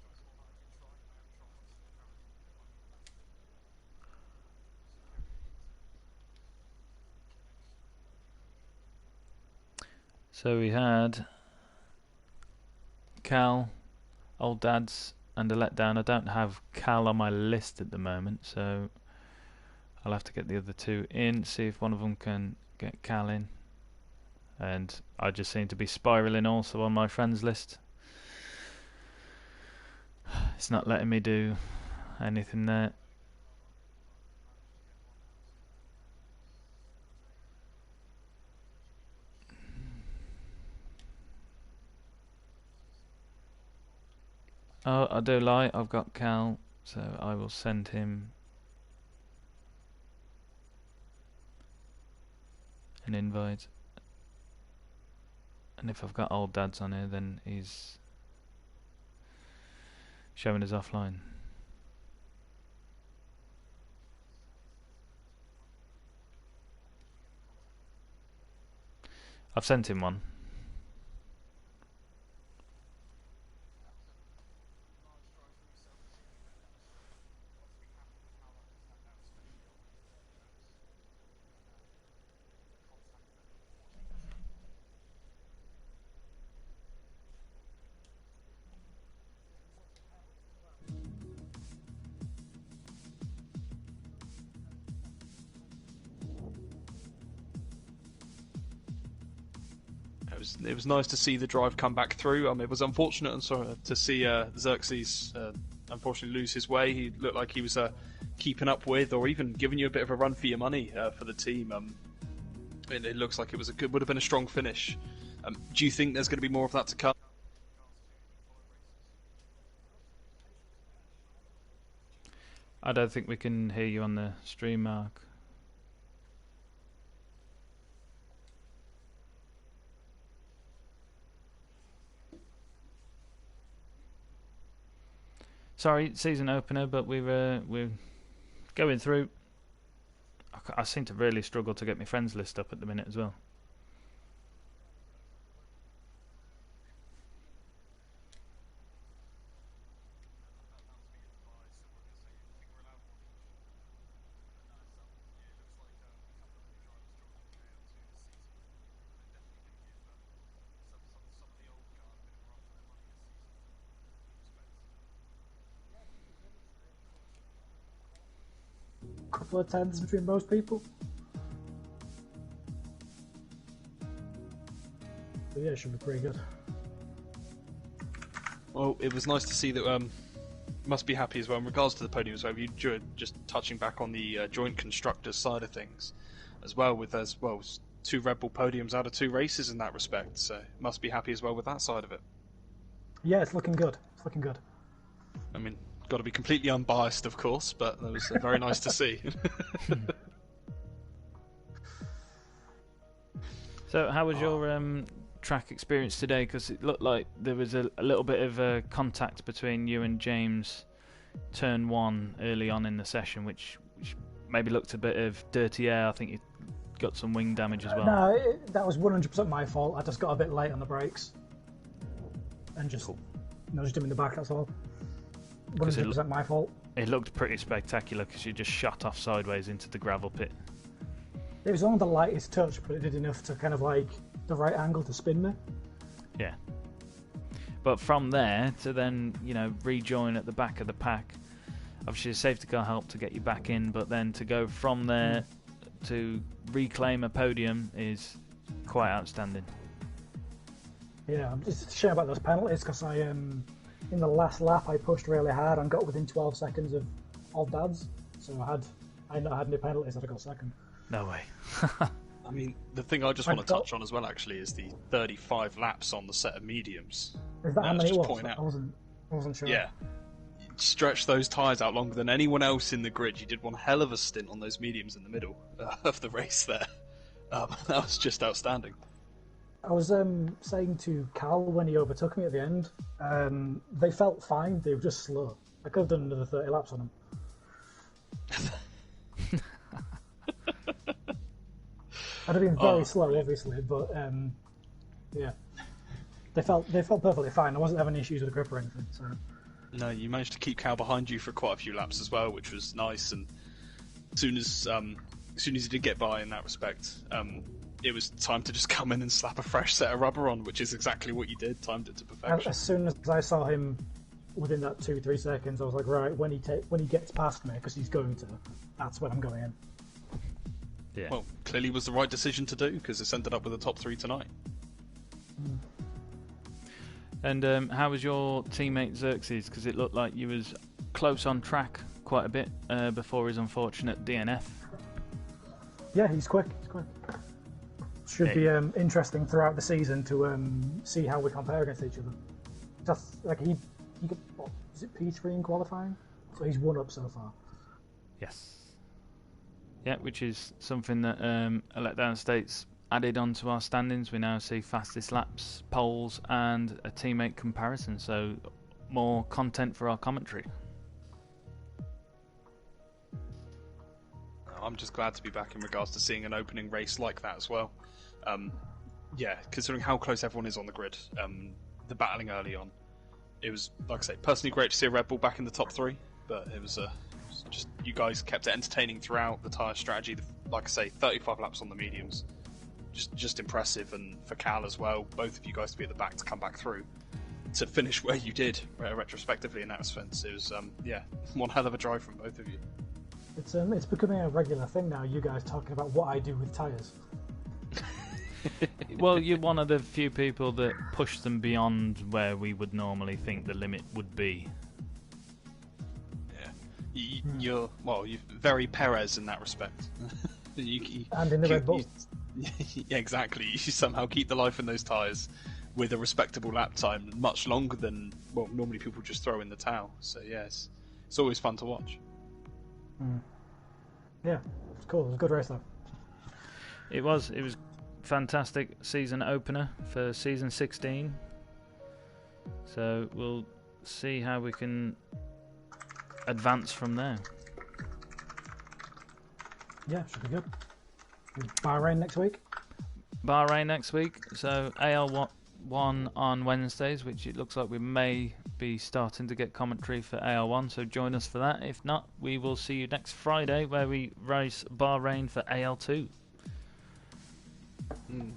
So we had Cal, Old Dads, and a letdown. I don't have Cal on my list at the moment, so I'll have to get the other two in, see if one of them can get Cal in. And I just seem to be spiralling also on my friends list. It's not letting me do anything there. Oh, I do lie, I've got Cal, so I will send him an invite. And if I've got Old Dads on here, then he's showing us offline. I've sent him one. It was nice to see the drive come back through. It was unfortunate to see Xerxes unfortunately lose his way. He looked like he was keeping up with, or even giving you a bit of a run for your money for the team. It looks like it would have been a strong finish. Do you think there's going to be more of that to come? I don't think we can hear you on the stream, Mark. Sorry, season opener, but we're going through. I seem to really struggle to get my friends list up at the minute as well. Couple of tens between most people. But yeah, it should be pretty good. Well, it was nice to see that. Must be happy as well in regards to the podium as well. You just touching back on the joint constructors side of things, as well with two Red Bull podiums out of 2 races in that respect. So must be happy as well with that side of it. Yeah, it's looking good. It's looking good. I mean, got to be completely unbiased, of course, but that was very nice to see. So, how was your track experience today? Because it looked like there was a little bit of contact between you and James turn 1 early on in the session, which maybe looked a bit of dirty air. I think you got some wing damage as well. No, that was 100% my fault. I just got a bit late on the brakes. And just, nudged him in the back, that's all. 100% my fault. It looked pretty spectacular because you just shot off sideways into the gravel pit. It was on the lightest touch, but it did enough to kind of like the right angle to spin me. Yeah. But from there to then, rejoin at the back of the pack, obviously a safety car helped to get you back in, but then to go from there to reclaim a podium is quite outstanding. Yeah, it's a shame about those penalties because in the last lap I pushed really hard and got within 12 seconds of Old Dads, so I not had any penalties, I'd have got second. No way. I mean, the thing I just want to touch on as well actually is the 35 laps on the set of mediums. Is that how many it was? Point out. I wasn't sure. Yeah. Stretch those tyres out longer than anyone else in the grid. You did one hell of a stint on those mediums in the middle of the race there. That was just outstanding. I was saying to Cal when he overtook me at the end, they felt fine. They were just slow. I could have done another 30 laps on them. I'd have been very slow, obviously, but yeah, they felt perfectly fine. I wasn't having issues with the grip or anything. So no, you managed to keep Cal behind you for quite a few laps as well, which was nice. And as soon as you did get by in that respect, it was time to just come in and slap a fresh set of rubber on, which is exactly what you did. Timed it to perfection. As soon as I saw him within that 2-3 seconds, I was like, right, when he gets past me, because he's going to, that's when I'm going in. Yeah. Well, clearly was the right decision to do, because it's ended up with the top 3 tonight. And how was your teammate Xerxes? Because it looked like you was close on track quite a bit before his unfortunate DNF. Yeah, he's quick. Should be interesting throughout the season to see how we compare against each other. Just like he got, what, is it P3 in qualifying? So he's one up so far. Yes. Yeah, which is something that A Letdown States added onto our standings. We now see fastest laps, poles, and a teammate comparison. So more content for our commentary. I'm just glad to be back in regards to seeing an opening race like that as well. Yeah, considering how close everyone is on the grid, the battling early on, it was, like I say, personally great to see a Red Bull back in the top 3, but it was just, you guys kept it entertaining throughout the tyre strategy. Like I say, 35 laps on the mediums, just impressive. And for Cal as well, both of you guys to be at the back to come back through to finish where you did retrospectively in that sense. It was yeah, one hell of a drive from both of you. It's becoming a regular thing now, you guys talking about what I do with tyres. Well, you're one of the few people that push them beyond where we would normally think the limit would be. Yeah, you're very Perez in that respect. And in the Red Bull. Yeah, exactly. You somehow keep the life in those tyres with a respectable lap time, much longer than normally people just throw in the towel. So yes, it's always fun to watch. Yeah, it's cool. It was a good race though. It was fantastic season opener for season 16. So we'll see how we can advance from there. Yeah, should be good. Bahrain next week. Bahrain next week. So AL1 on Wednesdays, which it looks like we may be starting to get commentary for AL1. So join us for that. If not, we will see you next Friday where we race Bahrain for AL2.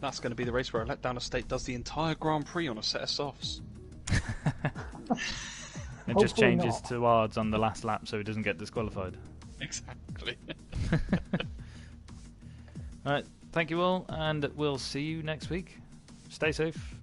That's going to be the race where Letdown Estate does the entire Grand Prix on a set of softs. It just changes to hards on the last lap so he doesn't get disqualified. Exactly. Alright, thank you all, and we'll see you next week. Stay safe.